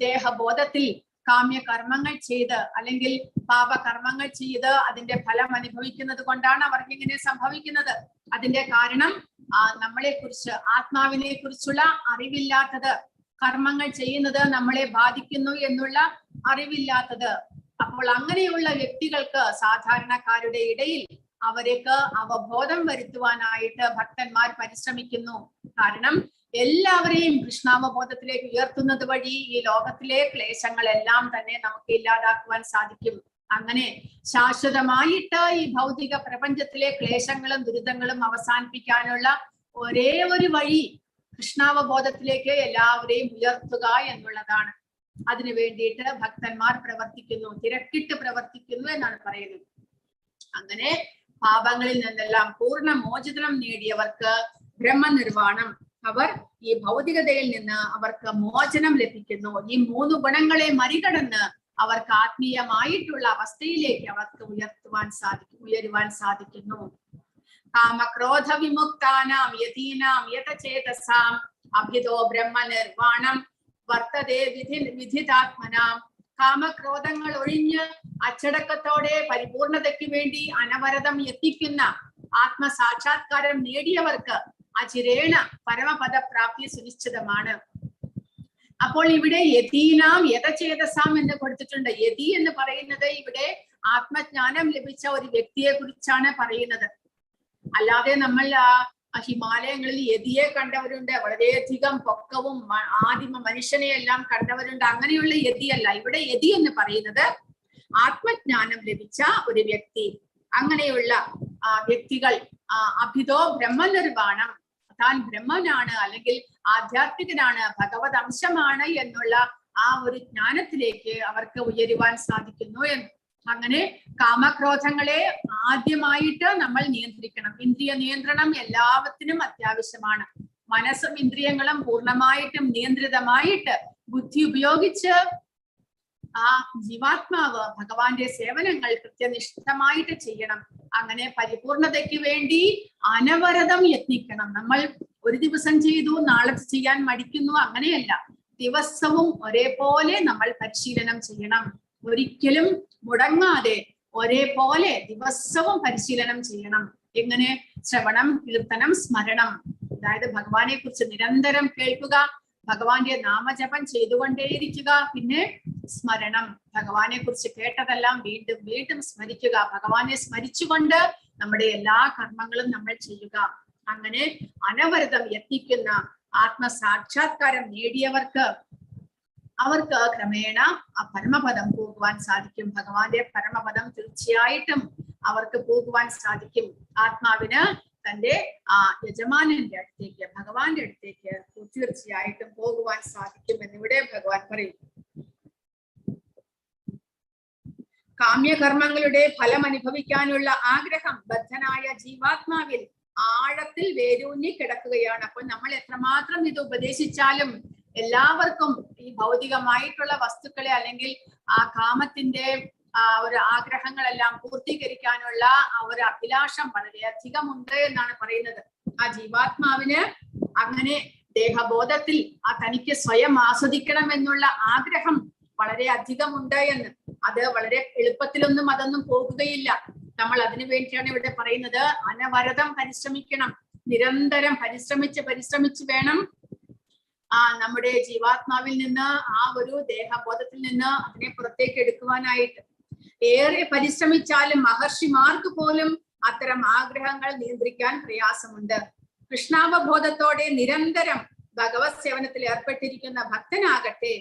ദേഹബോധത്തിൽ കാമ്യകർമ്മങ്ങൾ ചെയ്ത് അല്ലെങ്കിൽ പാപകർമ്മങ്ങൾ ചെയ്ത് അതിന്റെ ഫലം അനുഭവിക്കുന്നത് കൊണ്ടാണ് അവർക്ക് ഇങ്ങനെ സംഭവിക്കുന്നത്. അതിന്റെ കാരണം നമ്മളെ കുറിച്ച്, ആത്മാവിനെ കുറിച്ചുള്ള അറിവില്ലാത്തത്, കർമ്മങ്ങൾ ചെയ്യുന്നത് നമ്മളെ ബാധിക്കുന്നു എന്നുള്ള അറിവില്ലാത്തത്. അപ്പോൾ അങ്ങനെയുള്ള വ്യക്തികൾക്ക്, സാധാരണക്കാരുടെ ഇടയിൽ അവർക്ക് അവബോധം വരുത്തുവാനായിട്ട് ഭക്തന്മാർ പരിശ്രമിക്കുന്നു. കാരണം എല്ലാവരെയും കൃഷ്ണാവബോധത്തിലേക്ക് ഉയർത്തുന്നത് വഴി ഈ ലോകത്തിലെ ക്ലേശങ്ങളെല്ലാം തന്നെ നമുക്ക് ഇല്ലാതാക്കുവാൻ സാധിക്കും. അങ്ങനെ ശാശ്വതമായിട്ട് ഈ ഭൗതിക പ്രപഞ്ചത്തിലെ ക്ലേശങ്ങളും ദുരിതങ്ങളും അവസാനിപ്പിക്കാനുള്ള ഒരേ ഒരു വഴി കൃഷ്ണാവബോധത്തിലേക്ക് എല്ലാവരെയും ഉയർത്തുക എന്നുള്ളതാണ്. അതിനു വേണ്ടിയിട്ട് ഭക്തന്മാർ പ്രവർത്തിക്കുന്നു, തിരക്കിട്ട് പ്രവർത്തിക്കുന്നു എന്നാണ് പറയുന്നത്. അങ്ങനെ പാപങ്ങളിൽ നിന്നെല്ലാം പൂർണ്ണ മോചനം നേടിയവർക്ക് ബ്രഹ്മനിർവാണം, അവർ ഈ ഭൗതികതയിൽ നിന്ന് അവർക്ക് മോചനം ലഭിക്കുന്നു. ഈ 3 ഗുണങ്ങളെ മറികടന്ന് അവർക്ക് ആത്മീയമായിട്ടുള്ള അവസ്ഥയിലേക്ക് അവർക്ക് ഉയരുവാൻ സാധിക്കുന്നു. കാമക്രോധ വിമുക്താനാം യതീനാം യതചേതസാം അഭിതോ ബ്രഹ്മനിർവാണം വർത്തതേ വിധിതാത്മനാം. കാമക്രോധങ്ങൾ ഒഴിഞ്ഞ് അച്ചടക്കത്തോടെ പരിപൂർണതയ്ക്ക് വേണ്ടി അനവരതം യത്നിക്കുന്ന ആത്മസാക്ഷാത്കാരം നേടിയവർക്ക് അചിരേണ പരമപദപ്രാപ്തി സുനിശ്ചിതമാണ്. അപ്പോൾ ഇവിടെ യതീനാം യതചേതസാം എന്ന് കൊടുത്തിട്ടുണ്ട്. യതി എന്ന് പറയുന്നത് ഇവിടെ ആത്മജ്ഞാനം ലഭിച്ച ഒരു വ്യക്തിയെ കുറിച്ചാണ് പറയുന്നത്. അല്ലാതെ നമ്മൾ ഹിമാലയങ്ങളിൽ യതിയെ കണ്ടവരുണ്ട്, വളരെയധികം പൊക്കവും ആദിമ മനുഷ്യനെ എല്ലാം കണ്ടവരുണ്ട്. അങ്ങനെയുള്ള യതിയല്ല. ഇവിടെ യതി എന്ന് പറയുന്നത് ആത്മജ്ഞാനം ലഭിച്ച ഒരു വ്യക്തി. അങ്ങനെയുള്ള വ്യക്തികൾ അഭിതോ ബ്രഹ്മനിർവാണം, താൻ ബ്രഹ്മനാണ് അല്ലെങ്കിൽ ആധ്യാത്മികനാണ്, ഭഗവത് അംശമാണ് എന്നുള്ള ആ ഒരു ജ്ഞാനത്തിലേക്ക് അവർക്ക് ഉയരുവാൻ സാധിക്കുന്നു എന്ന്. അങ്ങനെ കാമക്രോധങ്ങളെ ആദ്യമായിട്ട് നമ്മൾ നിയന്ത്രിക്കണം. ഇന്ദ്രിയ നിയന്ത്രണം എല്ലാത്തിനും അത്യാവശ്യമാണ്. മനസ്സും ഇന്ദ്രിയങ്ങളും പൂർണ്ണമായിട്ടും നിയന്ത്രിതമായിട്ട് ബുദ്ധി ഉപയോഗിച്ച് ആ ജീവാത്മാവ് ഭഗവാന്റെ സേവനങ്ങൾ കൃത്യനിഷ്ഠമായിട്ട് ചെയ്യണം. അങ്ങനെ പരിപൂർണതയ്ക്ക് വേണ്ടി അനവരതം യത്നിക്കണം. നമ്മൾ ഒരു ദിവസം ചെയ്തു, നാളെ ചെയ്യാൻ മടിക്കുന്നു, അങ്ങനെയല്ല. ദിവസവും ഒരേപോലെ നമ്മൾ പരിശീലനം ചെയ്യണം. ഒരിക്കലും മുടങ്ങാതെ ഒരേപോലെ ദിവസവും പരിശീലനം ചെയ്യണം. എങ്ങനെ? ശ്രവണം, കീർത്തനം, സ്മരണം. അതായത് ഭഗവാനെ കുറിച്ച് നിരന്തരം കേൾക്കുക, ഭഗവാന്റെ നാമജപം ചെയ്തുകൊണ്ടേയിരിക്കുക. പിന്നെ സ്മരണം, ഭഗവാനെ കുറിച്ച് കേട്ടതെല്ലാം വീണ്ടും വീണ്ടും സ്മരിക്കുക. ഭഗവാനെ സ്മരിച്ചുകൊണ്ട് നമ്മുടെ എല്ലാ കർമ്മങ്ങളും നമ്മൾ ചെയ്യുക. അങ്ങനെ അനവരതം യത്നിക്കുന്ന ആത്മസാക്ഷാത്കാരം നേടിയവർക്ക് അവർക്ക് ക്രമേണ ആ പരമപദം പോകുവാൻ സാധിക്കും. ഭഗവാന്റെ പരമപദം തീർച്ചയായിട്ടും അവർക്ക് പോകുവാൻ സാധിക്കും. ആത്മാവിന് തന്റെ യജമാനന്റെ അടുത്തേക്ക്, ഭഗവാന്റെ അടുത്തേക്ക് തീർച്ചയായിട്ടും പോകുവാൻ സാധിക്കും എന്നിവിടെ ഭഗവാൻ പറയും. കാമ്യകർമ്മങ്ങളുടെ ഫലം അനുഭവിക്കാനുള്ള ആഗ്രഹം ബദ്ധനായ ജീവാത്മാവിൽ ആഴത്തിൽ വേരൂന്നി കിടക്കുകയാണ്. അപ്പോൾ നമ്മൾ എത്രമാത്രം ഇത് ഉപദേശിച്ചാലും എല്ലാവർക്കും ഈ ഭൗതികമായിട്ടുള്ള വസ്തുക്കളെ അല്ലെങ്കിൽ ആ കാമത്തിന്റെ ഒരു ആഗ്രഹങ്ങളെല്ലാം പൂർത്തീകരിക്കാനുള്ള ഒരു അഭിലാഷം വളരെയധികം ഉണ്ട് എന്നാണ് പറയുന്നത്. ആ ജീവാത്മാവിന് അങ്ങനെ ദേഹബോധത്തിൽ തനിക്ക് സ്വയം ആസ്വദിക്കണം എന്നുള്ള ആഗ്രഹം വളരെ അധികം ഉണ്ട് എന്ന്. അത് വളരെ എളുപ്പത്തിലൊന്നും അതൊന്നും പോകുകയില്ല. നമ്മൾ അതിനു വേണ്ടിയാണ് ഇവിടെ പറയുന്നത് അനവരതം പരിശ്രമിക്കണം. നിരന്തരം പരിശ്രമിച്ച് വേണം നമ്മുടെ ജീവാത്മാവിൽ നിന്ന് ആ ഒരു ദേഹബോധത്തിൽ നിന്ന് അതിനെ പുറത്തേക്ക് എടുക്കുവാനായിട്ട്. ഏറെ പരിശ്രമിച്ചാലും മഹർഷിമാർക്ക് പോലും അത്തരം ആഗ്രഹങ്ങൾ നിയന്ത്രിക്കാൻ പ്രയാസമുണ്ട്. കൃഷ്ണാവബോധത്തോടെ നിരന്തരം ഭഗവത് സേവനത്തിൽ ഏർപ്പെട്ടിരിക്കുന്ന ഭക്തനാകട്ടെ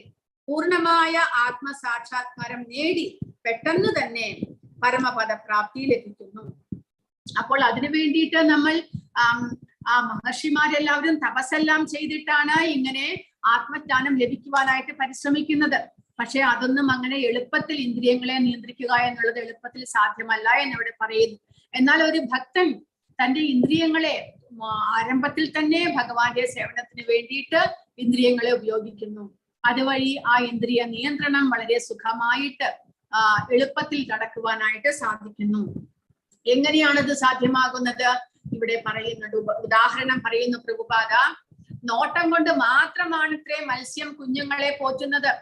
പൂർണ്ണമായ ആത്മസാക്ഷാത്കാരം നേടി പെട്ടെന്ന് തന്നെ പരമപദ പ്രാപ്തി ലഭിക്കുന്നു. അപ്പോൾ അതിനു വേണ്ടിയിട്ട് നമ്മൾ ആ മഹർഷിമാരെല്ലാവരും തപസ്സെല്ലാം ചെയ്തിട്ടാണ് ഇങ്ങനെ ആത്മജ്ഞാനം ലഭിക്കുവാനായിട്ട് പരിശ്രമിക്കുന്നത്. പക്ഷെ അതൊന്നും അങ്ങനെ എളുപ്പത്തിൽ ഇന്ദ്രിയങ്ങളെ നിയന്ത്രിക്കുക എന്നുള്ളത് എളുപ്പത്തിൽ സാധ്യമല്ല എന്നിവിടെ പറയുന്നു. എന്നാൽ ഒരു ഭക്തൻ തന്റെ ഇന്ദ്രിയങ്ങളെ ആരംഭത്തിൽ തന്നെ ഭഗവാന്റെ സേവനത്തിന് വേണ്ടിയിട്ട് ഇന്ദ്രിയങ്ങളെ ഉപയോഗിക്കുന്നു. അതുവഴി ആ ഇന്ദ്രിയ നിയന്ത്രണം വളരെ സുഖമായിട്ട് എളുപ്പത്തിൽ നടക്കുവാനായിട്ട് സാധിക്കുന്നു. എങ്ങനെയാണത് സാധ്യമാകുന്നത്? ഇവിടെ പറയുന്നുണ്ട്, ഉദാഹരണം പറയുന്നു പ്രഭുപാദ. നോട്ടം കൊണ്ട് മാത്രമാണ് ഇത്രേ മത്സ്യം കുഞ്ഞുങ്ങളെ പോറ്റുന്നത്.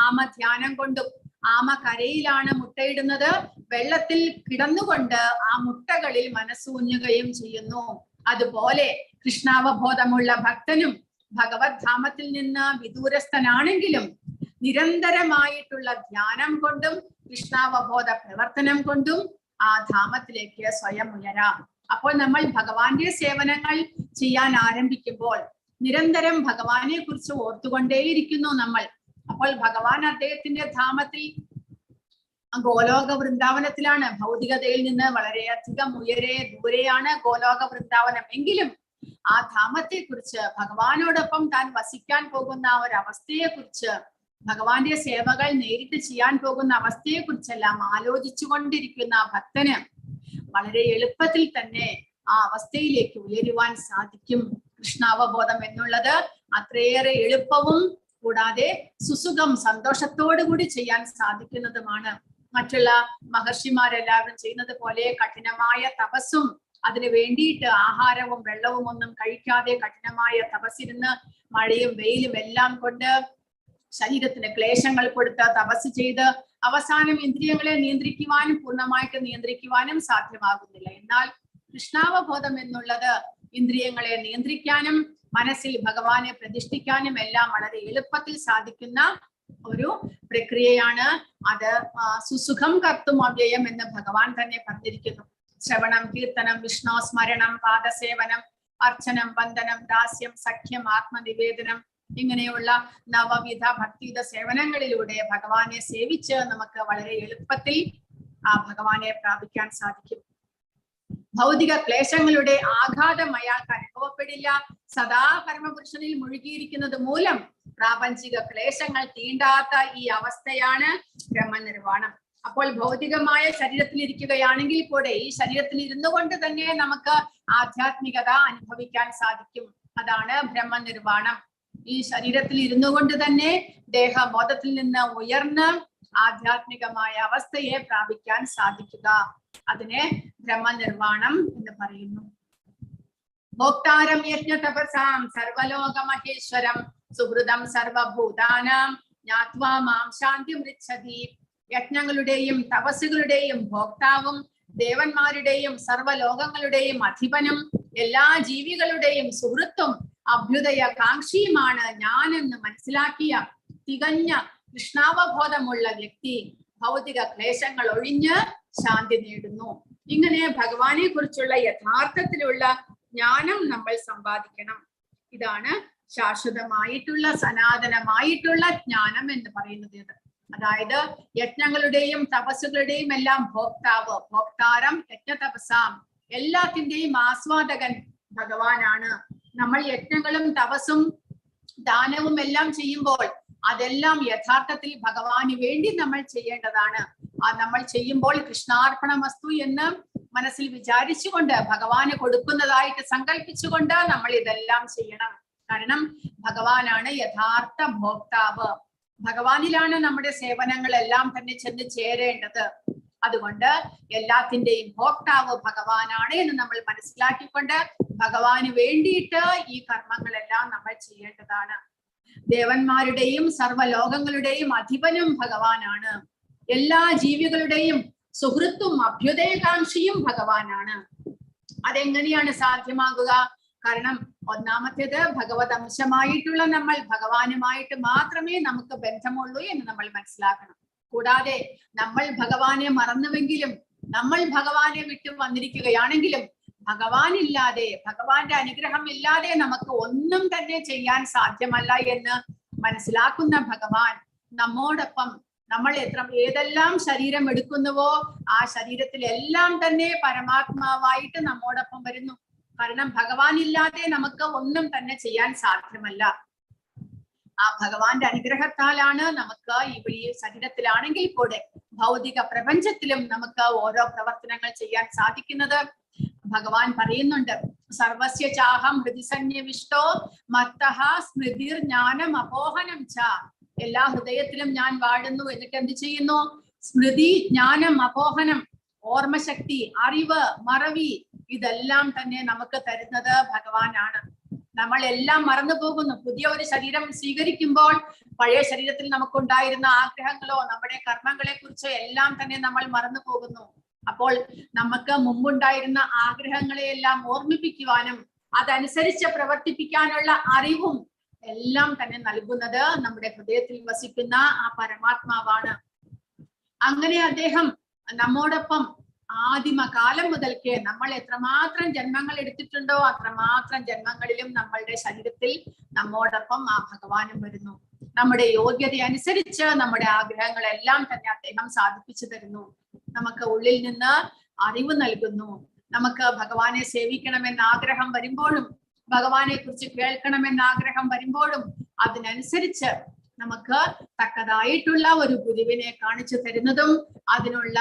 ആമ ധ്യാനം കൊണ്ടും, ആമ കരയിലാണ് മുട്ടയിടുന്നത്, വെള്ളത്തിൽ കിടന്നുകൊണ്ട് ആ മുട്ടകളിൽ മനസ്സൂഞ്ഞുകയും ചെയ്യുന്നു. അതുപോലെ കൃഷ്ണാവബോധമുള്ള ഭക്തനും ഭഗവത് ധാമത്തിൽ നിന്ന് വിദൂരസ്ഥനാണെങ്കിലും നിരന്തരമായിട്ടുള്ള ധ്യാനം കൊണ്ടും കൃഷ്ണാവബോധ പ്രവർത്തനം കൊണ്ടും ആ ധാമത്തിലേക്ക് സ്വയം ഉയരാം. അപ്പോൾ നമ്മൾ ഭഗവാന്റെ സേവനങ്ങൾ ചെയ്യാൻ ആരംഭിക്കുമ്പോൾ നിരന്തരം ഭഗവാനെ കുറിച്ച് ഓർത്തുകൊണ്ടേയിരിക്കുന്നു നമ്മൾ. അപ്പോൾ ഭഗവാൻ അദ്ദേഹത്തിന്റെ ധാമത്തിൽ ഗോലോക വൃന്ദാവനത്തിലാണ്. ഭൗതികതയിൽ നിന്ന് വളരെയധികം ദൂരെയാണ് ഗോലോക വൃന്ദാവനം. എങ്കിലും ആ ധാമത്തെ കുറിച്ച്, ഭഗവാനോടൊപ്പം താൻ വസിക്കാൻ പോകുന്ന ഒരവസ്ഥയെ കുറിച്ച്, ഭഗവാന്റെ സേവകൾ നേരിട്ട് ചെയ്യാൻ പോകുന്ന അവസ്ഥയെ കുറിച്ചെല്ലാം ആലോചിച്ചു കൊണ്ടിരിക്കുന്ന ഭക്തന് വളരെ എളുപ്പത്തിൽ തന്നെ ആ അവസ്ഥയിലേക്ക് ഉയരുവാൻ സാധിക്കും. കൃഷ്ണാവബോധം എന്നുള്ളത് അത്രയേറെ എളുപ്പവും കൂടാതെ സുസുഖം സന്തോഷത്തോടു കൂടി ചെയ്യാൻ സാധിക്കുന്നതുമാണ്. മറ്റുള്ള മഹർഷിമാരെല്ലാവരും ചെയ്യുന്നത് പോലെ കഠിനമായ തപസ്സും അതിനു വേണ്ടിയിട്ട് ആഹാരവും വെള്ളവും ഒന്നും കഴിക്കാതെ കഠിനമായ തപസ്സിരുന്ന് മഴയും വെയിലും എല്ലാം കൊണ്ട് ശരീരത്തിന് ക്ലേശങ്ങൾ കൊടുത്ത് തപസ് ചെയ്ത് അവസാനം ഇന്ദ്രിയങ്ങളെ നിയന്ത്രിക്കുവാനും പൂർണ്ണമായിട്ട് നിയന്ത്രിക്കുവാനും സാധ്യമാകുന്നില്ല. എന്നാൽ കൃഷ്ണാവബോധം എന്നുള്ളത് ഇന്ദ്രിയങ്ങളെ നിയന്ത്രിക്കാനും മനസ്സിൽ ഭഗവാനെ പ്രതിഷ്ഠിക്കാനും എല്ലാം വളരെ എളുപ്പത്തിൽ സാധിക്കുന്ന ഒരു പ്രക്രിയയാണ്. അത് സുസുഖം കർത്തും അവ്യയം എന്ന് ഭഗവാൻ തന്നെ പറഞ്ഞിരിക്കുന്നു. ശ്രവണം, കീർത്തനം, വിഷ്ണു സ്മരണം, പാദസേവനം, അർച്ചനം, വന്ദനം, ദാസ്യം, സഖ്യം, ആത്മനിവേദനം, ഇങ്ങനെയുള്ള നവവിധ ഭക്തിയുത സേവനങ്ങളിലൂടെ ഭഗവാനെ സേവിച്ച് നമുക്ക് വളരെ എളുപ്പത്തിൽ ആ ഭഗവാനെ പ്രാപിക്കാൻ സാധിക്കും. ഭൗതിക ക്ലേശങ്ങളുടെ ആഘാതം അയാൾക്ക് അനുഭവപ്പെടില്ല. സദാ പരമപുരുഷനിൽ മുഴുകിയിരിക്കുന്നത് മൂലം പ്രാപഞ്ചിക ക്ലേശങ്ങൾ തീണ്ടാത്ത ഈ അവസ്ഥയാണ് ബ്രഹ്മനിർവാണം. അപ്പോൾ ഭൗതികമായ ശരീരത്തിൽ ഇരിക്കുകയാണെങ്കിൽ കൂടെ ഈ ശരീരത്തിൽ ഇരുന്നു കൊണ്ട് തന്നെ നമുക്ക് ആധ്യാത്മികത അനുഭവിക്കാൻ സാധിക്കും. അതാണ് ബ്രഹ്മനിർവാണം. ഈ ശരീരത്തിൽ ഇരുന്നു കൊണ്ട് തന്നെ ദേഹബോധത്തിൽ നിന്ന് ഉയർന്ന് ആധ്യാത്മികമായ അവസ്ഥയെ പ്രാപിക്കാൻ സാധിക്കുക. അതിനെ ബ്രഹ്മനിർവാണം എന്ന് പറയുന്നു. ഭോക്താരം യജ്ഞ തപസാം സർവലോക മഹേശ്വരം സുഹൃതം സർവഭൂതാനാം ജ്ഞാത്വാ മാം ശാന്തി മൃച്ഛതി. യജ്ഞങ്ങളുടെയും തപസ്സുകളുടെയും ഭോക്താവും ദേവന്മാരുടെയും സർവലോകങ്ങളുടെയും അധിപനും എല്ലാ ജീവികളുടെയും സുഹൃത്തും അഭ്യുദയ കാംക്ഷിയുമാണ് ഞാനെന്ന് മനസ്സിലാക്കിയ തികഞ്ഞ കൃഷ്ണാവബോധമുള്ള വ്യക്തി ഭൗതിക ക്ലേശങ്ങൾ ഒഴിഞ്ഞ് ശാന്തി നേടുന്നു. ഇങ്ങനെ ഭഗവാനെ കുറിച്ചുള്ള യഥാർത്ഥത്തിലുള്ള ജ്ഞാനം നമ്മൾ സമ്പാദിക്കണം. ഇതാണ് ശാശ്വതമായിട്ടുള്ള സനാതനമായിട്ടുള്ള ജ്ഞാനം എന്ന് പറയുന്നത്. അതായത് യജ്ഞങ്ങളുടെയും തപസ്സുകളുടെയും എല്ലാം ഭോക്താവ്, ഭോക്താരം യജ്ഞ തപസാം, എല്ലാത്തിന്റെയും ആസ്വാദകൻ ഭഗവാനാണ്. നമ്മൾ യജ്ഞങ്ങളും തപസ്സും ദാനവും എല്ലാം ചെയ്യുമ്പോൾ അതെല്ലാം യഥാർത്ഥത്തിൽ ഭഗവാന് വേണ്ടി നമ്മൾ ചെയ്യേണ്ടതാണ്. നമ്മൾ ചെയ്യുമ്പോൾ കൃഷ്ണാർപ്പണമസ്തു എന്ന് മനസ്സിൽ വിചാരിച്ചുകൊണ്ട് ഭഗവാന് കൊടുക്കുന്നതായിട്ട് സങ്കല്പിച്ചുകൊണ്ട് നമ്മൾ ഇതെല്ലാം ചെയ്യണം. കാരണം ഭഗവാനാണ് യഥാർത്ഥ ഭോക്താവ്. ഭഗവാനിലാണ് നമ്മുടെ സേവനങ്ങളെല്ലാം തന്നെ ചെന്ന് ചേരേണ്ടത്. അതുകൊണ്ട് എല്ലാത്തിന്റെയും ഭോക്താവ് ഭഗവാനാണ് എന്ന് നമ്മൾ മനസ്സിലാക്കിക്കൊണ്ട് ഭഗവാന് വേണ്ടിയിട്ട് ഈ കർമ്മങ്ങളെല്ലാം നമ്മൾ ചെയ്യേണ്ടതാണ്. ദേവന്മാരുടെയും സർവ്വലോകങ്ങളുടെയും അധിപനും ഭഗവാനാണ്. എല്ലാ ജീവികളുടെയും സുഹൃത്തും അഭ്യുദയകാംക്ഷിയും ഭഗവാനാണ്. അതെങ്ങനെയാണ് സാധ്യമാകുക? കാരണം ഒന്നാമത്തേത് ഭഗവത് അംശമായിട്ടുള്ള നമ്മൾ ഭഗവാനുമായിട്ട് മാത്രമേ നമുക്ക് ബന്ധമുള്ളൂ എന്ന് നമ്മൾ മനസ്സിലാക്കണം. കൂടാതെ നമ്മൾ ഭഗവാനെ മറന്നുവെങ്കിലും നമ്മൾ ഭഗവാനെ വിട്ടു വന്നിരിക്കുകയാണെങ്കിലും ഭഗവാനില്ലാതെ, ഭഗവാന്റെ അനുഗ്രഹം ഇല്ലാതെ നമുക്ക് ഒന്നും തന്നെ ചെയ്യാൻ സാധ്യമല്ല എന്ന് മനസ്സിലാക്കുന്ന ഭഗവാൻ നമ്മോടൊപ്പം നമ്മൾ ഏതെല്ലാം ശരീരം എടുക്കുന്നുവോ ആ ശരീരത്തിലെല്ലാം തന്നെ പരമാത്മാവായിട്ട് നമ്മോടൊപ്പം വരുന്നു. കാരണം ഭഗവാൻ ഇല്ലാതെ നമുക്ക് ഒന്നും തന്നെ ചെയ്യാൻ സാധ്യമല്ല. ആ ഭഗവാന്റെ അനുഗ്രഹത്താലാണ് നമുക്ക് ഈ ശരീരത്തിലാണെങ്കിൽ കൂടെ ഭൗതിക പ്രപഞ്ചത്തിലും നമുക്ക് ഓരോ പ്രവർത്തനങ്ങൾ ചെയ്യാൻ സാധിക്കുന്നത്. ഭഗവാൻ പറയുന്നുണ്ട്, സർവസ്യ ചാഹം ഹൃദിസന്യവിഷ്ടോ മത്തഃ സ്മൃതിർ ജ്ഞാനം അപോഹനം ച. എല്ലാ ഹൃദയത്തിലും ഞാൻ വാഴുന്നു. എന്നിട്ട് എന്ത് ചെയ്യുന്നു? സ്മൃതി, ജ്ഞാനം, അപോഹനം, ഓർമ്മശക്തി, അറിവ്, മറവി, ഇതെല്ലാം തന്നെ നമുക്ക് തരുന്നത് ഭഗവാനാണ്. നമ്മൾ എല്ലാം മറന്നു പോകുന്നു. പുതിയ ഒരു ശരീരം സ്വീകരിക്കുമ്പോൾ പഴയ ശരീരത്തിൽ നമുക്കുണ്ടായിരുന്ന ആഗ്രഹങ്ങളോ നമ്മുടെ കർമ്മങ്ങളെ കുറിച്ചോ എല്ലാം തന്നെ നമ്മൾ മറന്നു പോകുന്നു. അപ്പോൾ നമുക്ക് മുമ്പുണ്ടായിരുന്ന ആഗ്രഹങ്ങളെയെല്ലാം ഓർമ്മിപ്പിക്കുവാനും അതനുസരിച്ച് പ്രവർത്തിപ്പിക്കാനുള്ള അറിവും എല്ലാം തന്നെ നൽകുന്നത് നമ്മുടെ ഹൃദയത്തിൽ വസിക്കുന്ന ആ പരമാത്മാവാണ്. അങ്ങനെ അദ്ദേഹം നമ്മോടൊപ്പം ആദിമകാലം മുതൽക്കേ നമ്മൾ എത്രമാത്രം ജന്മങ്ങൾ എടുത്തിട്ടുണ്ടോ അത്രമാത്രം ജന്മങ്ങളിലും നമ്മളുടെ ശരീരത്തിൽ നമ്മോടൊപ്പം ആ ഭഗവാനും വരുന്നു. നമ്മുടെ യോഗ്യത അനുസരിച്ച് നമ്മുടെ ആഗ്രഹങ്ങളെല്ലാം തന്നെ അദ്ദേഹം സാധിപ്പിച്ചു തരുന്നു. നമുക്ക് ഉള്ളിൽ നിന്ന് അറിവ് നൽകുന്നു. നമുക്ക് ഭഗവാനെ സേവിക്കണമെന്ന ആഗ്രഹം വരുമ്പോഴും ഭഗവാനെ കുറിച്ച് കേൾക്കണമെന്ന ആഗ്രഹം വരുമ്പോഴും അതിനനുസരിച്ച് നമുക്ക് തക്കതായിട്ടുള്ള ഒരു ഗുരുവിനെ കാണിച്ചു തരുന്നതും അതിനുള്ള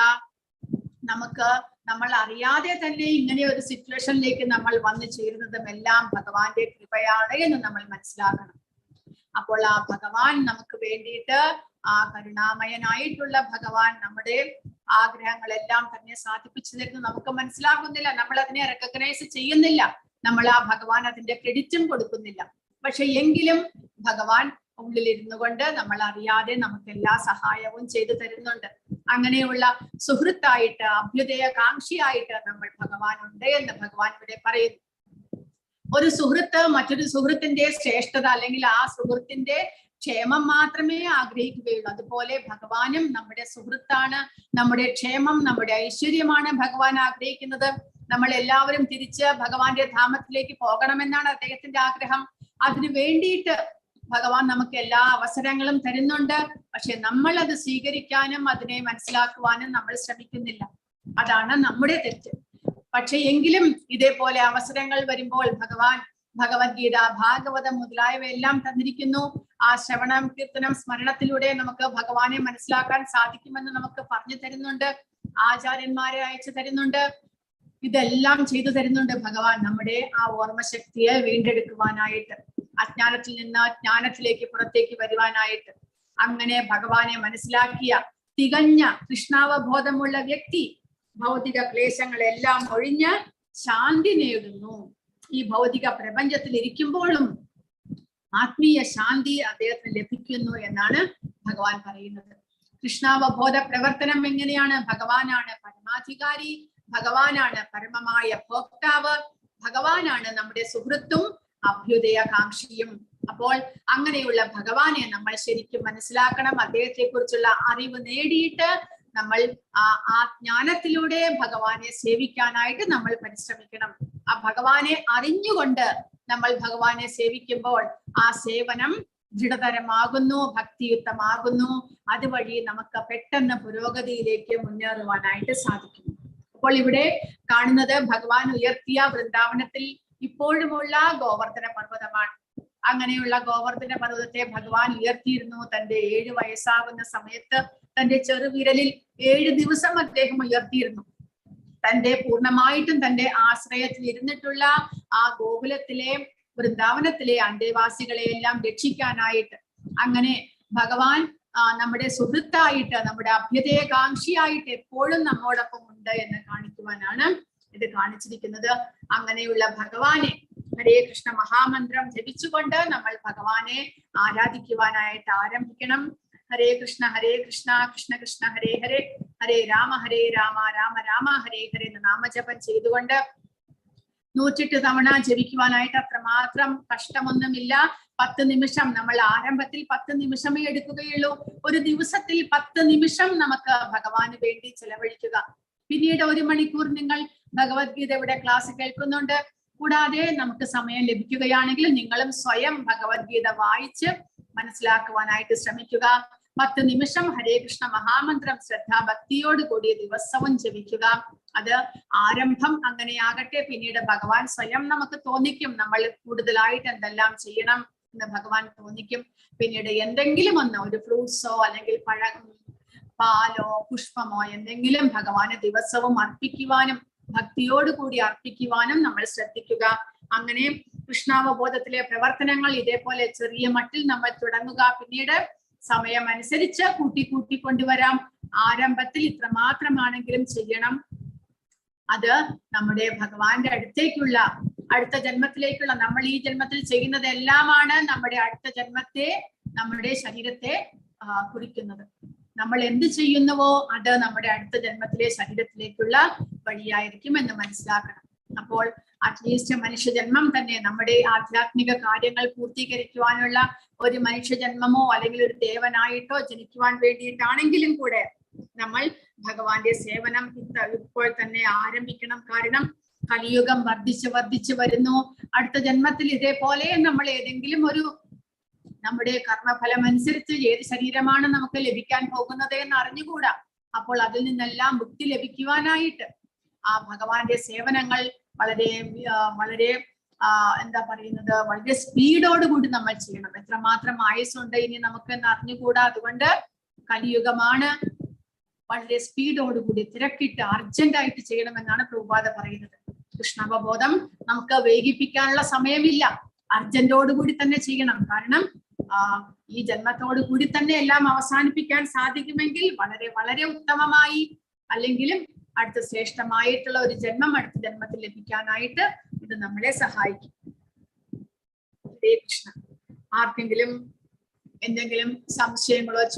നമ്മൾ അറിയാതെ തന്നെ ഇങ്ങനെ ഒരു സിറ്റുവേഷനിലേക്ക് നമ്മൾ വന്നു ചേരുന്നതും എല്ലാം ഭഗവാന്റെ കൃപയാണ് എന്ന് നമ്മൾ മനസ്സിലാക്കണം. അപ്പോൾ ആ ഭഗവാൻ നമുക്ക് വേണ്ടിയിട്ട്, ആ കരുണാമയനായിട്ടുള്ള ഭഗവാൻ നമ്മുടെ ആഗ്രഹങ്ങളെല്ലാം തന്നെ സാധിപ്പിച്ചു തരുന്നു. നമുക്ക് മനസ്സിലാകുന്നില്ല, നമ്മൾ അതിനെ റെക്കഗ്നൈസ് ചെയ്യുന്നില്ല, നമ്മൾ ആ ഭഗവാൻ അതിന്റെ ക്രെഡിറ്റും കൊടുക്കുന്നില്ല. പക്ഷെ എങ്കിലും ഭഗവാൻ ഉള്ളിലിരുന്നു കൊണ്ട് നമ്മൾ അറിയാതെ നമുക്ക് എല്ലാ സഹായവും ചെയ്തു തരുന്നുണ്ട്. അങ്ങനെയുള്ള സുഹൃത്തായിട്ട്, അഭ്യുദയകാംക്ഷിയായിട്ട് നമ്മൾ ഭഗവാൻ ഉണ്ട് എന്ന് ഭഗവാൻ ഇവിടെ പറയുന്നു. ഒരു സുഹൃത്ത് മറ്റൊരു സുഹൃത്തിന്റെ ശ്രേഷ്ഠത അല്ലെങ്കിൽ ആ സുഹൃത്തിന്റെ ക്ഷേമം മാത്രമേ ആഗ്രഹിക്കുകയുള്ളൂ. അതുപോലെ ഭഗവാനും നമ്മുടെ സുഹൃത്താണ്. നമ്മുടെ ക്ഷേമം, നമ്മുടെ ഐശ്വര്യമാണ് ഭഗവാൻ ആഗ്രഹിക്കുന്നത്. നമ്മൾ എല്ലാവരും തിരിച്ച് ഭഗവാന്റെ ധാമത്തിലേക്ക് പോകണമെന്നാണ് അദ്ദേഹത്തിന്റെ ആഗ്രഹം. അതിനു വേണ്ടിയിട്ട് ഭഗവാൻ നമുക്ക് എല്ലാ അവസരങ്ങളും തരുന്നുണ്ട്. പക്ഷെ നമ്മൾ അത് സ്വീകരിക്കാനും അതിനെ മനസ്സിലാക്കുവാനും നമ്മൾ ശ്രമിക്കുന്നില്ല. അതാണ് നമ്മുടെ തെറ്റ്. പക്ഷെ എങ്കിലും ഇതേപോലെ അവസരങ്ങൾ വരുമ്പോൾ ഭഗവാൻ ഭഗവത്ഗീത, ഭാഗവതം മുതലായവയെല്ലാം തന്നിരിക്കുന്നു. ആ ശ്രവണം, കീർത്തനം, സ്മരണത്തിലൂടെ നമുക്ക് ഭഗവാനെ മനസ്സിലാക്കാൻ സാധിക്കുമെന്ന് നമുക്ക് പറഞ്ഞു തരുന്നുണ്ട്. ആചാര്യന്മാരെ അയച്ചു തരുന്നുണ്ട്. ഇതെല്ലാം ചെയ്തു തരുന്നുണ്ട് ഭഗവാൻ നമ്മുടെ ആ ഓർമ്മശക്തിയെ വീണ്ടെടുക്കുവാനായിട്ട്, അജ്ഞാനത്തിൽ നിന്ന് ജ്ഞാനത്തിലേക്ക് പുറത്തേക്ക് വരുവാനായിട്ട്. അങ്ങനെ ഭഗവാനെ മനസ്സിലാക്കിയ തികഞ്ഞ കൃഷ്ണാവബോധമുള്ള വ്യക്തി ഭൗതിക ക്ലേശങ്ങളെല്ലാം ഒഴിഞ്ഞ് ശാന്തി നേടുന്നു. ഈ ഭൗതിക പ്രപഞ്ചത്തിൽ ഇരിക്കുമ്പോഴും ആത്മീയ ശാന്തി അദ്ദേഹത്തിന് ലഭിക്കുന്നു എന്നാണ് ഭഗവാൻ പറയുന്നത്. കൃഷ്ണാവബോധ പ്രവർത്തനം എങ്ങനെയാണ്? ഭഗവാനാണ് പരമാധികാരി, ഭഗവാനാണ് പരമമായ ഭോക്താവ്, ഭഗവാനാണ് നമ്മുടെ സുഹൃത്തും അഭ്യുദയകാംക്ഷിയും. അപ്പോൾ അങ്ങനെയുള്ള ഭഗവാനെ നമ്മൾ ശരിക്കും മനസ്സിലാക്കണം. അദ്ദേഹത്തെ കുറിച്ചുള്ള അറിവ് നേടിയിട്ട് നമ്മൾ ആ ജ്ഞാനത്തിലൂടെ ഭഗവാനെ സേവിക്കാനായിട്ട് നമ്മൾ പരിശ്രമിക്കണം. ആ ഭഗവാനെ അറിഞ്ഞുകൊണ്ട് നമ്മൾ ഭഗവാനെ സേവിക്കുമ്പോൾ ആ സേവനം ദൃഢതരമാകുന്നു, ഭക്തിയുക്തമാകുന്നു. അതുവഴി നമുക്ക് പെട്ടെന്ന് പുരോഗതിയിലേക്ക് മുന്നേറുവാനായിട്ട് സാധിക്കുന്നു. അപ്പോൾ ഇവിടെ കാണുന്നത് ഭഗവാൻ ഉയർത്തിയ വൃന്ദാവനത്തിൽ ഇപ്പോഴുമുള്ള ഗോവർദ്ധന പർവ്വതമാണ്. അങ്ങനെയുള്ള ഗോവർദ്ധന പർവ്വതത്തെ ഭഗവാൻ ഉയർത്തിയിരുന്നു. തന്റെ 7 വയസ്സാകുന്ന സമയത്ത് തന്റെ ചെറുവിരലിൽ 7 ദിവസം അദ്ദേഹം ഉയർത്തിയിരുന്നു. തന്റെ പൂർണ്ണമായിട്ടും തന്റെ ആശ്രയത്തിൽ ഇരുന്നിട്ടുള്ള ആ ഗോകുലത്തിലെ വൃന്ദാവനത്തിലെ അന്തേവാസികളെ എല്ലാം രക്ഷിക്കാനായിട്ട്. അങ്ങനെ ഭഗവാൻ നമ്മുടെ സുഹൃത്തായിട്ട്, നമ്മുടെ അഭ്യുദയകാംക്ഷിയായിട്ട് എപ്പോഴും നമ്മോടൊപ്പം ഉണ്ട് എന്ന് കാണിക്കുവാനാണ് ഇത് കാണിച്ചിരിക്കുന്നത്. അങ്ങനെയുള്ള ഭഗവാനെ, ഹരേ കൃഷ്ണ മഹാമന്ത്രം ജപിച്ചുകൊണ്ട് നമ്മൾ ഭഗവാനെ ആരാധിക്കുവാനായിട്ട് ആരംഭിക്കണം. ഹരേ കൃഷ്ണ കൃഷ്ണ കൃഷ്ണ ഹരേ ഹരേ, ഹരേ രാമ രാമ രാമ ഹരേ ഹരേ എന്ന് നാമജപം ചെയ്തുകൊണ്ട് 108 തവണ ജപിക്കുവാനായിട്ട് അത്രമാത്രം കഷ്ടമൊന്നുമില്ല. 10 നിമിഷം, നമ്മൾ ആരംഭത്തിൽ 10 നിമിഷമേ എടുക്കുകയുള്ളൂ. ഒരു ദിവസത്തിൽ 10 നിമിഷം നമുക്ക് ഭഗവാന് വേണ്ടി ചെലവഴിക്കുക. പിന്നീട് 1 മണിക്കൂർ നിങ്ങൾ ഭഗവത്ഗീതയുടെ ക്ലാസ് കേൾക്കുന്നുണ്ട്. കൂടാതെ നമുക്ക് സമയം ലഭിക്കുകയാണെങ്കിൽ നിങ്ങളും സ്വയം ഭഗവത്ഗീത വായിച്ച് മനസ്സിലാക്കുവാനായിട്ട് ശ്രമിക്കുക. 10 നിമിഷം ഹരേ കൃഷ്ണ മഹാമന്ത്രം ശ്രദ്ധാഭക്തിയോട് കൂടി ദിവസവും ജപിക്കുക. അത് ആരംഭം അങ്ങനെയാകട്ടെ. പിന്നീട് ഭഗവാൻ സ്വയം നമുക്ക് തോന്നിക്കും നമ്മൾ കൂടുതലായിട്ട് എന്തെല്ലാം ചെയ്യണം എന്ന് ഭഗവാൻ തോന്നിക്കും. പിന്നീട് എന്തെങ്കിലും ഒന്ന്, ഒരു ഫ്രൂട്ട്സോ അല്ലെങ്കിൽ പാലോ പുഷ്പമോ എന്തെങ്കിലും ഭഗവാന് ദിവസവും അർപ്പിക്കുവാനും ഭക്തിയോടുകൂടി അർപ്പിക്കുവാനും നമ്മൾ ശ്രദ്ധിക്കുക. അങ്ങനെ കൃഷ്ണാവബോധത്തിലെ പ്രവർത്തനങ്ങൾ ഇതേപോലെ ചെറിയ മട്ടിൽ നമ്മൾ തുടങ്ങുക. പിന്നീട് സമയം അനുസരിച്ച് കൂട്ടി കൊണ്ടുവരാം. ആരംഭത്തിൽ ഇത്ര മാത്രമാണെങ്കിലും ചെയ്യണം. അത് നമ്മുടെ ഭഗവാന്റെ അടുത്തേക്കുള്ള, അടുത്ത ജന്മത്തിലേക്കുള്ള, നമ്മൾ ഈ ജന്മത്തിൽ ചെയ്യുന്നത് എല്ലാമാണ് നമ്മുടെ അടുത്ത ജന്മത്തെ, നമ്മുടെ ശരീരത്തെ കുറിക്കുന്നത്. നമ്മൾ എന്ത് ചെയ്യുന്നുവോ അത് നമ്മുടെ അടുത്ത ജന്മത്തിലെ ശരീരത്തിലേക്കുള്ള വഴിയായിരിക്കും എന്ന് മനസ്സിലാക്കണം. അപ്പോൾ അറ്റ്ലീസ്റ്റ് മനുഷ്യജന്മം തന്നെ നമ്മുടെ ആധ്യാത്മിക കാര്യങ്ങൾ പൂർത്തീകരിക്കുവാനുള്ള ഒരു മനുഷ്യജന്മമോ അല്ലെങ്കിൽ ഒരു ദേവനായിട്ടോ ജനിക്കുവാൻ വേണ്ടിയിട്ടാണെങ്കിലും കൂടെ നമ്മൾ ഭഗവാന്റെ സേവനം ഇപ്പോൾ തന്നെ ആരംഭിക്കണം. കാരണം കലിയുഗം വർദ്ധിച്ച് വരുന്നു. അടുത്ത ജന്മത്തിൽ ഇതേപോലെ നമ്മൾ ഏതെങ്കിലും ഒരു, നമ്മുടെ കർമ്മഫലം അനുസരിച്ച് ഏത് ശരീരമാണ് നമുക്ക് ലഭിക്കാൻ പോകുന്നത് എന്ന് അറിഞ്ഞുകൂടാ. അപ്പോൾ അതിൽ നിന്നെല്ലാം മുക്തി ലഭിക്കുവാനായിട്ട് ആ ഭഗവാന്റെ സേവനങ്ങൾ വളരെ എന്താ പറയുന്നത്, വളരെ സ്പീഡോടുകൂടി നമ്മൾ ചെയ്യണം. എത്രമാത്രം ആയുസ്സുണ്ട് ഇനി നമുക്ക് എന്ന് അറിഞ്ഞുകൂടാ. അതുകൊണ്ട് കലിയുഗമാണ്, വളരെ സ്പീഡോടുകൂടി തിരക്കിട്ട് അർജന്റായിട്ട് ചെയ്യണമെന്നാണ് പ്രഭുപാദ പറയുന്നത്. കൃഷ്ണാവബോധം നമുക്ക് വൈകിപ്പിക്കാനുള്ള സമയമില്ല, അർജന്റോടുകൂടി തന്നെ ചെയ്യണം. കാരണം ഈ ജന്മത്തോടു കൂടി തന്നെ എല്ലാം അവസാനിപ്പിക്കാൻ സാധിക്കുമെങ്കിൽ വളരെ ഉത്തമമായി, അല്ലെങ്കിലും അടുത്ത ശ്രേഷ്ഠമായിട്ടുള്ള ഒരു ജന്മം അടുത്ത ജന്മത്തിൽ ലഭിക്കാനായിട്ട് ഇത് നമ്മളെ സഹായിക്കും. ഹരേ കൃഷ്ണ. ആർക്കെങ്കിലും എന്തെങ്കിലും സംശയങ്ങളോ